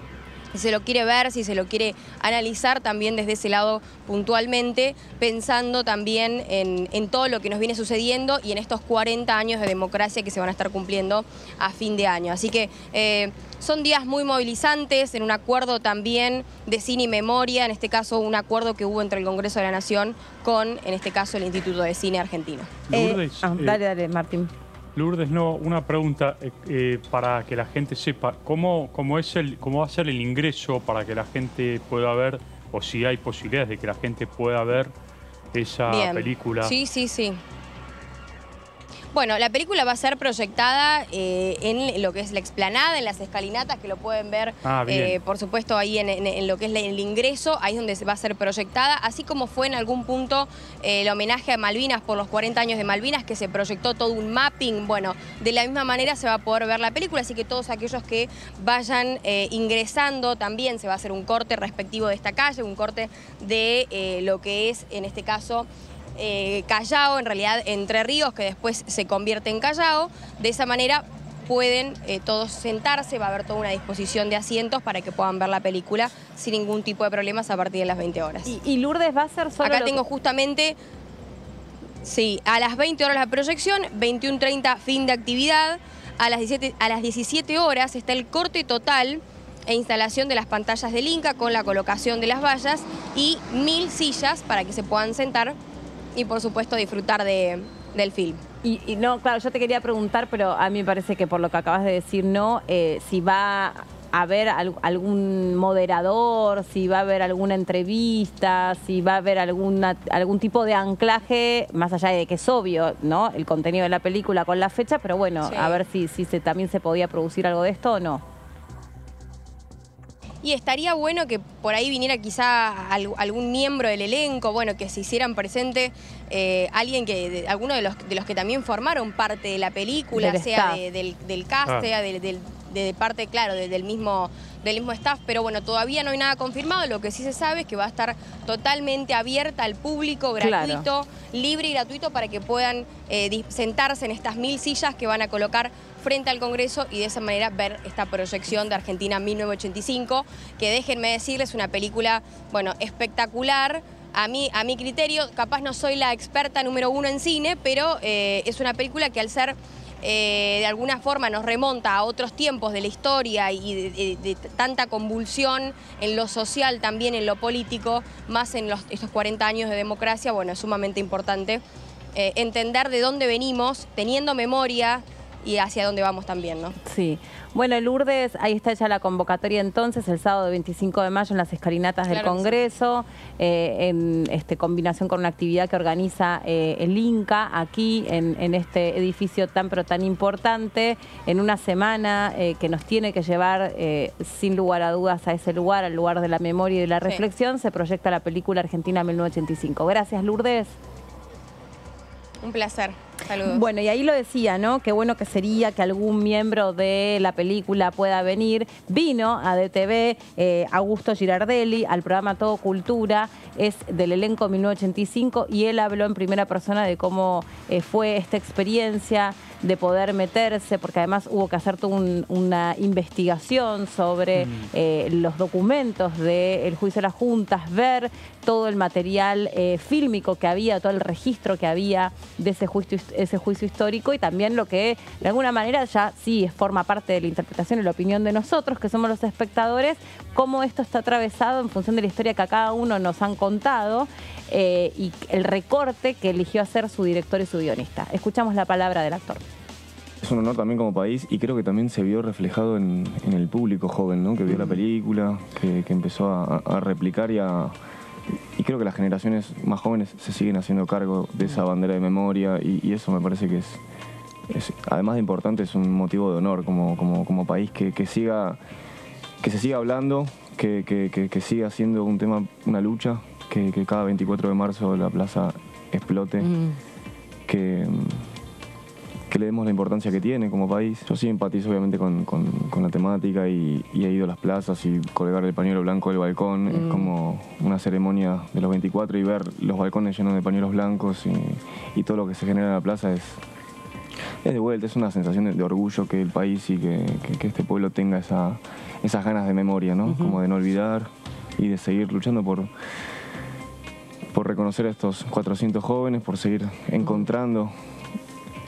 Si se lo quiere ver, si se lo quiere analizar también desde ese lado puntualmente, pensando también en todo lo que nos viene sucediendo y en estos 40 años de democracia que se van a estar cumpliendo a fin de año. Así que son días muy movilizantes, en un acuerdo también de cine y memoria, en este caso un acuerdo que hubo entre el Congreso de la Nación con, en este caso, el Instituto de Cine Argentino. Dale, Martín. Lourdes, una pregunta para que la gente sepa cómo va a ser el ingreso para que la gente pueda ver, o si hay posibilidades de que la gente pueda ver esa película. Sí. Bueno, la película va a ser proyectada en lo que es la explanada, en las escalinatas, que lo pueden ver, por supuesto, ahí en lo que es el ingreso, ahí es donde se va a ser proyectada, así como fue en algún punto el homenaje a Malvinas por los 40 años de Malvinas, que se proyectó todo un mapping. Bueno, de la misma manera se va a poder ver la película, así que todos aquellos que vayan ingresando también se va a hacer un corte respectivo de esta calle, un corte de lo que es, en este caso, Callao, en realidad Entre Ríos, que después se convierte en Callao. De esa manera pueden todos sentarse, va a haber toda una disposición de asientos para que puedan ver la película sin ningún tipo de problemas a partir de las 20 horas. ¿Y Lourdes va a ser solo? Acá tengo justamente, a las 20 horas la proyección, 21:30 fin de actividad, a las 17 horas está el corte total e instalación de las pantallas del Inca con la colocación de las vallas y 1000 sillas para que se puedan sentar y por supuesto disfrutar del film. Y no, claro, yo te quería preguntar, pero a mí me parece que por lo que acabas de decir, si va a haber algún moderador, si va a haber alguna entrevista, si va a haber algún tipo de anclaje, más allá de que es obvio, ¿no?, el contenido de la película con la fecha, pero bueno, a ver si también se podía producir algo de esto o no. Y estaría bueno que por ahí viniera quizá algún miembro del elenco, bueno, que se hicieran presente alguien alguno de los que también formaron parte de la película, sea del cast, sea de parte, claro, del mismo staff, pero bueno, todavía no hay nada confirmado. Lo que sí se sabe es que va a estar totalmente abierta al público, gratuito, libre y gratuito, para que puedan sentarse en estas 1000 sillas que van a colocar frente al Congreso y de esa manera ver esta proyección de Argentina 1985, que déjenme decirles, una película, bueno, espectacular. A mi criterio, capaz no soy la experta número 1 en cine, pero es una película que al ser de alguna forma nos remonta a otros tiempos de la historia y de tanta convulsión en lo social, también en lo político, más en estos 40 años de democracia. Bueno, es sumamente importante entender de dónde venimos, teniendo memoria y hacia dónde vamos también, ¿no? Sí. Bueno, Lourdes, ahí está ya la convocatoria entonces, el sábado 25 de mayo en las escalinatas del Congreso, en combinación con una actividad que organiza el Inca aquí en este edificio tan pero tan importante, en una semana que nos tiene que llevar sin lugar a dudas a ese lugar, al lugar de la memoria y de la reflexión. Se proyecta la película Argentina 1985. Gracias, Lourdes. Un placer. Saludos. Bueno, y ahí lo decía, ¿no? Qué bueno que sería que algún miembro de la película pueda venir. Vino a DTV Augusto Girardelli al programa Todo Cultura, es del elenco 1985, y él habló en primera persona de cómo fue esta experiencia de poder meterse, porque además hubo que hacer toda una investigación sobre los documentos del juicio de las juntas, ver todo el material fílmico que había, todo el registro que había de ese juicio ese juicio histórico y también lo que de alguna manera ya sí forma parte de la interpretación y la opinión de nosotros, que somos los espectadores, cómo esto está atravesado en función de la historia que a cada uno nos han contado y el recorte que eligió hacer su director y su guionista. Escuchamos la palabra del actor. Es un honor también como país y creo que también se vio reflejado en el público joven, ¿no? Que vio la película, que empezó a replicar y creo que las generaciones más jóvenes se siguen haciendo cargo de esa bandera de memoria y eso me parece que es además de importante, es un motivo de honor como país que se siga hablando, que siga siendo un tema, una lucha, que cada 24 de marzo la plaza explote, que le demos la importancia que tiene como país. Yo sí empatizo obviamente con la temática y he ido a las plazas y colgar el pañuelo blanco del balcón. Es como una ceremonia de los 24 y ver los balcones llenos de pañuelos blancos y todo lo que se genera en la plaza es de vuelta, es una sensación de orgullo que el país y que este pueblo tenga esas ganas de memoria, ¿no? Como de no olvidar y de seguir luchando por reconocer a estos 400 jóvenes, por seguir encontrando.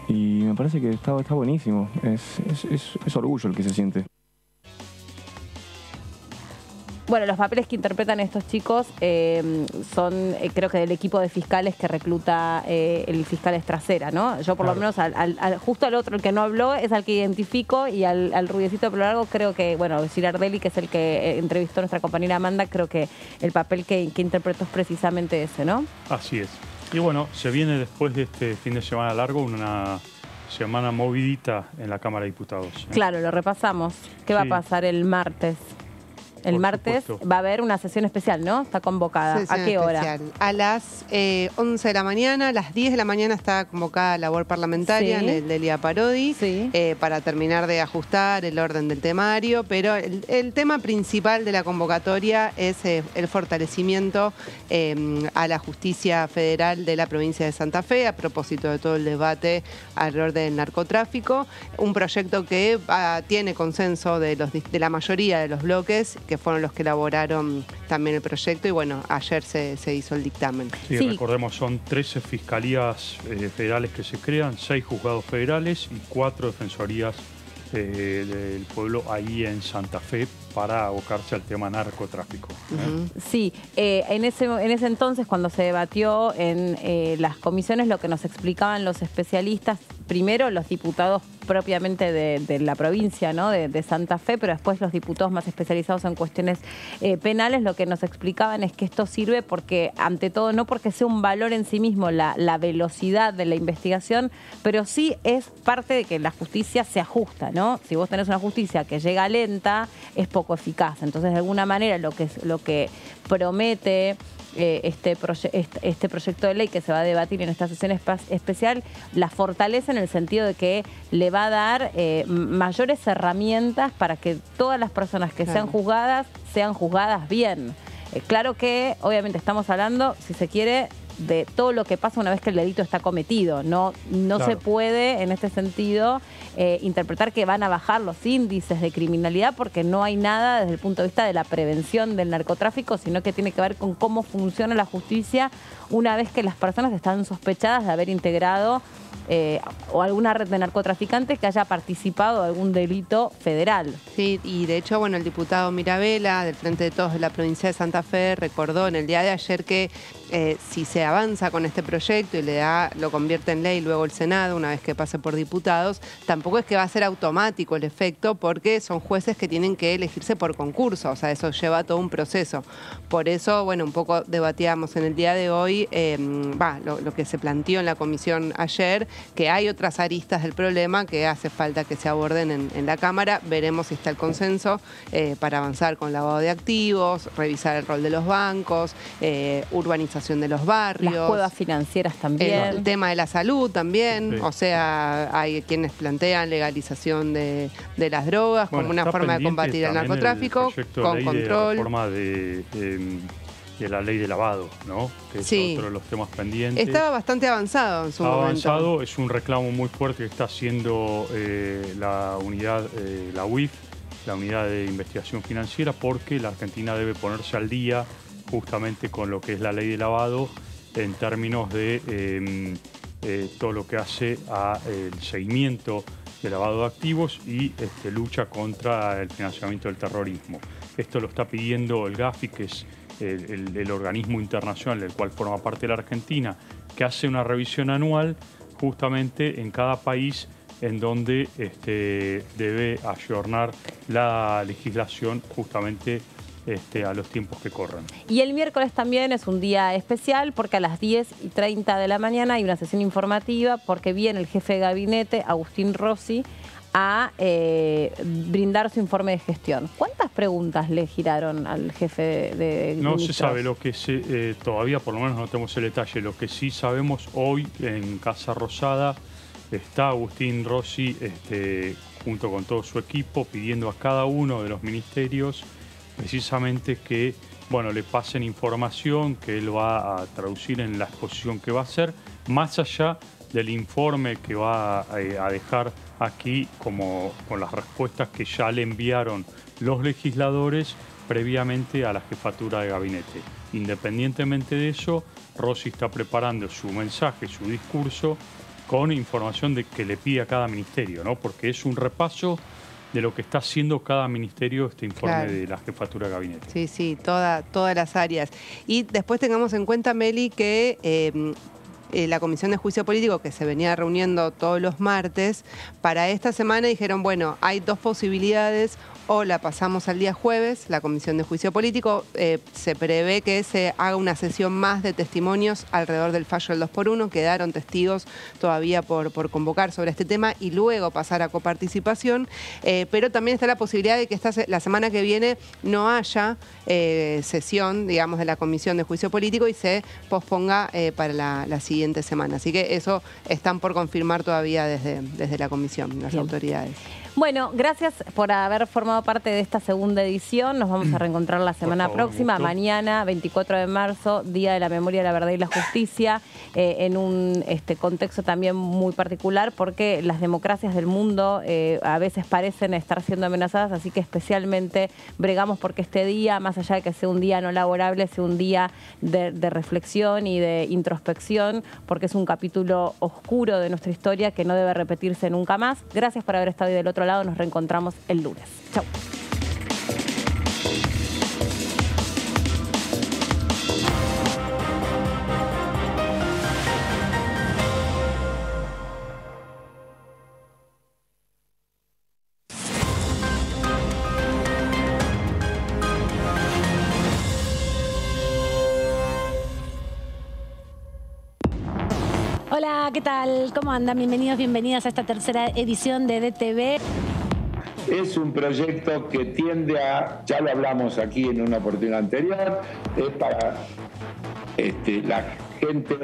Y me parece que está buenísimo, es orgullo el que se siente. Bueno, los papeles que interpretan estos chicos son, creo que del equipo de fiscales que recluta el fiscal Estracera, ¿no? Yo por lo menos, justo al otro, el que no habló, es al que identifico y al rubiecito de pelo largo, creo que, bueno, Girardelli, que es el que entrevistó a nuestra compañera Amanda, creo que el papel que interpretó es precisamente ese, ¿no? Así es. Y bueno, se viene después de este fin de semana largo una semana movidita en la Cámara de Diputados. Claro, lo repasamos. ¿Qué va a pasar el martes? El martes va a haber una sesión especial, ¿no? Está convocada. Sesión ¿A qué hora? Especial. A las 11 de la mañana, a las 10 de la mañana está convocada la labor parlamentaria en el Delia Parodi para terminar de ajustar el orden del temario, pero el tema principal de la convocatoria es el fortalecimiento a la justicia federal de la provincia de Santa Fe a propósito de todo el debate alrededor del narcotráfico, un proyecto que tiene consenso de la mayoría de los bloques, que fueron los que elaboraron también el proyecto y bueno, ayer se hizo el dictamen. Sí, recordemos, son 13 fiscalías federales que se crean, 6 juzgados federales y 4 defensorías del pueblo ahí en Santa Fe para abocarse al tema narcotráfico. Sí, en ese entonces cuando se debatió en las comisiones lo que nos explicaban los especialistas, primero los diputados propiamente de la provincia, ¿no? de Santa Fe, pero después los diputados más especializados en cuestiones penales, lo que nos explicaban es que esto sirve porque, ante todo, no porque sea un valor en sí mismo la velocidad de la investigación, pero sí es parte de que la justicia se ajusta, ¿no? Si vos tenés una justicia que llega lenta, es poco eficaz. Entonces, de alguna manera, lo que promete este proyecto de ley que se va a debatir en esta sesión especial, la fortalece en el sentido de que le va a dar mayores herramientas para que todas las personas que sean juzgadas bien. Claro que, obviamente, estamos hablando, si se quiere, de todo lo que pasa una vez que el delito está cometido. No se puede, en este sentido, interpretar que van a bajar los índices de criminalidad porque no hay nada desde el punto de vista de la prevención del narcotráfico, sino que tiene que ver con cómo funciona la justicia una vez que las personas están sospechadas de haber integrado o alguna red de narcotraficantes que haya participado de algún delito federal. Sí, y de hecho, bueno, el diputado Mirabella, del Frente de Todos de la provincia de Santa Fe, recordó en el día de ayer que si se avanza con este proyecto y lo convierte en ley luego el Senado, una vez que pase por diputados, tampoco es que va a ser automático el efecto porque son jueces que tienen que elegirse por concurso, o sea, eso lleva todo un proceso. Por eso, bueno, un poco debatíamos en el día de hoy, lo que se planteó en la comisión ayer, que hay otras aristas del problema que hace falta que se aborden en la Cámara. Veremos si está el consenso para avanzar con lavado de activos, revisar el rol de los bancos, urbanización de los barrios. Las cuevas financieras también. El tema de la salud también. O sea, hay quienes plantean legalización de las drogas como una forma de combatir el narcotráfico, con control. La forma de la ley de lavado, ¿no? Que es otro de los temas pendientes. Estaba bastante avanzado en su momento. Avanzado, es un reclamo muy fuerte que está haciendo la unidad, la UIF, la unidad de investigación financiera, porque la Argentina debe ponerse al día justamente con lo que es la ley de lavado en términos de todo lo que hace al seguimiento de lavado de activos y lucha contra el financiamiento del terrorismo. Esto lo está pidiendo el GAFI, que es el organismo internacional del cual forma parte la Argentina, que hace una revisión anual justamente en cada país en donde debe ayornar la legislación justamente a los tiempos que corren. Y el miércoles también es un día especial porque a las 10:30 de la mañana hay una sesión informativa porque viene el jefe de gabinete, Agustín Rossi, a brindar su informe de gestión. ¿Cuántas preguntas le giraron al jefe de No ministros? se sabe, lo que todavía por lo menos no tenemos el detalle. Lo que sí sabemos hoy en Casa Rosada está Agustín Rossi junto con todo su equipo pidiendo a cada uno de los ministerios precisamente que le pasen información que él va a traducir en la exposición que va a hacer, más allá del informe que va a dejar aquí como con las respuestas que ya le enviaron los legisladores previamente a la jefatura de gabinete. Independientemente de eso, Rossi está preparando su mensaje, su discurso, con información de que le pide a cada ministerio, ¿no? Porque es un repaso de lo que está haciendo cada ministerio, este informe de la jefatura de gabinete. Sí, sí, todas las áreas. Y después tengamos en cuenta, Meli, que la Comisión de Juicio Político, que se venía reuniendo todos los martes, para esta semana dijeron, bueno, hay dos posibilidades, o la pasamos al día jueves, la Comisión de Juicio Político, se prevé que se haga una sesión más de testimonios alrededor del fallo del 2x1, quedaron testigos todavía por convocar sobre este tema y luego pasar a coparticipación, pero también está la posibilidad de que la semana que viene no haya sesión, digamos, de la Comisión de Juicio Político y se posponga para la siguiente semana. Así que eso están por confirmar todavía desde la Comisión, las autoridades. Bueno, gracias por haber formado parte de esta segunda edición. Nos vamos a reencontrar la semana próxima, mañana, 24 de marzo, Día de la Memoria, la Verdad y la Justicia, en un contexto también muy particular porque las democracias del mundo a veces parecen estar siendo amenazadas, así que especialmente bregamos porque este día, más allá de que sea un día no laborable, sea un día de reflexión y de introspección, porque es un capítulo oscuro de nuestra historia que no debe repetirse nunca más. Gracias por haber estado ahí del otro lado, nos reencontramos el lunes. Chau. Hola, ¿qué tal? ¿Cómo andan? Bienvenidos, bienvenidas a esta tercera edición de DTV. Es un proyecto que tiende ya lo hablamos aquí en una oportunidad anterior, es para la gente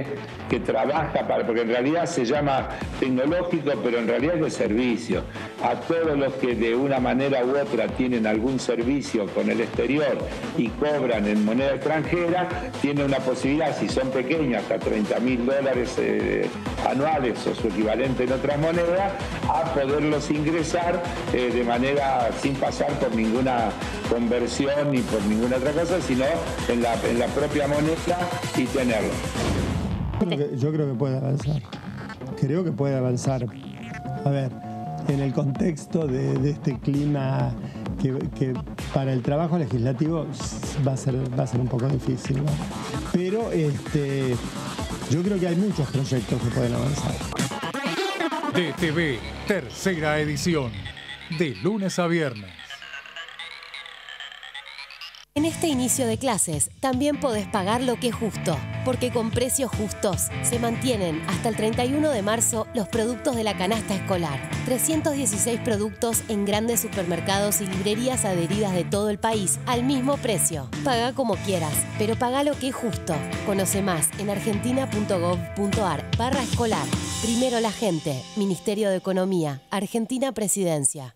que trabaja porque en realidad se llama tecnológico, pero en realidad es de servicio. A todos los que de una manera u otra tienen algún servicio con el exterior y cobran en moneda extranjera, tienen una posibilidad, si son pequeños, hasta $30.000 anuales o su equivalente en otra moneda, a poderlos ingresar de manera sin pasar por ninguna conversión ni por ninguna otra cosa, sino en la propia moneda y tenerlo. Yo creo que puede avanzar. Creo que puede avanzar. A ver, en el contexto de este clima que para el trabajo legislativo va a ser un poco difícil, ¿no? Pero yo creo que hay muchos proyectos que pueden avanzar. DTV, tercera edición, de lunes a viernes. En este inicio de clases también podés pagar lo que es justo, porque con precios justos se mantienen hasta el 31 de marzo los productos de la canasta escolar. 316 productos en grandes supermercados y librerías adheridas de todo el país al mismo precio. Paga como quieras, pero paga lo que es justo. Conoce más en argentina.gov.ar/escolar. Primero la gente. Ministerio de Economía. Argentina Presidencia.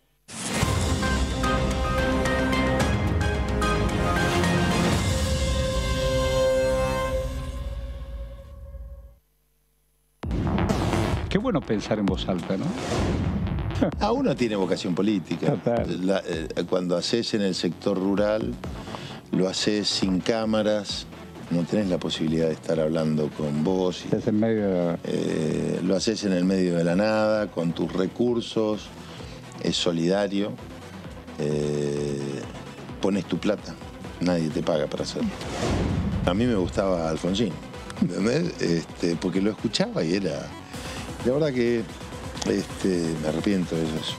Qué bueno pensar en voz alta, ¿no? Uno tiene vocación política. Cuando haces en el sector rural, lo haces sin cámaras, no tenés la posibilidad de estar hablando con vos. Es en medio lo haces en el medio de la nada, con tus recursos, es solidario, pones tu plata, nadie te paga para hacerlo. A mí me gustaba Alfonsín, ¿entendés? Porque lo escuchaba y era... La verdad que me arrepiento de eso.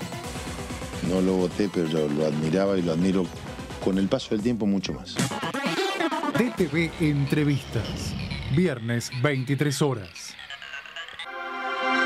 No lo voté, pero lo admiraba y lo admiro con el paso del tiempo mucho más. DTV Entrevistas, viernes 23 horas.